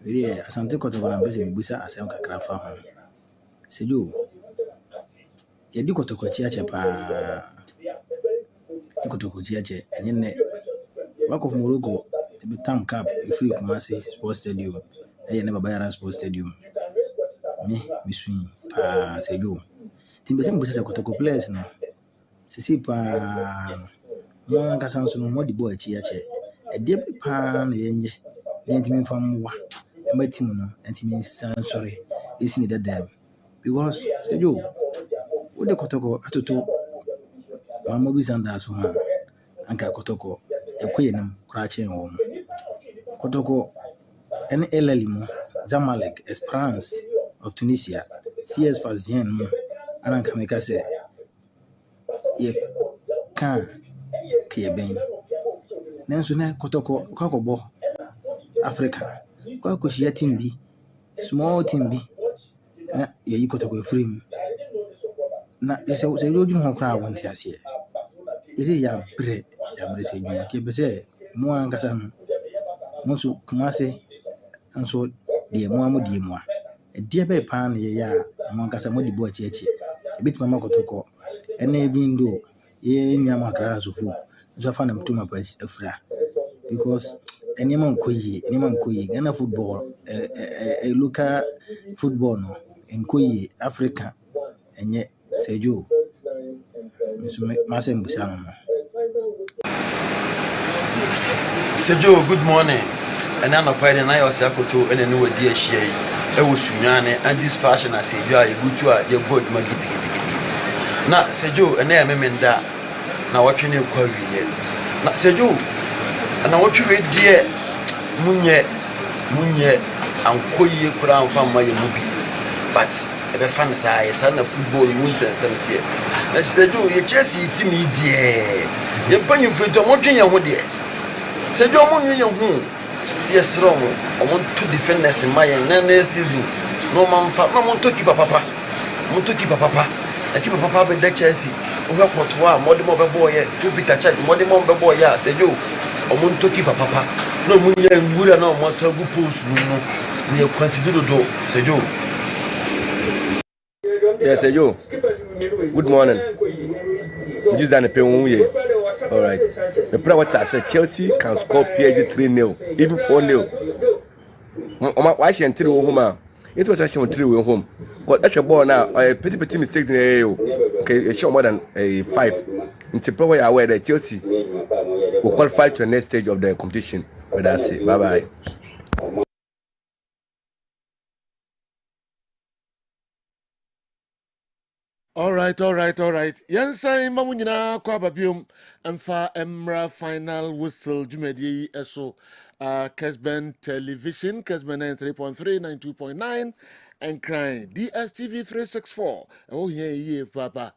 Really, asante kotoko na mpese mibusa asem kakra fa ho. Seju. Yedi kotoko chiache pa. Kotoko chiache enye Back of Morocco, the Tam Cap, free Kumasi Sports Stadium. I never buy a sports stadium. Me, swing, Seju. Timbetem was a Kotoko players now. Sisi pa Mon Cassanso, no the boy chiache. A dear pan, yenye. Let me from what? A metimono, and me sorry. Isn't it them? Because, Seju, what the Kotoko atutu. One movies and that's one. Anka Kotoko, a queen, crouching home. Kotoko, an Elelimo, Zamalek, Esperance of Tunisia, CS Fazien, and Ankameka say, ye can Keben. Nansuna Kotoko, Kokobo, Africa, Kokoshia Timbi, small Timbi, ye Kotoko free. Na there's a little crowd one tears here. Is it ya bread? Ya bread, you keep say, Moan Casam, Monsu Kumase, and so dear Moamu dear moi. A dear bay pan ye ya, among Casamodi boy church, a bit mamma Kotoko, and a window, ye Yama grass of food, so found him to my place a fra. Because any man Kuyi, Ghana football, a Luka football, no, in Kuyi, Africa, and yet, say you. Massem Busano. Sejo, good morning. And I'm a party and I was a to and a new dear shade. I was Sunyane and this fashion I say you are a good to your good magiti. Now, Sejo, and I am that. Now, what can you call me yet? Now, Sejo, and I want you read dear Munye, and Koye crown from my movie. But a fan size, son of football, moons and 70. As they do, you just eat me, dear. You're paying for it, I'm working on what dear. Say, you're on your home. Tears strong. I want to defend us in my season. No man, no one to keep a papa. I want to keep a papa. I keep a papa with the Chelsea. We have got more than a boy, you be a child, more than a boy. Say, you. I want to keep a papa. No money and wood and no more to go post. No, you consider the door. Say, you. Yes, Sejo. Good morning. This is an appeal. All right. The player what I said, Chelsea can score PSG 3-0, even 4-0. Why she enter home? It was actually 3 home. Because that's a ball now. A petty mistake in the okay, a shot more than a 5. It's probably aware that Chelsea will qualify to the next stage of the competition. But that's it. Bye bye. All right. Yensa mamu nyina kwa babium emfa emra final whistle jumedi eso Kessben television Kessben 93.3 92.9 and crying DSTV 364. Oh yeah papa.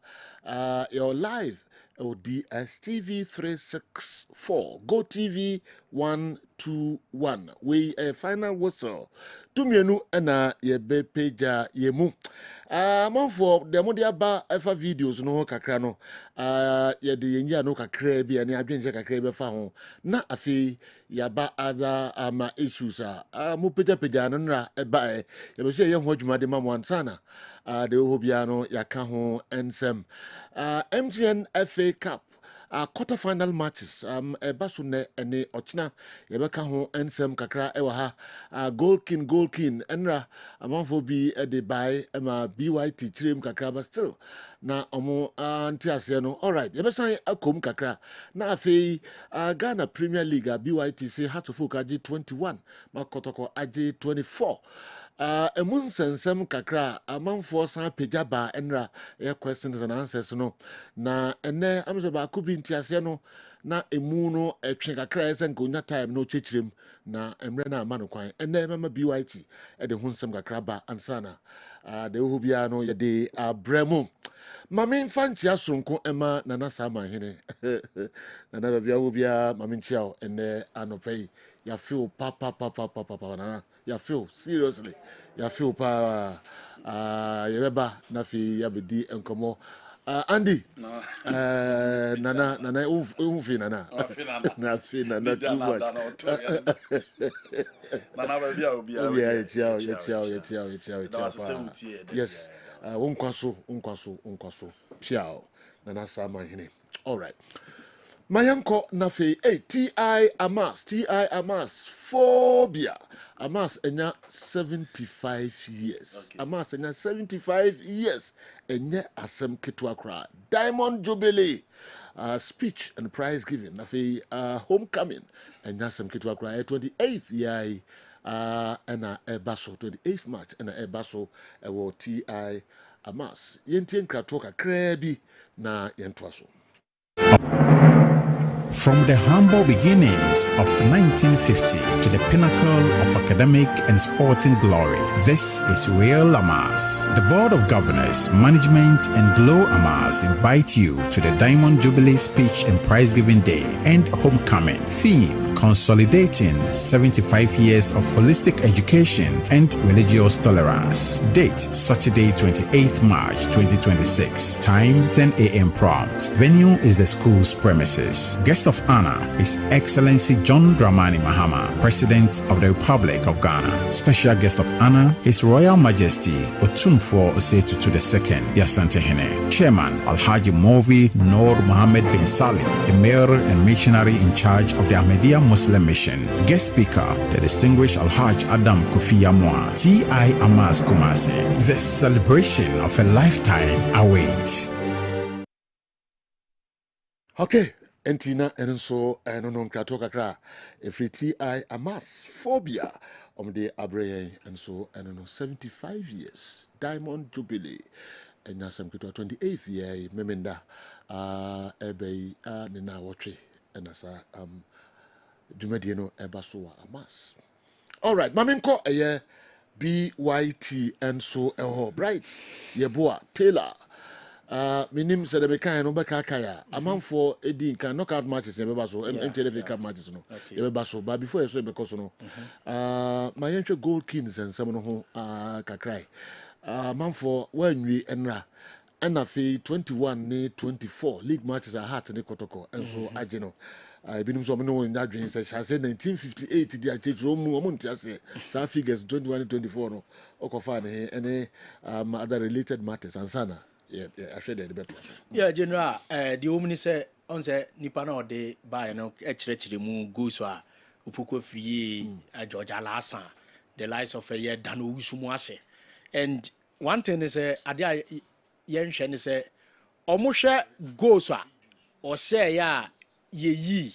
Your live DSTV 364 Go TV 121 we a final whistle tumienu na yebe peja yemu for the modiaba efa videos no kakra no ye de yenja no kakra bi ani adwenje kakra be fa ho na afi yaba other issues mo peja no nra eba ye be say ye ho adwuma de mamwan sana de ho bia no yaka ho ensem MTN FA Cup quarter final matches ɛba so nɛ ɛne ɔkyena yɛbɛka ho nsɛm kakra ɛwɔ ha goal king ɛnra amanfoɔ bi ɛde bae ɛma BYT kyerɛm kakra but still na ɔmo nte aseɛ no alright yɛbɛsan akɔm kakra na afei Ghana Premier League BYT say Hearts of Oak agye 21 ma Kotoko agye 24 ɛmu nsɛnsɛm kakra amanfoɔ san pagya ba ɛnra ɛyɛ questions and answers no na ɛnɛ amsɛ baako bi nte aseɛ no na emu no ɛtwe kakra ɛsɛ nka onya time na ɔkyerɛkyerɛm na mmerɛ no ama no kwan ɛnɛ mama BYT ɛde ho nsɛm kakra ba ansana de wohu biara no yɛde abrɛ mu mame mfa nkyia soronko ɛma nana saa manhene nana babia wo biara mame nkyia wo ɛnɛ anɔpɛ yi yɛafeel pa nana yɛafeel seriously yɛafeel pa yɛbɛba na afei yɛabɛdi nkɔmmɔ Andy, Nana, umfi Nana, Nana too much. Yes, unkwaso, ciao, Nana Sama hine. All right. Mayanko nafe, T.I. Amas, phobia. Amas enya 75 years. Amas enya 75 years. Enye asem ketwa kra. Diamond Jubilee. Speech and prize giving. Nafe homecoming. Enya asem ketwa kra. 28th year. Ena ebaso 28th March. Ena ebaso ewo T.I. Amas. Yentien kratoka krebi na yentwaso. From the humble beginnings of 1950 to the pinnacle of academic and sporting glory, this is Real Amas. The Board of Governors, Management and Glow Amas invite you to the Diamond Jubilee Speech and Prize Giving Day and Homecoming. Theme: Consolidating 75 years of holistic education and religious tolerance. Date: Saturday, 28th March 2026. Time: 10 a.m. prompt. Venue is the school's premises. Guest of honor is Excellency John Dramani Mahama, President of the Republic of Ghana. Special guest of honor is Royal Majesty Otumfuo Osetutu II, the Asantehene. Chairman Alhaji Movi Noor Mohammed bin Salih, the mayor and missionary in charge of the Ahmadiyya Muslim Mission. Guest speaker, the distinguished Alhaj Adam Kofi Yamwa, T.I. Amas Kumasi. The celebration of a lifetime awaits. Okay. Entina enso enono nkrato kakra efri T.I. Amas phobia de abreye enso enono 75 years Diamond Jubilee enya sam kitwa 28th year memenda ebei ne na wotwe enasa dwumadie no ebaso wa Amas. All right, maminko eye BYT enso eho bright yeboa Taylor minim said the mekan no beka kaya amanfo edi kan knockout matches e beba so MTF Cup matches no e beba so but before so because no my yenhwe goal kings and some no ho kakrai amanfo wanwi enra and afi 21 ne 24 league matches are hard ne kotoko and so agino binim so no in that dream say 1958 di achiro mu omo ntiase sa figures 21 and 24 no okofa ne any other related matters and sana. Yeah, I said that better. Yeah, General, the woman say on say nipa na ode buy no echirechiri mu go so a upoko free George Alasa, the likes of a year Dano Usumu ase. And one thing is ade yen hwe ne say omo hwe go so a o say ya ye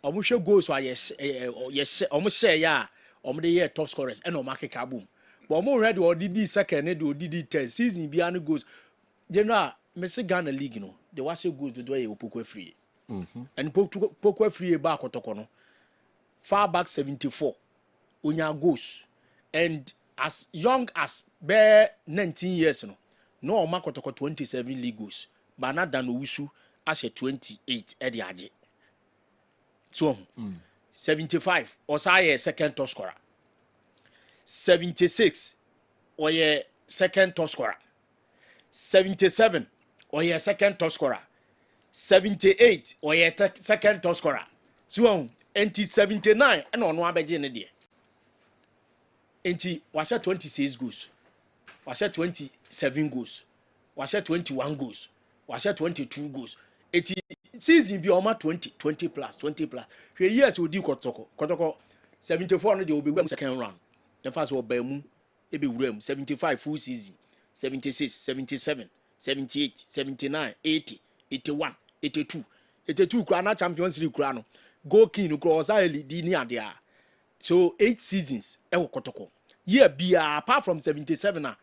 omo hwe go so a yes omo say ya omo de top scorers and o market boom. But more ready or did second or did 10 season beyond goes. General, Messi Ghana League, you know, the was so good to do a poker free. And poker free back or tokono. Far back 74, Unya goes. And as young as bare 19 years, no mark 27 league goes. But not than Usu as a 28 Eddie Aji. So 75 or say a second top scorer. 76 or your second top scorer. 77 or your second top scorer. 78 or your second top scorer. So NT 79 and on one beginning idea. NT was at 26 goals. Was at 27 goals. Was at 21 goals. Was at 22 goals. 80 season be oma 20 plus 20 plus hwe years we di kotoko 74 no de obi wem second round the first wo ba mu e be wura 75 full season 76 77 78 79 80 81 82 kura na Champions League kura no goalkeeper kura osaeli di ni ade a so 8 seasons e wo kotoko year bia apart from 77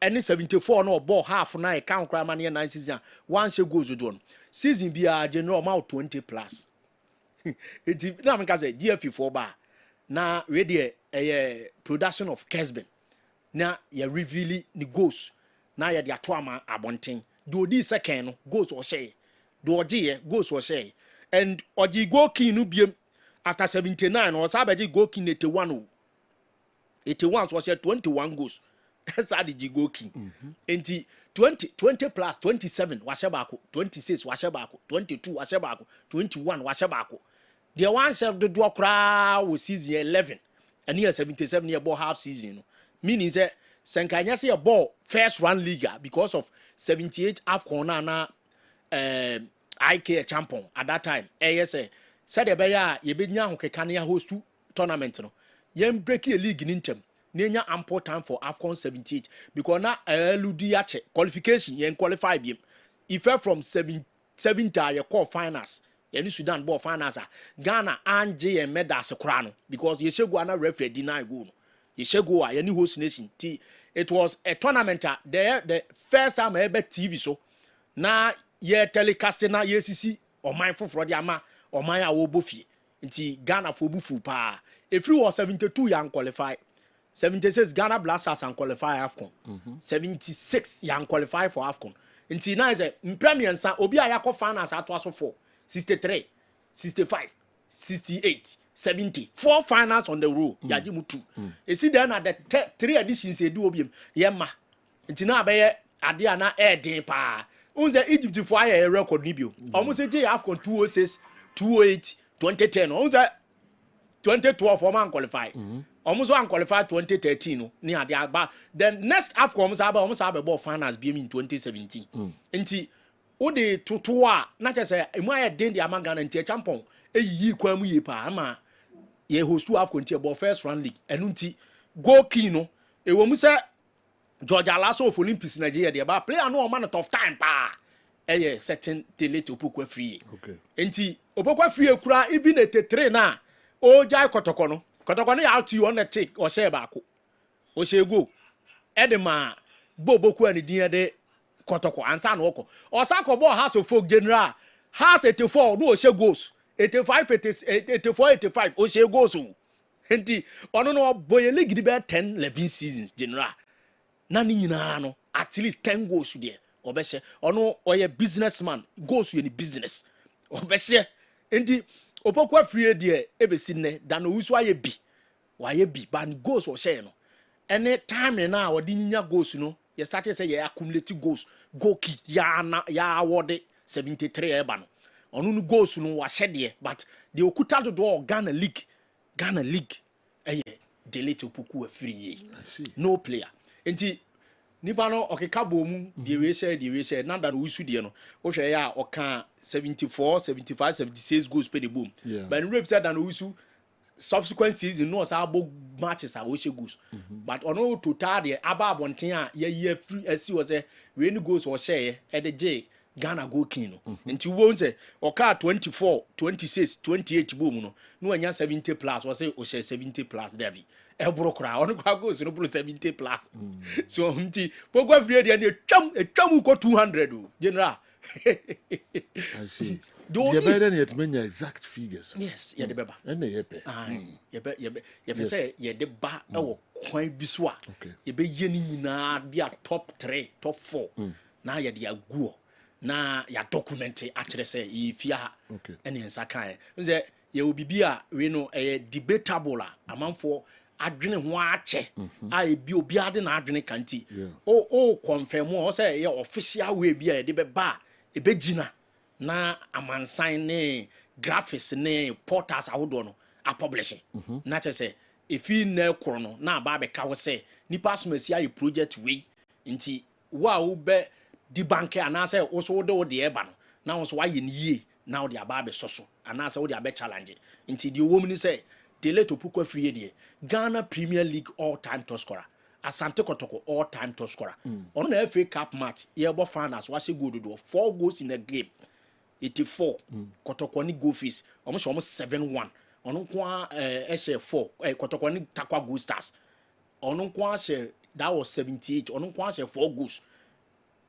any 74 no ball half na e count kura man 9 season one she goes do no season bia general amount 20 plus it na me ka say GF4 ba na ready production of Kessben na ya reveal ni goals na ya de ato ama abonten do odi second no goals o share do odi goals o share and odi goalkeeper no biem after 79 or sabaji goalkeeper 81 so share 21 goals esa de goalkeeper enti 20 plus 27 washe baako 26 washe baako 22 washe baako 21 washe baako the one chef do okra wo season 11 and year 77 year ball half season no meaning say senkanya say ball first round league because of 78 AFCON na IK champion at that time say said e be ya ye be nya hokeka na host tournament no yem break a league in term nenya ample time for AFCON 78 because na eludi ache qualification yen qualify biem if from 70 ye call finals yani Sudan ball finals Ghana anje e medals kra no because ye shegu na referee deny goal no ye shegu yani host nation t it was a tournament the first time ever TV so na ye telecasting na ye sisi oman foforo di ama oman a wo bofie nti Ghana for bufu pa if you was 72 yan qualify 76 Ghana Blasters and qualify AFCON 76 yan qualify for AFCON nti na is a premier sa obi a yakọ finals ato aso 4 63 65 68 70 4 finals on the row yaji mutu you see then at the 3 editions e do obiem yema nti na abaye ade ana edin pa unze Egypt for aye record ni bio almost say AFCON 206 208 2010 unze 2012 for man qualify almost one qualify 2013 no ni ade agba then next AFCON almost have ball finals be in 2017 nti o de toto a na chese emu aye den de amanga na nti champion eyi kwa mu ye pa ama ye host AFCON nti ball first round league enu nti goalkeeper no e wo mu se George Alaso of Olympics Nigeria de ba player no man tough time pa eye certain delete opokwa free okay nti opokwa free kura even at 3 na o jai kotoko no ya out you on the tick o share baako o share go edema boboku ani din de kotoko ansa na oko o sako ball house of folk general house 84 no o share goals 85 84 85 o share goals o nti ono no boy league be 10 11 seasons general na ni nyina no at least 10 goals there obese ono oye businessman goals you ni business obese nti opokwa free there ebesi ne dan owusu aye bi waye bi ban goals o share no any time na wodi nyinya goals no you start say you accumulate goals goal kit ya award 73 eba no onu no goals no wa share there but the okuta do Ghana league delete opokwa free no player enti nipa no okeka bomu die we share na dan owusu die no wo hwe ya oka 74 75 76 goals per the boom but in ref said dan owusu subsequent season no sabo matches are we goals but ono total the ababonten a ye free asi was we any goals or share e de J Ghana goalkeeper no nti wo nse oka 24 26 28 boom no anya 70 plus was say o share 70 plus there be e bro kra ono kwa goals no bro 70 plus so nti pogwa free dey na etwam ko 200 general I see. The better yet many exact figures. Yes, yeah, the beba. And the yepe. You say yeah, the ba ewo kwan biswa. You be yeni na be a top 3, top 4. Now you dey aguo. Na ya document actually say if ya any nsakan. Nze you will be a we know a debatable amanfo adwene ho ache a bi obi ade na adwene kanti. O confirm o say ya official way bi a de beba e begina na amansan ne graphics ne portals ahodo no a publishing na che say efi na ekoro no na ba be ka wo say nipa somasi ayi project we nti wo a wo be di bank ana say wo so wo de eba no na wo so ayi ne yie now the ababe soso and now so the abe challenge into the woman say Dele to Pukwa free idea Ghana Premier League all-time top scorer Asante Kotoko all-time top scorer on the FA Cup match yebo finals was a good do 4 goals in a game 84 Kotoko ni goal fees almost 7-1 on kwa 4 Kotoko ni takwa goal stars on kwa that was 78 on kwa 4 goals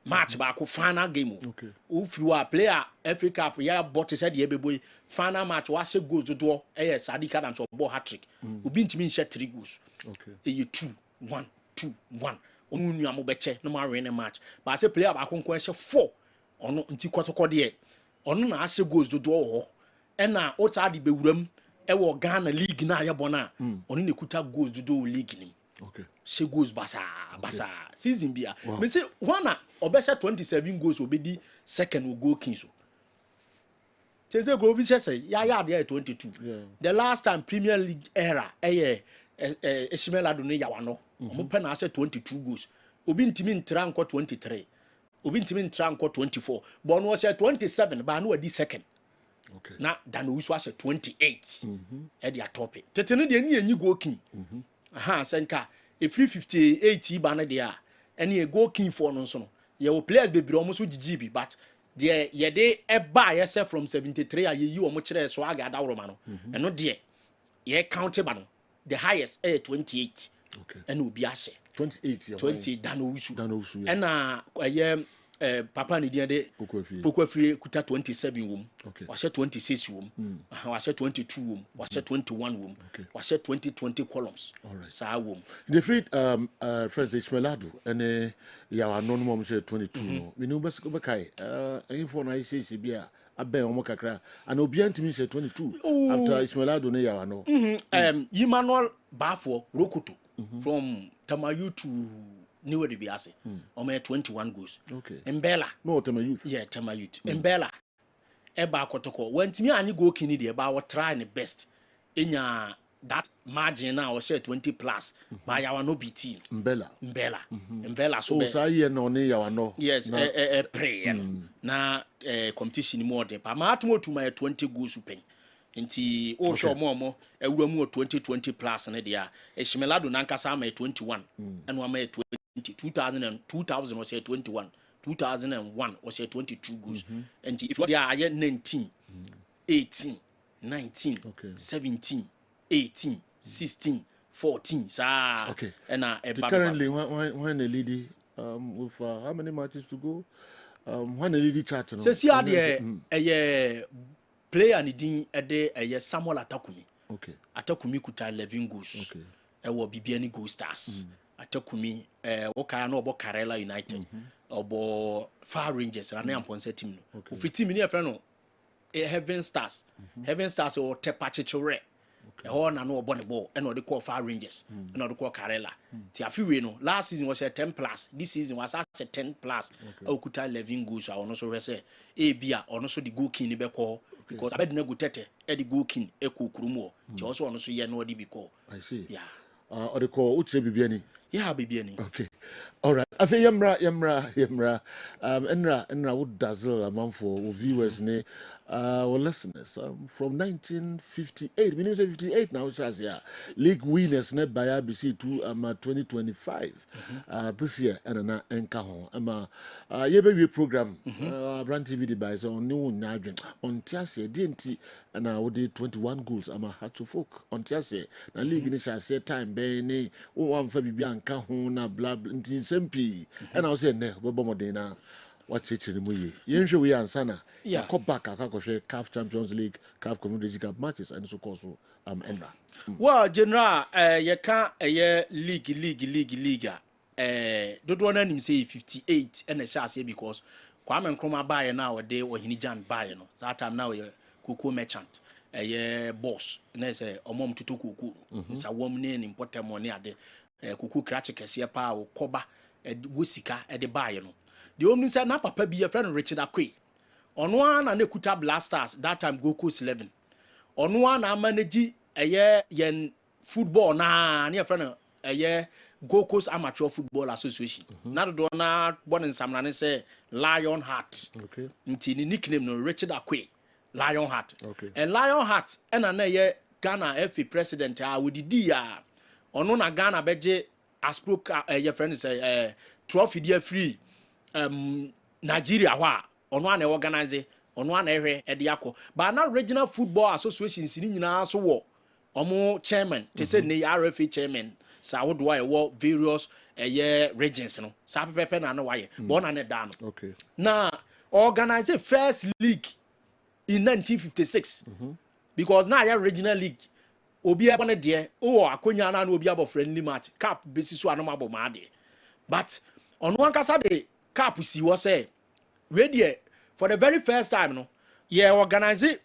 match back final game okay if you are player FA Cup ya bought said the boy final match was a goals do Sadika and so ball hat-trick obi ntimi share 3 goals okay 2-1 2-1 onu nua mo beche no ma win match but I say player back kon share 4 ono nti kotoko de ono na ase goals do ho e na o ta de bewuram e wo Ghana league na ya bona ono ne kuta goals do league nim okay she goes basa season bia me say one obesha 27 goals obedi second goal king so tese go bi say ya there 22 the last time Premier League era Ishmael Adone Yawano omo pe na say 22 goals obi ntimi ntra nko 23 obi ntimi ntra nko 24 but no say 27 ba no adi second okay na dan we so 28 e dia top tete no de ni enyi goal king aha senka if 58 ba na dia ene e goal king for no so no ye wo players be biro almost GGB but there ye dey e ba yourself from 73 aye yi omo kire so aga dawroma no eno de ye count ba no the highest 28 okay ene obi ahye 28 20 danowisu yeah. ena papa ni dia de Pokuafie kuta 27 wom wahye 26 wom wahye 22 wom wahye 21 wom wahye 20 columns saa wom the free friends Ishmaelado ene ya wano no mo say 22 no we no be kai info na ise bia aben omo kakra and obi antimi say 22 after Ishmaelado ne ya wano Emmanuel Bafo Rokoto from Tamayu to New de Biase. Ome 21 goals. Okay. Mbella. No, Tema Youth. Yeah, Tema Youth. Mbella. Eba Kotoko. When Timi ani go kini de eba try the best. Inya that margin now or share 20 plus. By our no BT. Mbella. Mbella so. Oh, sa ye no ne ya no. Yes, pray. Na competition more de. Pa ma atumo to my 20 goals pen. Nti o hwe omo ewura mu 2020 plus ne dia Ishmaelado nankasa ma 21 eno ma 2000 was 21 2001 was 22 goals and if you are 19 18 19 17 18 16 14 sa okay and currently when the lady with how many matches to go when the lady chat no so see how the player ni din ede Samuel Atakumi okay Atakumi kuta 11 goals okay wo Bibiani Gold Stars Atakumi woka na obo Karela United obo Far Rangers na amponse team no ofi team ni e frɛ no Heaven Stars Heaven Stars o Tepa Chichore ho na no obo ne ball e na de call Far Rangers e na de call Karela ti afiwe no last season was 10 plus this season was 10 plus okuta 11 goals a ono so hwe se e bia ono so the goal king ni be call because abedina go tete e the goal king e ko kurumo ti also ono so ye no di be call I see yeah or the call uche bibiani yeah bibiani okay all right I say yamra enra would dazzle among for viewers ne our listeners from 1958 meaning 58 now chas yeah league winners ne by ABC to 2025 this year and na enka ho ama ye be program brand TV device on new nyadwen on tiase denti na we did 21 goals ama hat to folk on tiase na league ni chas time be ni o wan fa bibia nka ho na bla nti sempi and I was saying ne bobo modena what it in muye yenhwe we answer na come back akakoshe CAF Champions League CAF Confederations Cup matches and so called enra well general ye can league dodo na nim say 58 and a chance because Kwame Nkrumah buy now dey or Hinijan buy no that time now Kuku merchant boss na say omom tutu Kuku sa wom ne important money ade Kuku krache kese pa o koba wosika de buy no the only say na papa bi your friend Richard Akwe ono na kuta Blasters that time Goku 11 ono na manage yen football na your friend Goku's Amateur Football Association na do na born in Samrane say Lion Heart okay nti ni nickname no Richard Akwe Lionheart. Okay. And Lionheart ena na ye Ghana FA president wodidi a ono na Ghana beje aspro your friend say trophy dia free Nigeria ho a ono na organize ono na ehwe e de akọ but na regional football associations ni nyina so wo omo chairman te say ne RFA chairman sa wo do wo various regions no sa pepe na wa ye but na ne da no okay na organize first league in 1956 because now your regional league obi abo ne de akonya na obi abo friendly match cap besi so anoma abo ma de but ono ankasa de cap si wo say we de for the very first time no ye organize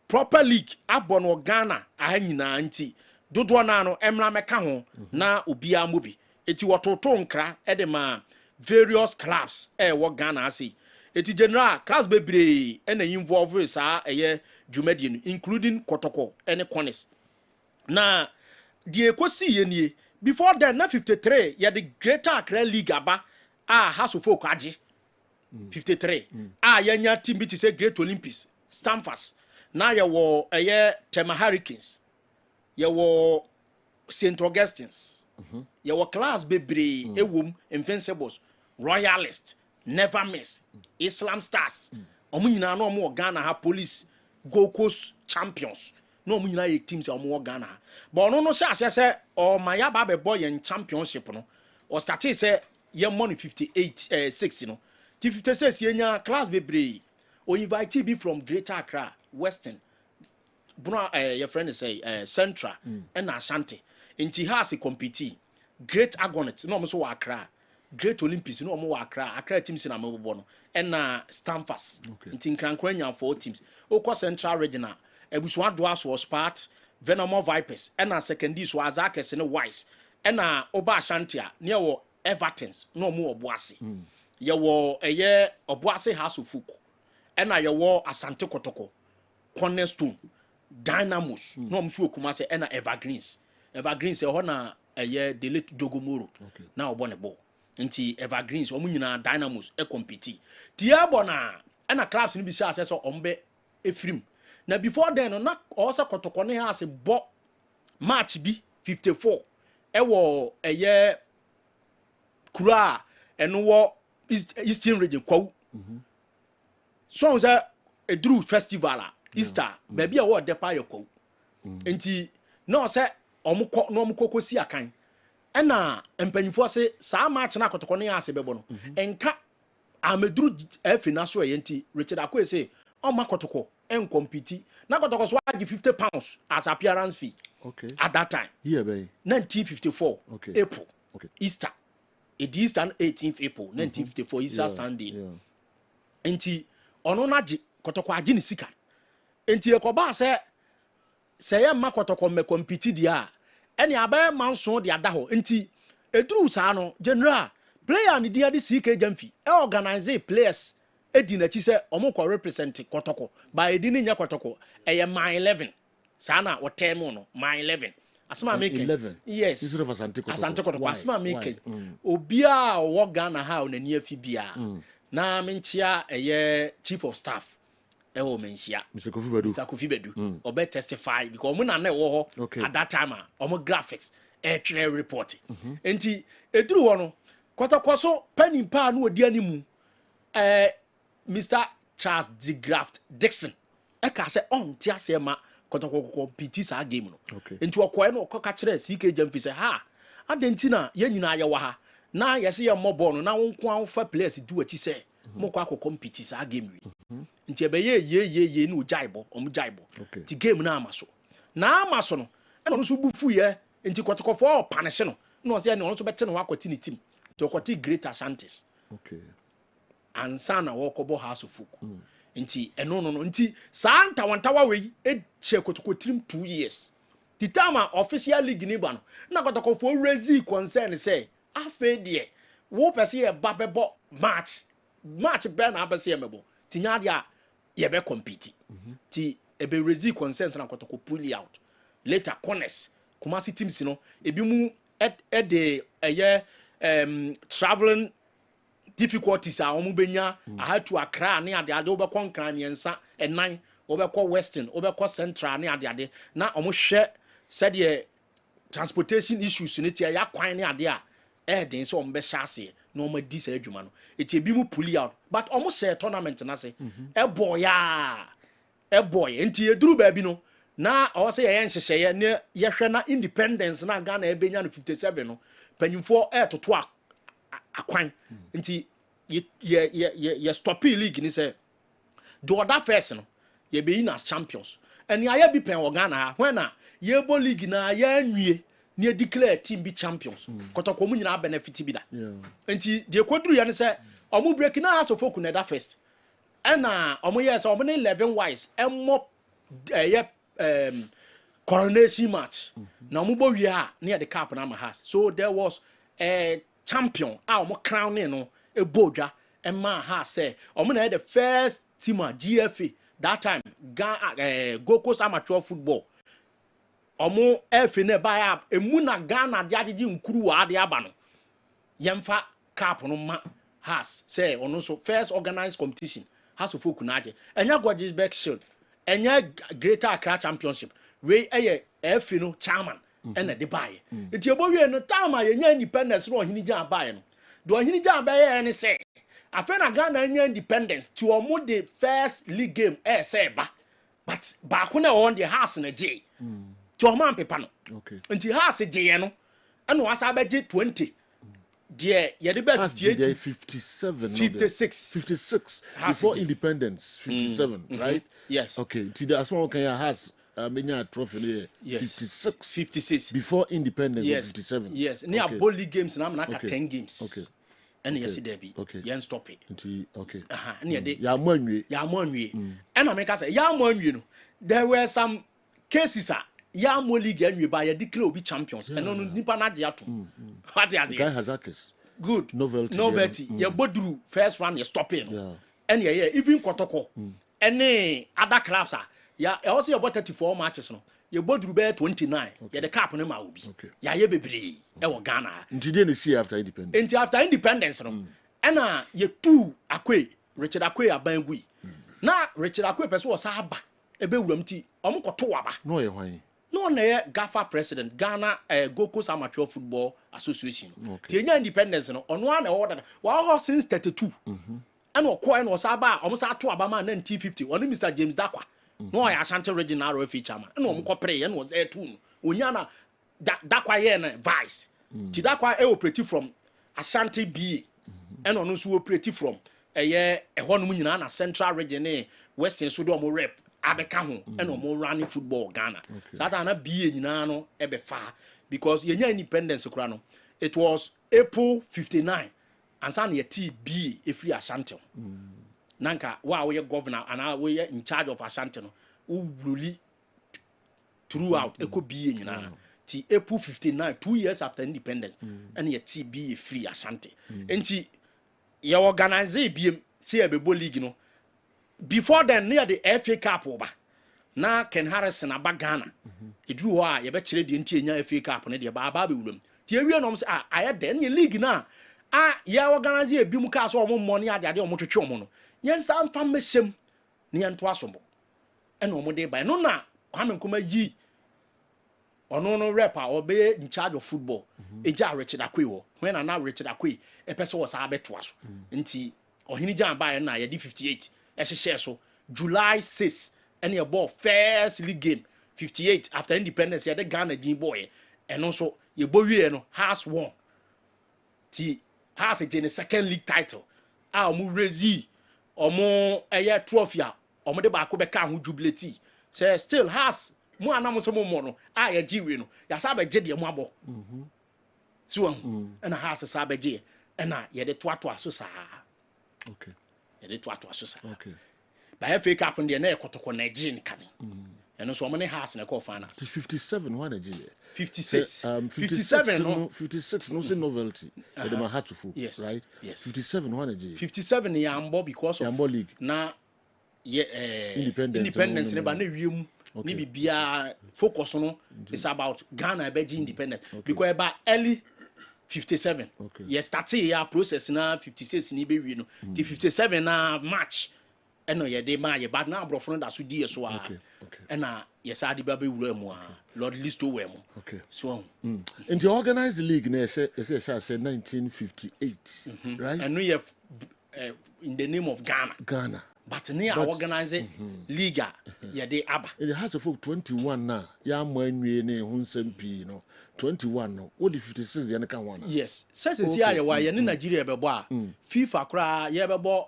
proper league abo no Ghana ahanyina anti dodo na no emra meka ho na obi amobi eti wototo nkra e de ma various clubs wo Ghana ase eti general class bebre ena involve sa dwumadi including Kotoko and Corners na die ekosi yenie before then na 53 ya the Greater Accra League aba House of Folk age 53 yanya team bi to say Great Olympics Stamford na ya wo Tema Hurricanes ya wo St Augustine's ya wo class bebre ewom Invincibles Royalist Never Miss Islam Stars omu nyina na omu Ghana ha Police Gold Coast Champions no omu nyina ye teams omu Ghana but ono no sha se o maya ba be boy en championship no o start say ye money 58 6 no 56 ye nya class bebre o invite be from Greater Accra Western Buna your friend say Central and Ashanti inti has compete Great Agonet no so Accra Great Olympics no mo Accra teams na mebobo no and na Stamford inti nkrankwanya 4 teams okwa Central Regional ebusu adoa so Spart Venom Vipers and na secondary so Azakes ne Wise and na Oba Ashanti near wo Evertons no mo oboase ye wo oboase House of Folk and na ye wo Asante Kotoko Cornerstone Dynamos no msu okuma se and na Evergreens e ho na delete Jogomoro na obone ball nti Evergreens omu nyina Dynamos compete tiabo na na clubs ni bi sha ase so ombe efrim na before then na also Kotoko ne ha se bo match bi 54 wo kura eno wo Eastern region kwa so say edru festival Easter baby a wo depa yakwa nti no say omukọ no omukokosi akan ena empanyifo se saa match na Kotoko ne ase bebo no enka ameduru efina so yenti Richard Akoe say on ma Kotoko en compete na Kotoko so agi £50 as appearance fee at that time 1954 April Easter Easter 18th April 1954 Easter Sunday enti ono na agi Kotoko agi ni sika enti ekoba se ye ma Kotoko me compete dia eni abe manso de ada ho nti eduru sa no general player ni dia de CK Jamfi organize players edi na chi se omukọ represent Kotoko by edi ni nya Kotoko eye my 11 sa na wo term no my 11 asma make 11 yes instead of Asante Kotoko asma make obia wo Ghana ha onani afi bia na menchia eye chief of staff ewo menchia Mr. Kofi Bedu obe testify because omo na na wo ho at that time omo graphics clear report enti eduru wo no Kotoko so penny pa na odi animu Mr. Charles de Graft Dixon ka se on ti ase ma Kotoko compete sa game no enti okoe no okoka kire CK Jamfi se ha adenti na ye nyina ye wa ha na ye se ye mobo no na wonko anfa players du achi se mo kwa compete sa game wi nti ebeye ye no jaibo jaibo ti game na amaso no e no so bufu ye nti Kotoko for punish no no se no so bete no akwati ni team to akwati Great Ashantis ansa na wokobo House of Folk nti eno no nti santa wantawa we e che Kotoko team 2 years the time official league ni ba no na Kotoko for raise concern say afa de wo pese ye ba bebo match be na abese ye mebo tinya dia ye be compete ti ebe raise concerns na Kotoko pull out later Corners Kumasi teams no ebi mu de traveling difficulties a omu benya I had to Accra ne ade wo be konkran miensa enan wobɛkɔ western wobɛkɔ central ne ade na ɔmo hwɛ sɛdeɛ transportation issues ne tia ya kwan ne ade a den sɛ ɔmo bɛhyɛ ase na ɔmo adi sɛ adwuma no eti ebi mu pull out but ɔmo hyɛ tournament na se ɛbɔ nti eduru baabi no na ɔwɔ sɛ yɛyɛ nhyehyɛeɛ ne yɛhwɛ na independence na Ghana ɛbɛnya no 57 no panyimfoɔ ɛtoto akwan nti yɛ stop league ni sɛ the other first no ye be in as champions and ya bi pen wɔ Ghana ha when na ye bo league na ya nwie na declare team be champions kotoko mu nyina benefit bi da nti de koduru ya ne sɛ ɔmo break na house of folk na that first ɛna ɔmo yɛ sɛ ɔmo ne 11 wise ɛmo coronation match na ɔmo bo wi a na the cap na ma has so there was a champion a ɔmo crowning no ebodwa ɛma ha sɛ ɔmo na the first team a GFA that time Gold Coast amateur football ɔmo ɛfɛ ne ba ya emu na Ghana de agye nkuru wa ade aba no yɛmfa cap no ma has say ɔno so first organized competition has of folk na agye enya Gordonsburg Shield enya Greater Accra Championship we ɛyɛ ɛfɛ no chairman ɛna de bae enti ebowie no time a yɛnya independence no ɔhini gya bae no do ɔhini gya bae ɛne sɛ after na Ghana nya independence to omo the first league game say ba but baako na on the house na J to omo ampepa no okay nti house J no and wasa be 20 there ye de be 58 57 56 before independence 57 right yes okay nti that's one can has many trophy there yes. 56 before independence yes. 57 yes near okay. Ball league games na 10 games okay and yes there be yen stop it okay and ya ya mo anwie and I make say ya mo anwie no there were some cases ya mo league anwie ba ya declare obi champions and no nipa na je ato what is guy has a case good novelty ya boduru first round ya stop it and yeah even Kotoko any other clubs ya also about 34 matches no ye boduru be 29 ye the cap no ma obi ya ye bebre e wo Ghana nti dey see after independence no na ye two Richard Akwe abangui na Richard Akwe person was aba e be wuram ti omokoto aba no ye hwan no na ye GAFA president Ghana Gold Coast Amateur Football Association ti enya independence no ono na order wa since 32 ana okọ na osaba omo sa to aba ma 1950 oni Mr James Dakwa no ya Ashanti regional referee chairman na omo kopre na was airtune onya na Dakwa ye na vice ti Dakwa operate from Ashanti BA and ono so operate from ehonum nyina na central region western so do omo rep abeka ho and omo running football Ghana so that na BA nyina no ebe fa because yenya independence kura no it was April 59 and san ye TB efri Ashanti nanka wa we governor and we in charge of Ashanti no who really throughout eko BA nyina ti April 59 2 years after independence and ye TB free Ashanti enti ye organize BM see ebebo league no before then near the FA Cup over na Ken Harrison aba Ghana e duru ho a ye be kire de enti enya FA Cup ne de ba be wuram ti ewie no say aye den ye league na ye organize e bi mu ka so omo money ade omo twetwe omo no yen sa mfa meshem ne yen to asombo ena omo de ba no na Kwame Nkrumah yi ono no rapper obe in charge of football eja Richard Akwe wo when na Richard Akwe e pese wo sa abeto aso nti ohini jan ba na ye di 58 e hye so July 6 and your ball first league game 58 after independence ya the Ghana din boy and also ye bo wie no has won ti has a second league title omo rezi omo eye trophy omo de ba ko be ka ho jubilate say still has mu anam so mo no ya jiwe no ya sa ba je de mu abo so na has sa ba je na ye de toato aso sa okay ye de toato aso sa okay ba FA Cup ndi na ekotoko na je ni kan eno so mo ne has na call finals 57 one na je 56 57 no 56 no say novelty but them had to full yes, right yes 57 one na je 57 ya ambo because of Yambo league na independence ne ba na wiem ni bibia focus no is about Ghana beji independent because about early 57 yes start ya process na 56 ni be wi no the 57 na March ɛna yɛde ma yɛ but na aborɔfo no da so die so a ɛna yɛsa de ba bɛwura mu a Lord Listo wɔ mu so nti organized league na ɛsɛ 1958 right ɛno yɛ in the name of Ghana but ne a organize league a yɛde aba it has of 21 na ya mo anwie ne ho nsɛm pii no 21 no what the 56 yɛ ne ka ho na yes sɛ sɛ si ayɛ wa yɛ ne Nigeria bɛbɔ a FIFA koraa yɛ bɛbɔ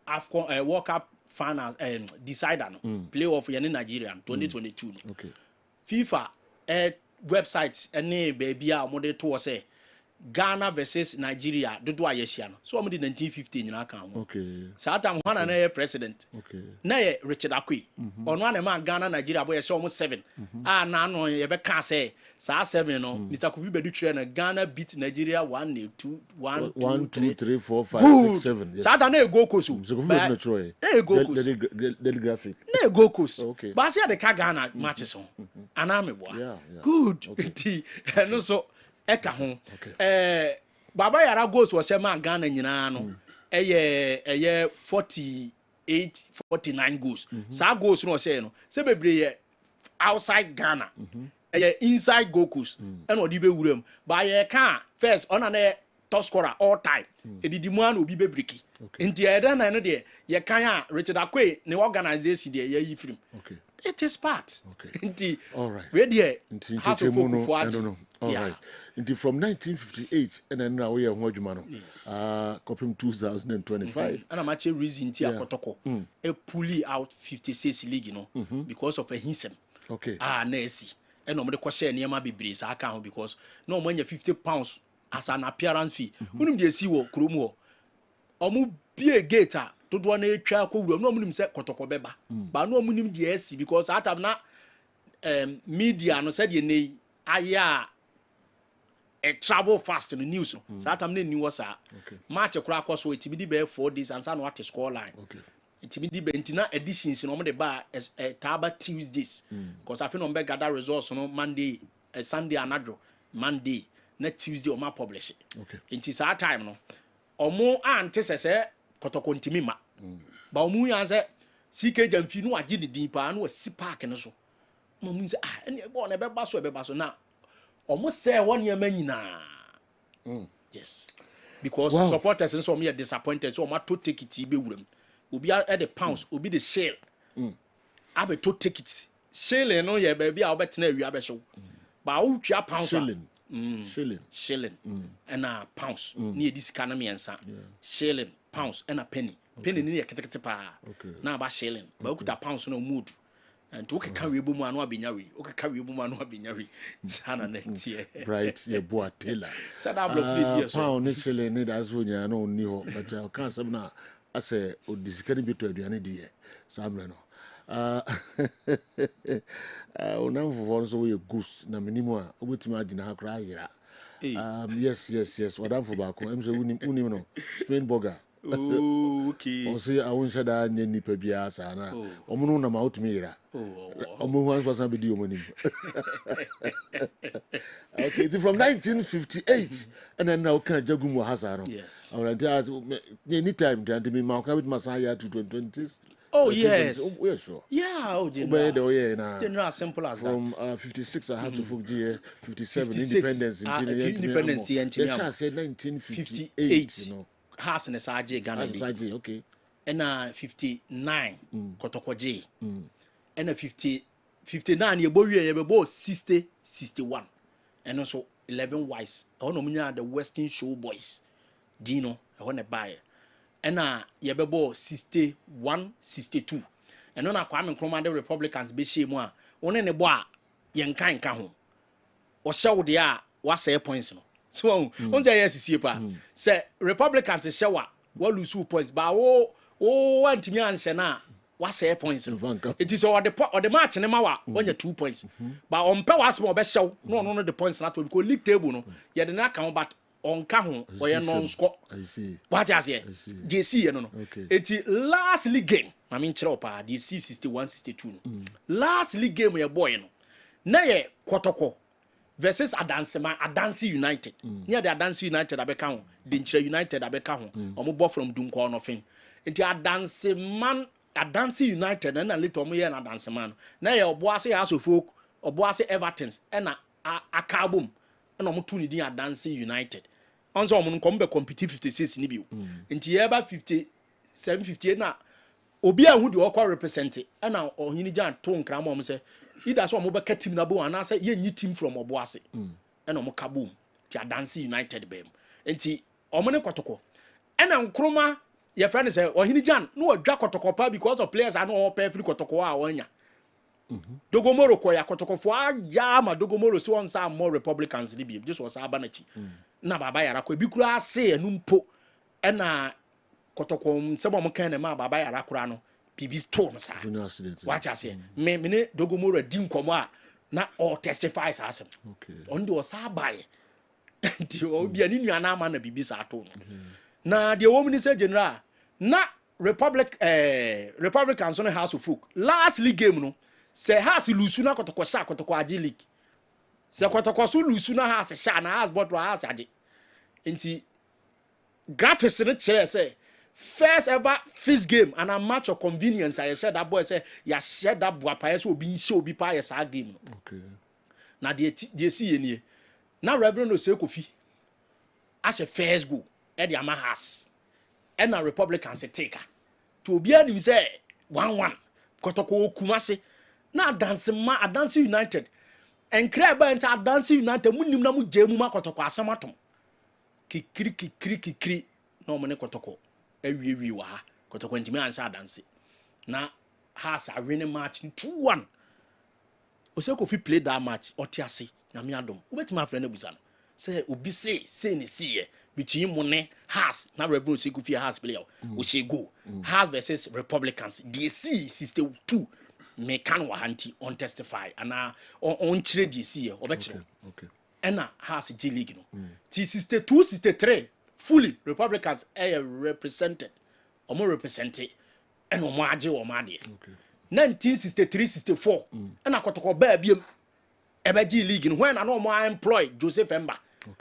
AFCON World Cup finals decider no playoff yɛ ne Nigeria 2022 no FIFA website ɛne baabi a mo de to sɛ Ghana versus Nigeria dodo a yɛhyia no so ɔmo de 1950 nyina kan ho saa time hwana na yɛ president na yɛ Richard Akwe ɔno ana ma Ghana Nigeria boy yɛhyɛ ɔmo 7 a na no yɛbɛka sɛ saa 7 no Mr. Kofi Bedu twɛ na Ghana beat Nigeria 1 2 3 4 5 6 7 saa time na go coast Mr. Kofi Bedu Troy go coast the graphic na go coast ba se de ka Ghana matches ho ana me boa good ti no so eka ho baba yara goals wo se ma Ghana nyina no eye 48 49 goals sa goals no se no se bebre ye outside Ghana eye inside goals and odi be wuram ba ye ka first ona na top scorer all time edidi mu an obi be breki nti eda na no de ye kan a Richard Akwe ne organization de ye yi film it is part nti all right we there nti no all right nti from 1958 and then now we are ho adwuma no copim 2025 and I'm actually reason nti akotoko e pull out 56 league no because of a hinsem na esi and no me ko share niam bebre sa aka ho because no mo anya £50 as an appearance fee unum de esi wo krom ho omo bie gate a dodo na etwa akowura no omunim se kotoko beba ba no omunim de esi because atam na media no said ye nei aya travel fast in the news so atam na ni was match kura akoso etibi di be 4 days and say no at score line etibi di be ntina editions no mo de ba taba Tuesdays because I feel no be gather results no Monday Sunday anadro Monday na Tuesday o ma publish nti sa time no omo ante sese kotoko ntimi ma ba omu yan se CK Jamfi no agi ni din pa no wasi park no so mo mun se ene e bo na be ba so na omo se won ye manyina yes because supporters nso me disappointed so omo to take it be wuram obi at the pounds obi the shell abe to take it shell no ye ba bia obetena awia be show ba wo twa pounds shilling and pounds ni edi sika na miensa shilling pounds and a penny ni ketekete pa na ba shilling ba okuta pounds no mood and to ka we bomu anu abenyawe o ka we bomu anu abenyawe sana na tie bright ye boa tailor sada block free here so pound ni shilling ni that's when you no ni ho but I can say na ase o disikani bitu aduane die samre no unamfo so we goose na minimum a obetumi agina ha kra yira yes wadamfo ba ko emse unim no Spain burger okay o say awon shada nya nipa bia sa na omuno na ma otumi yira omo hu anso san be di omonim okay it's from 1958 and then now can jagum wa hasa no yes alright anytime dan me ma ka bit masaya to 2020s. Oh yes. Oh, yeah, sure. Yeah, general simple as from, that. From 56 I had to forget 57 independence independence yes, I said 1958, you know. Has in SRJ Ghana. Okay. And 59 Kotoko J. And 59 ye bo 60 61. And also 11 wise. I want to the Western Show Boys. Dino, I want to buy. And yebebo 61 62 and on Kwame Nkrumah the Republicans be shame a one ne bo a yenkan ka ho o hyew de a wa say points no so on say yes sie pa say Republicans hyew a wa lose points ba wo antimi anhye na wa say points no it is or the match ne ma wa onya 2 points ba on pe wa asem o be hyew no the points na to because league table no ye de na kan but on kaho or non score. I see. What has here? DC no. Okay. It's last league game. I mean Chiropa, DC 61 62. Last league game your boy no. Na ye Kotoko versus Adansi United. Near the Adansi United abeka ho. Dinchire United abeka ho. Omo ball from Dunko no fin. Enti Adansi man Adanse United na later omo ye na Adanse man na ye Obuase House of Folk Obuase Evertons na akabom na omo tu ni din Adanse United onso omo nko mbe compete 56 ni bi nti ye ba 57 58 na obi ahu de okwa represent na ohini jan to nkra ma omo se ida so omo be ka team na bo ana se ye nyi team from Obuase na omo kabom ti Adanse United bem nti omo ne kotoko na nkroma your friend say ohini jan no odwa kotoko pa because of players are no pay free kotoko a onya Dogomoro ko ya kotoko fo ya ma Dogomoro si won sa more Republicans ni bi this was abanachi na baba yara ko bi kura ase enu mpo na kotoko nsebo mo kan na ma baba yara kura no bibi store no sa watch ase me ne Dogomoro di nkomo a na all testifies asem on the osa bae di obi ani nuana ama na bibi sa to na the woman say general na Republicans on the House of Folk last league game no say House lusu na kotoko sha kotoko agi league say kotoko so lusu na House sha na House but House agi nti graphics no chere say first ever first game and a match of convenience I said that boy say ya share that boy pa so obi show obi pa yes game no okay na de see ye nie na Reverend no say Kofi as a first goal e de ama House and a Republicans take to obi anim say 1-1 kotoko Kumase na Adanse United enkra ba enta Adanse United munim na mu jemu ma kotoko asamatom kikiri na omo ne kotoko awie wa ha kotoko ntimi ansha Adanse na House a winning match 2-1 Kofi play that match otiase na me adom obetima afre na busa no say obi say ne see between Mone House na Reverend Kofi House player o say go House versus Republicans DC 62 me kan wa hanti on testify ana on chire DC obechire okay ena House G League no T 62 63 fully Republicans represented omo represented ena omo age o ma de 1963 64 ena kotoko ba biem ebe G League no when na omo employ Joseph Emba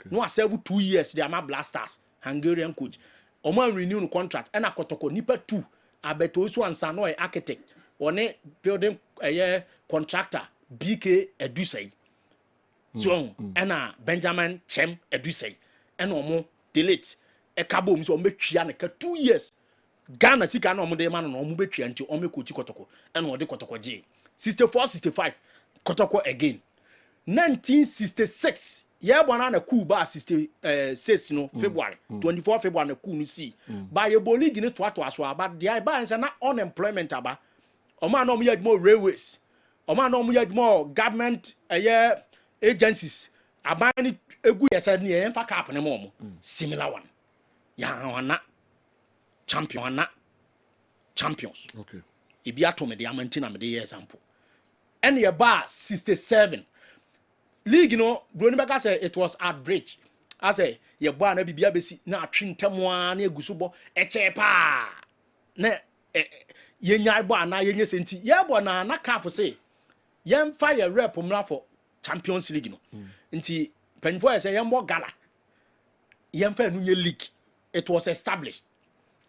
no a serve 2 years they are Blasters Hungarian coach omo renew no contract ena kotoko nipa 2 abeto so ansa no architect one building contractor BK Edusei so ena Benjamin Chem Edusei ena omo delete ekabo so ometwia ne ka 2 years Ghana sika na omo de ma no omo betwia nti omo coach kotoko ena ode kotoko G 64 65 kotoko again 1966 yeah bona na cool ba 66 no February 24 February na cool no see ba ye bo league ni to aso aba dia ba nsa na unemployment aba omo na omo yad more railways omo na omo yad more government agencies aba ni egu yesa ni e mfa cap ne mo similar one ya wana champions okay ebi atome de amantina me de example and ye ba 67 league no Brony Baka say it was at bridge I say ye boy na bibia besi na atwintamoa na egusubo echepa na ye nyai boy na ye nye senti ye boy na caf say ye mfa ye rep mra for Champions League no nti penfo ye say ye mbo gala ye mfa enu nye league it was established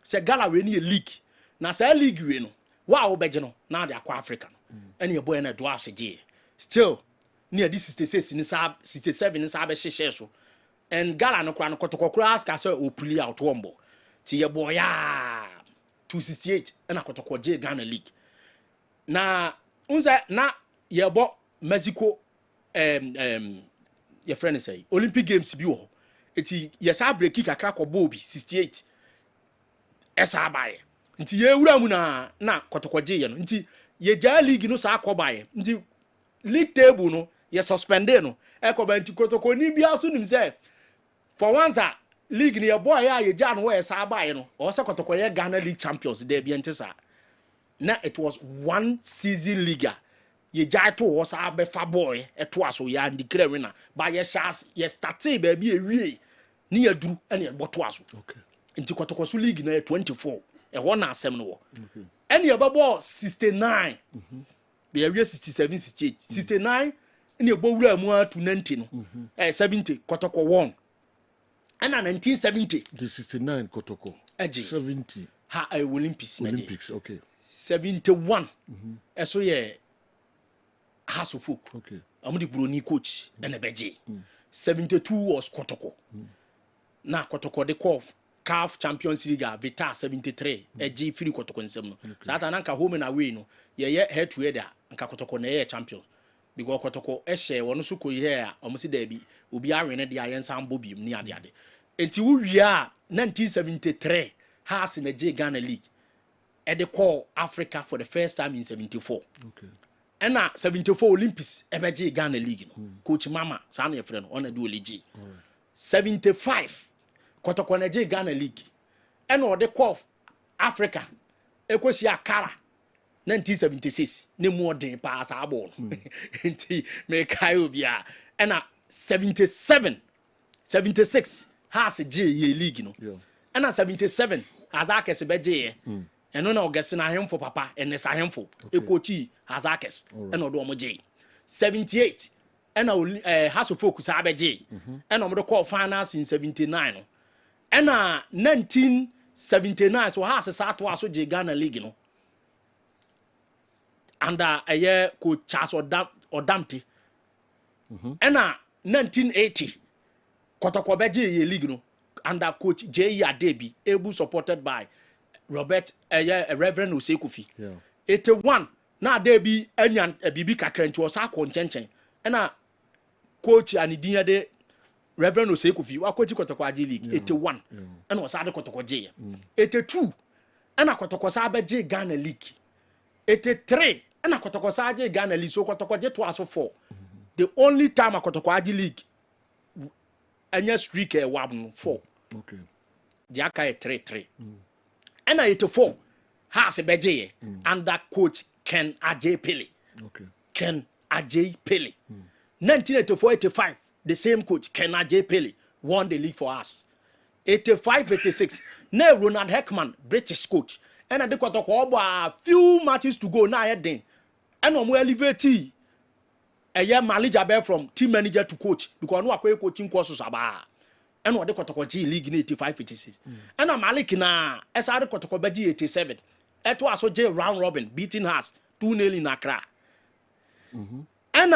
say gala we ni league na say league we no wa wo beje no na de akwa Africa no ene ye boy na do afse still near this 66 ni sa 67 ni sa be hye so and gala no kra no kotokokra aska say o pull out wombo ti ye boy ya 268 na kotoko je Ghana League na unza na ye bo Mexico your friend say Olympic Games bi wo eti ye sa break kakra ko bobi 68 esa bae nti ye wura mu na kotoko je ye no nti ye ja league no sa akobae nti league table no ye suspended no ekoba nti kotoko ni bia so nim say for once a league ni ye boy ya ye ja no we sa bae no o se kotoko ye Ghana League champions there bi ntisa na it was one season league ye ja to o sa be fa boy eto aso ya declare winner ba ye chance ye started ba bi ewie ni ye duru ene ye boto aso okay nti kotoko so league na 24 e ho na asem no wo ene ye babo 69 be ewie 67 68 69 ene ye bo wura mu to 90 no 70 kotoko won and 1970 the 69 kotoko 70 Olympics, okay. 71. So yeah, House of Folk. Okay. I'm the Bruni coach and a beji. 72 was Kotoko. Now Kotoko the CAF Champions League Vita 73. A G free Kotoko in Semno. So that anka home and away no. Yeah, head to head anka Kotoko na champion. Because Kotoko Eshe wonu ko here almost debi obi arene de ayen sambo bi ni ade ade. Enti wo wia 1973 has in the J Ghana League. At the call Africa for the first time in 74. Okay. And now 74 Olympics ebeje Ghana League. Coach Mama, son your friend, on a dual G. 75 Kotoko na J Ghana League. And or the call Africa. Ekosia Kara 1976. Ne more than pass our ball. Inti me kayo bia. And now 77 76 has a J League no. And now 77 as I can say and no guessing a him for papa and this a him for a coachy has akes and no do 78 and has to focus abeji and I'm the call finance in 79 and 1979 so has a start to also Ghana League no under a year coach Charles or Dumpty and 1980 Kotoko Beji League no under coach J. Adebi able supported by Robert Reverend Osekufi. 81 na there be enyan bibi kakra nti osa konchenchen na coach anidinya de Reverend Osekufi wa coach Kotoko Aji League 81 na osa de Kotoko J 82 na Kotoko sa beje Ghana League 83 na Kotoko sa Aji Ghana League so Kotoko J to aso 4 the only time Kotoko Aji League anya streak e wabno 4 okay the aka 3-3 and 84 has a beje under coach Ken Ajay Pele. Okay. Ken Ajay Pele. 1984-85, the same coach Ken Ajay Pele won the league for us. 85-86, now Ronald Heckman, British coach, and I think a few matches to go now. Then, and I'm elevating a year manager from team manager to coach because no akwe coaching courses about. And what they got G League in 85-86. And I'm Malik na SR Kotoko Beji 87. It was also J round robin beating us 2-0 in Accra. And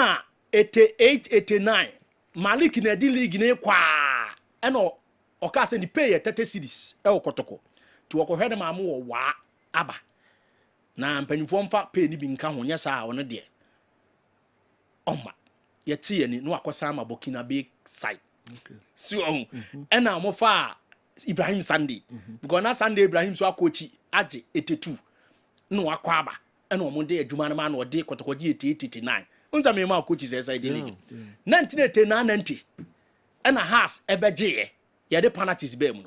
88-89 Malik in the league in kwa and okase ni pay 30 cedis e Kotoko to okohede mamu wa aba na mpanifo mfa pay ni bi nka ho nya sa ono de oma yeti ni no akosa ma Burkina Bay side. Okay. So, and now more far Ibrahim Sunday. Because now Sunday Ibrahim so coach Aji 82. No akwaba. And on Monday Jumana man or day Kotoko 89. Unza me ma coaches as I did. 1989-90. And a has ebeje. Ya de penalties be mu.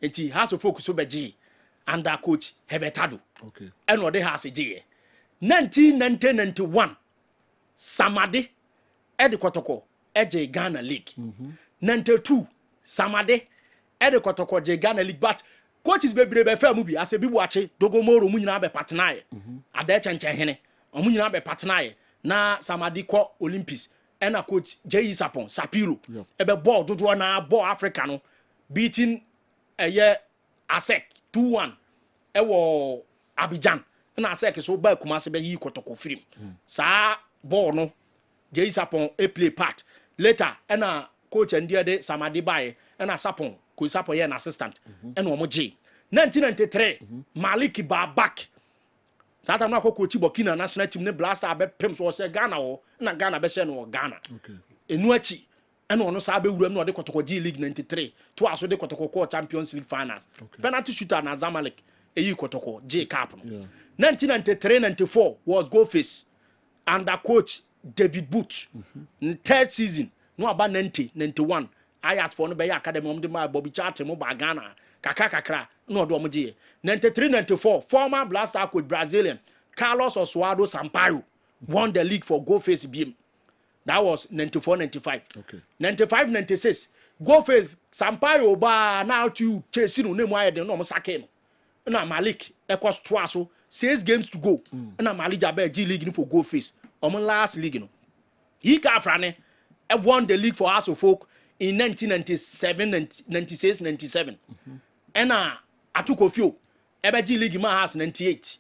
Enti has to focus obeje under coach Hebetado. Okay. And what they has a J. 1990-91. Samade Edi Kotoko Eje Ghana League. 92 Samade Ede Kotoko J Ghana League but coaches be fair movie as a bi watch Dogomoro mu nyina be partner ade chenchen hene omu nyina be partner na Samade ko Olympics na coach J Sapon Sapiro ebe ball dodo na ball Africa no beating ASEC 2-1 ewo Abidjan na ASEC so ba Kumasi be yi Kotoko film sa ball no J Sapon play part later na coach and de Samade bae and a Sapon coach Sapon an assistant and one J 1993 Maliki ba back Sata na coach Burkina national team ne blaster be pem so say Ghana o na Ghana be say no Ghana okay enu achi and ono sa be wuram no de Kotoko G League 93 to aso de Kotoko Champions League finals penalty shooter na Zamalek eyi Kotoko J Cup no 1993-94 was Goalface under coach David Booth third season no about 90-91 I asked for no be academy of the Bobby Charter mo ba Ghana kakra no do mo je 93-94 former blaster coach Brazilian Carlos Oswaldo Sampaio won the league for Goalface BM. That was 94-95 okay 95-96 Goalface Sampaio ba now to chase no name why no mo sake no na Malik equals twaso 6 games to go na Malik Jabe G League for Goalface on last league no he ka frane won the league for House of Folk in 1997 96 97 and Atukofio Ebeji league ma has 98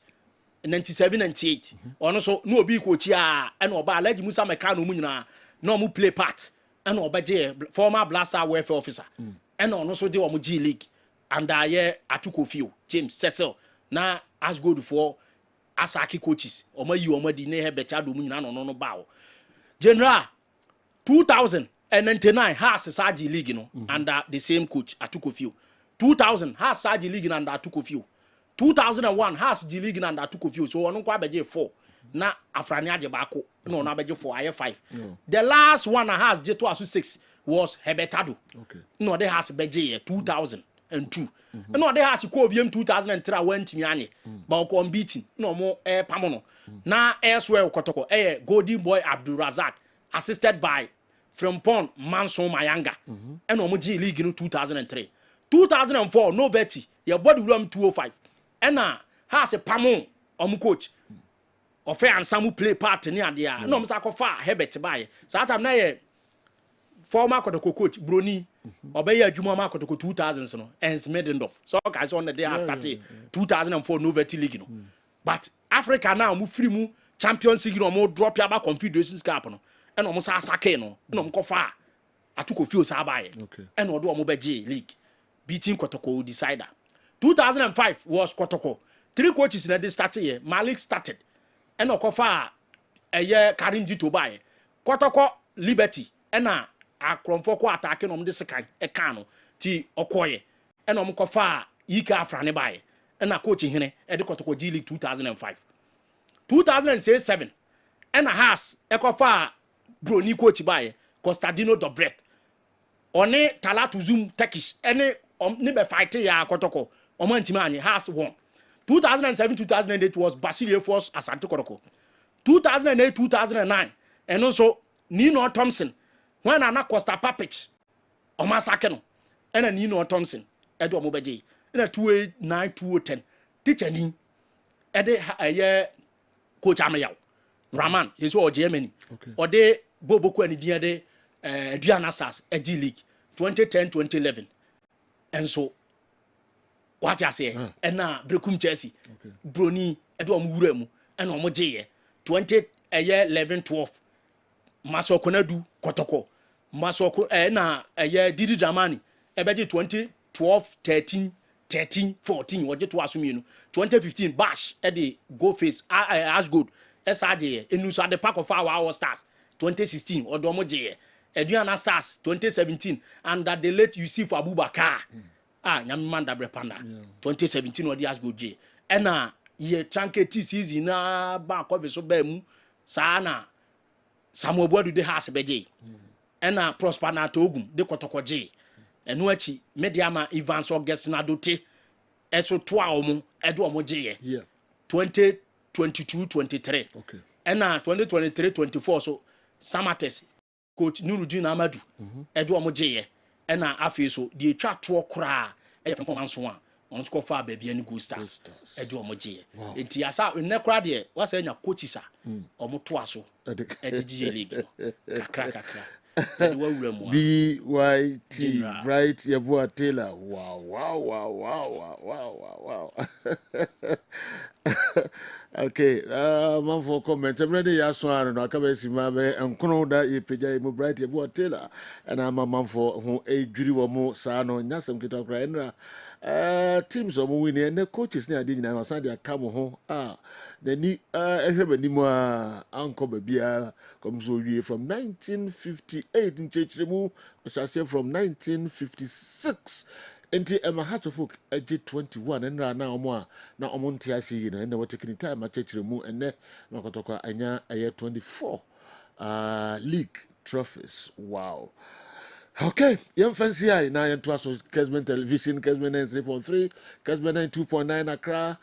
97 98 ono so no obi coach a na oba Alhaji Musa Mekano mu nyina na omu play part na obeje former Blaster welfare officer na ono so de omu G league and aye Atukofio James Cecil na as good for Asaki coaches omayi omadi na he beta do mu nyina no bawo general 2099 has Saji league no under the same coach Atukofio 2000 has Saji league under Atukofio 2001 has G league under Atukofio so ono kwa abeje 4 na Afrani aje bako no na abeje 4 aye 5 the last one has J2 asu 6 was Hebetado no they has beje 2002 no they has ko obiem 2003 went mi anye ba ko beating no mo pamono na elsewhere kotoko Golden Boy Abdul Razak assisted by Frimpong Manson Mayanga and omo G league in 2003 2004 Novelty your body room 205 and has a pamon coach of fair and some play part near the no msakofa Hebet by so that na former coach Bruni obey adwuma ma kotoko 2000s no and Medendorf so guys on the day has started 2004 Novelty league no but Africa now mu free mu Champions League no mo drop ya ba Confederations Cup no and omo sa sake no na omo kofa Atukofio sa bae and odo omo beje league beating Kotoko decider 2005 was Kotoko 3 coaches in the started here Malik started and okofa Karim Jito bae Kotoko Liberty and akromfo ko attacking omo de sekan ka no ti okoye and omo kofa Ika Afrane bae and coach hene e de Kotoko G League 2005 2006-7 and has ekofa Broni coach by Constantino Dobret one Talatu Zoom Turkish any ne be fight ya Kotoko omantimani has won 2007-2008 was Basilia Force Asante Kotoko 2008-2009 and also Nino Thompson when ana Costa Papic omasake no and Nino Thompson edo mobeje na 2009-2010 teacher ni ede coach Amayaw Raman he's all Germany or they Boboku and the Diana Stars G League 2010-2011 and so what I say and now Brekum Chelsea Broni Edom Wuremu and Omoje 2011-12 Masokonadu Kotoko Masoko na Didi Dramani ebeje 2012-13 13-14 waje to assume you 2015 Bash at the Go Face as good SRJ enu so at the Park of our Stars 2016 Odomo J Eduana Stars 2017 and that the late Yusuf Abubakar Nyamanda Brepanda 2017 odi as good J ena ye chanketi season na ba ko so ba mu sa na Samuel Boadu de has beje ena Prosper na Togum de Kotoko J enu achi Mediama Evans August na dote eso to a omo edo omo J 2022-23 ena 2023-24 so Samates coach Nurudin Amadu edo omo J ena afi so die twa to kra e fe nso a on to fa baabi ani Go Stars edo omo J enti asa ne kra de wasa nya coaches a omo to aso edigi league kakra BYT Bright Yabua Taylor. Wow. Okay, man for comment. I'm ready. Yaswan no akabesi mabe enkono da yepeja mu Bright Yabua Taylor and I'm a man for who a juri wo mo sa no nyasem kita kra enra teams o mo win and the coaches na adi na san dia kam ho the ni ehwebe ni mo anko bia come so wie from 1958 in Chechiremu from 1956 enti ema hatofok age 21 enra na omo na omo ntiase yi na ene watekini time a Chechiremu ene makotokwa anya 24 league trophies. Wow. Okay, young fancy I now into Kessben Television, Kessben 93.3, Kessben 92.9 Accra.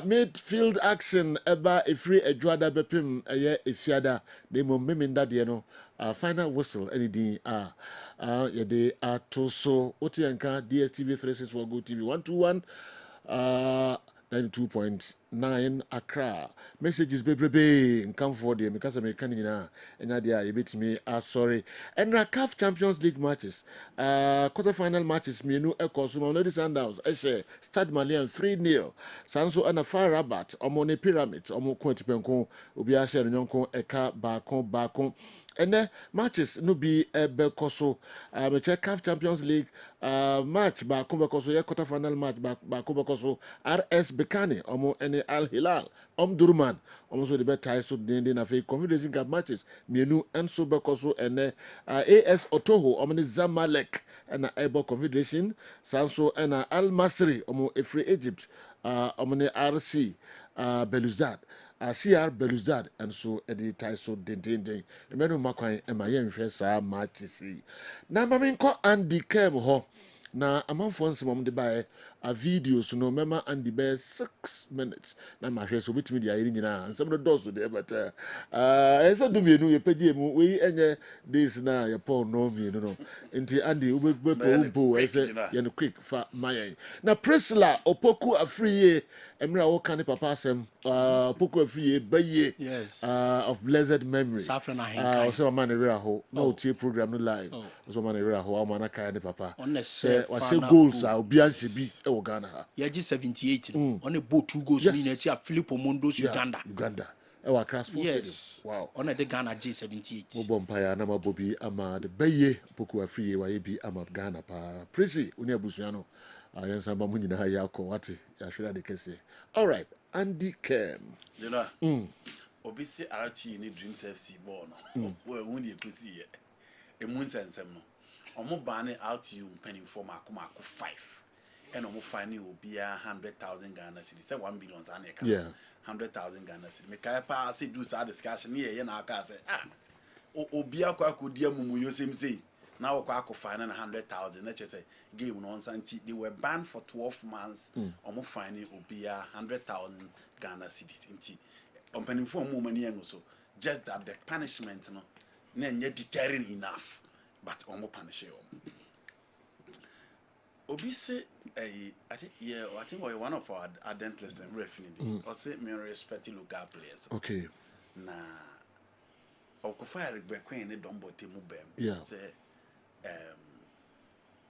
Midfield action eba free Edwada Bepim Efiada de mo meminda de no final whistle anything yede atoso Otianka DSTV 364 Go TV 121 92.9 Accra. Messages bebrebe nkam for the because I'm nyina enya dia ye betimi sorry. And CAF Champions League matches. Quarter final matches mienu ekosuma Lady Sundowns Stade Malien 3-0. Sanso and Far Rabat omone Pyramid omo kwetipenko obi a share nyonko eka baako. And then matches no be bekoso me check CAF Champions League match baako bekoso ye quarter final match baako bekoso RS Bekane omo ene Al Hilal Durman omo so the bet tie so den na fe Confederation Cup matches mienu enso bekoso ene AS Otoho omo ne Zamalek na Ebo Confederation sanso ena Al Masri omo Free Egypt omo ne RC Belouizdad CR Belouizdad and so Eddie Taiso den remember makwan e ma yenhwe saa matches na maminko Andy Kem ho na amanfo nsem de bae a videos no mema Andy be 6 minutes na ma hwe so bitimi dia yiri nyina nsem do dozo de but esa do mienu ye pagye mu we enye this na ye Paul no mienu no nti Andy ube po ese ye no quick fa mayen na Priscilla Opoku Afriye emra wo kan papa asem Opoku Afriye baye yes of blessed memory Safran Ahenkai so man we ho no tie program no live so man we ho man aka ne papa say was goals obi an se bi e wo Ghana ha ye 78 on a boat 2 goals ni na ti a Philip Omondo's Uganda e wa Accra Sports yes Stadium wow on the Ghana G78 mo bompaya na mabobi ama de baye Opoku Afriye wa ye bi ama Ghana pa Prezi uni abusua no ayensa ba mu nyina ha yakọ wate ya hwera de kese all right Andy Kem you know obisi RT ni Dreams FC ball no we hu de kusi ye emu nsensem no omo ba ne out you penny for mako 5 and omo finding obia 100,000 Ghana cedis say 1 billion za na ka 100,000 Ghana cedis me kai pa say do sa discussion ye na aka say obia kwa kodia mumu yo sem now we fine 100,000 na say game no nsanti they were banned for 12 months omo finding obia 100,000 Ghana cedis nti opening for more money and so just that the punishment no na nye deterring enough but omo punish you obi say I think one of our ardent listeners refinity or say me respect local players okay na okofire Rebecca ni dombo temu bem say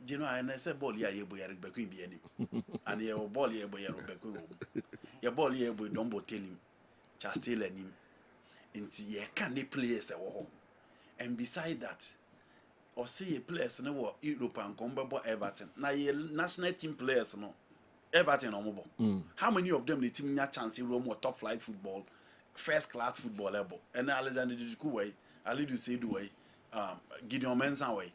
you know I say ball ya yebo ya Rebecca bi ani and your ball yebo ya Rebecca your ball yebo dombo telim Chastel and him into ye can they players and beside that or see a players no Europe and combo Everton now ye national team players no Everton or mobile how many of them the team na chance in Rome or top flight football first class football level and Alexander Duku way Alidu Seidu way Gideon Mensah way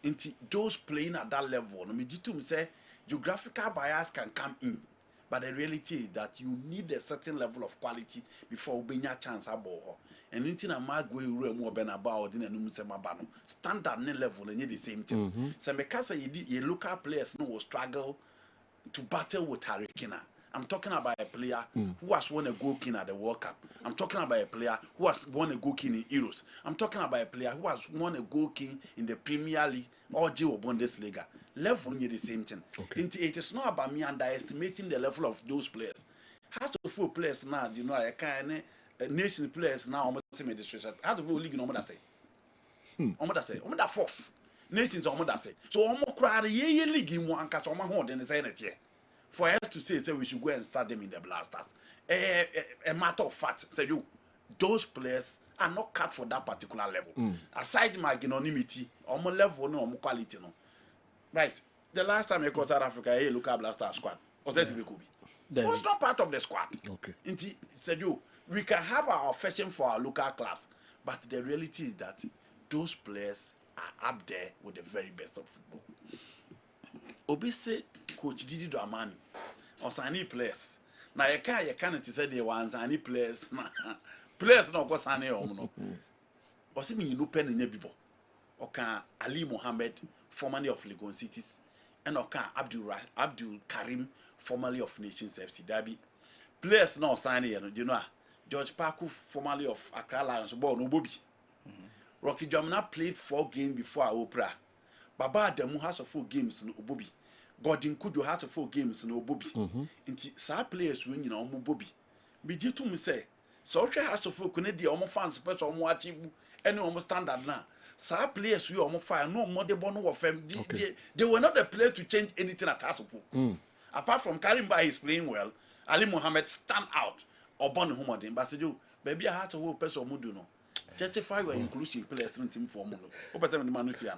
into those playing at that level no me say geographical bias can come in. But the reality is that you need a certain level of quality before you have a chance at ball. And anything a mag way more than about in a numusabano standard level and the same thing. So because you local players no will struggle to battle with Hurricane. I'm talking about a player who has won a goal king at the World Cup. I'm talking about a player who has won a goal king in Euros. I'm talking about a player who has won a goal king in the Premier League or Bundesliga. Level me the same thing. Okay. It is not about me underestimating the level of those players. How to full players now, you know, I can nation players now almost same administration. How to full league no that say. Almost that fourth. Nations almost that say. So almost cry ye league in one catch on my horn and say it here. For us to say we should go and start them in the blasters. A matter of fact, say you, those players are not cut for that particular level. Aside my anonymity, on my level, no quality, no. Right. The last time I called South Africa, hey, look at blaster squad. Was that it was not part of the squad. Okay. Inti said you, we can have our affection for our local clubs, but the reality is that those players are up there with the very best of football. Obese coach Didi Dramani or signing players. Now you can't say they want signing players. Players no go sign no. Or see me you no pen in people. Oka Ali Mohammed, formerly of Legon Cities, and Oka Abdul Karim, formerly of Nations FC Derby. Players now signing, you know. George Parku, formerly of Accra Lions, born no Bobby. Rocky Jamina played 4 games before Opera. Baba Demu has 4 games no Bobby. Gordon Kujo had to 4 games no Bobby. Inti sa players win you know Bobby. Biji to me say so has to 4 Canadian almost fans special almost achieve any almost standard now. Sa players we almost fire no more the bono of them. They were not the player to change anything at Hasselhoff. Apart from Karimba is playing well, Ali Mohammed stand out or Bonnie Humadin. But you baby I had to work person muduno. Justify your inclusive players in team form.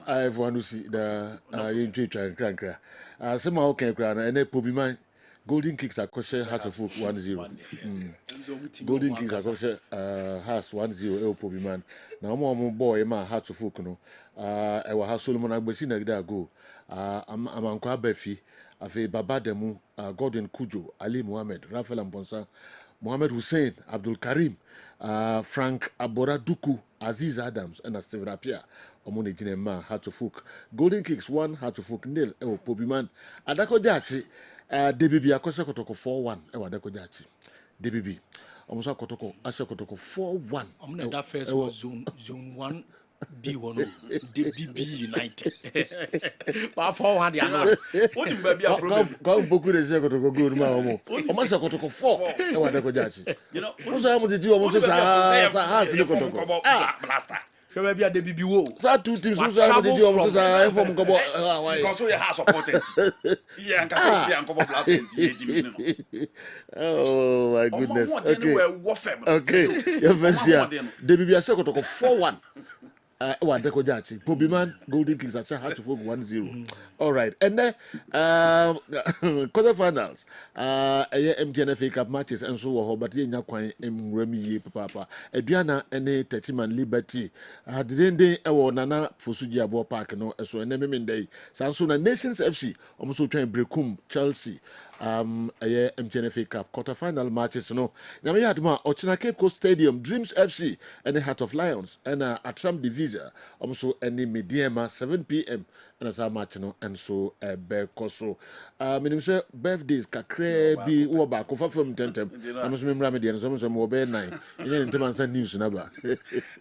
I have one to see the crank. Some okay, crown and a Pobiman. Golden Kicks are kosher has a foot 1-0. Golden Kicks are kosher has 1-0 El Pobiman. Now more boy ma has to foot no. I will have Solomon Agbesina that go. I'm Uncle Befi. Afe Baba Demu, Gordon Kujo, Ali Mohammed, Rafael Ambonsa, Mohammed Hussein, Abdul Karim, Frank Aboraduku, Aziz Adams, and Steven Apia. Omone Jinema had to fook. Golden Kicks 1 had to fook nil. Ewo Pobiman. Adako Jachi. DBB Akosha Kotoko 4-1. Ewa Adako Jachi. DBB. Omusa Kotoko Asha Kotoko 4-1. Omne that first was zone 1. B1 DBB United. But 4-1 they are not. Only baby a problem. Come beaucoup de gens Kotoko go ma omo. Omasa Kotoko 4. Ewa Adako Jachi. You know, Omusa amu titi omusa sa has ni Kotoko. Blaster. Come be a DBB wo. Sa two teams omusa amu titi omusa sa inform kobo. Because we have supported. Yeah, and blaster. Oh my goodness. Okay. Your first year. DBB Asha Kotoko 4-1. Wadeko Jachi. Pobiman Golden Kings Asha had to vote 1-0. All right. And then quarterfinals. MTNFA Cup matches and so but ye nyakwan Remy papa. Eduana ene Tetiman Liberty. Didn't ewo nana Fosuji Abo Park no so ene memendei. Sanso na Nations FC almost trying Brekum Chelsea. MTNFA Cup quarterfinal matches no. Nyame yadma Ochina Cape Coast Stadium Dreams FC and the Heart of Lions and Atram Divisa also any Mediema 7 p.m. and as a match no and so Bekoso. Minim say birthdays kakre bi wo ba ko fa fam tentem. I'm so memra media so so mo be 9. You need to news na ba.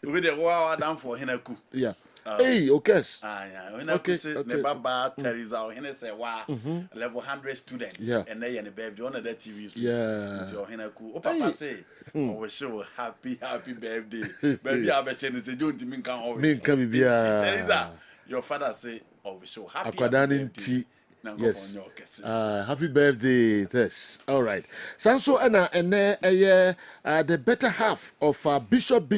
We dey wow down for Hineku. Yeah. Hey, okay. Yeah. When I say Nebaba Teresa or Hene say wow, level 100 students. Yeah. And they and the baby on that TV. Yeah. Until Hineku. Oh, Papa say, oh, we show happy birthday. Baby, I be saying say don't mean can always. Mean can be Teresa, your father say, oh, we show happy birthday. Yes. Happy birthday, Tess. All right. Sanso and the better half of Bishop.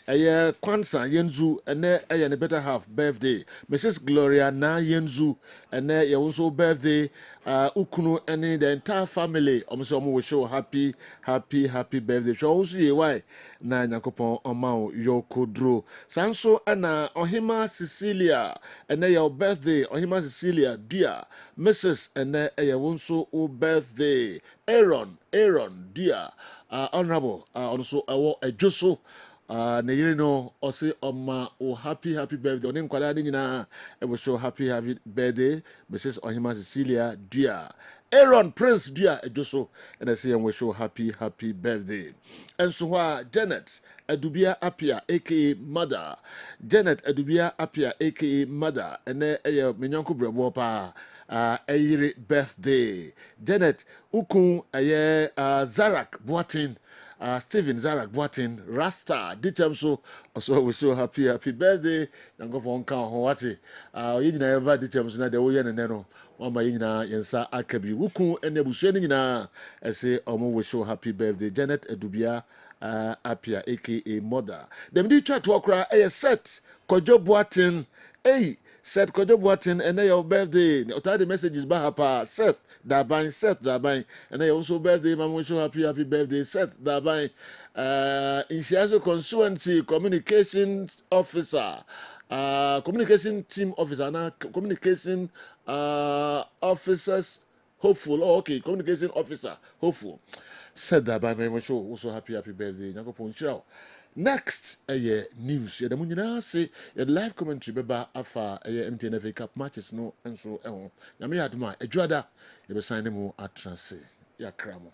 Kwanza Yenzu and the better half birthday. Mrs. Gloria Na Yenzu and also birthday. Ukunu and the entire family. Almost we show happy birthday. Show also why na Nakopon Omao Yokodro. Sanso and Ohima Cecilia and your birthday. Ohima Cecilia dear Mrs. and also birthday. Aaron dear honorable also a Joso. Na yiri no ose oma o happy birthday oni nkwada ni nyina e wo show happy birthday Mrs. Ohima Cecilia dear Aaron Prince dear ejoso and I say we show happy birthday and so Janet Adubia Apia aka Mother Janet Adubia Apia aka Mother and menyonko brebo pa ayiri birthday Janet ukun Zarak Boatin Steven Zarak Boatin Rasta Dichamso also we so happy birthday and go for on count wati you na ever Dichamso na de wo ye ne no mama yina yensa akabi wuku enebusu ni nyina say omo we show happy birthday Janet Edubia Apia aka Mother dem di chat wakra set Kojo Boatin Seth Kojo Boatin and your birthday. The messages bahapa Seth Dabai and also birthday mama wish you happy birthday Seth Dabai. Inshiazo constituency communications officer. Communication team officer now communication officers hopeful. Oh, okay, communication officer hopeful. Said that by my wish you also happy birthday. Next, news. The Munina say a live commentary beba afa MTNFA Cup matches no and so on. Yami adma ejuada you be sign mu atrase ya kramo.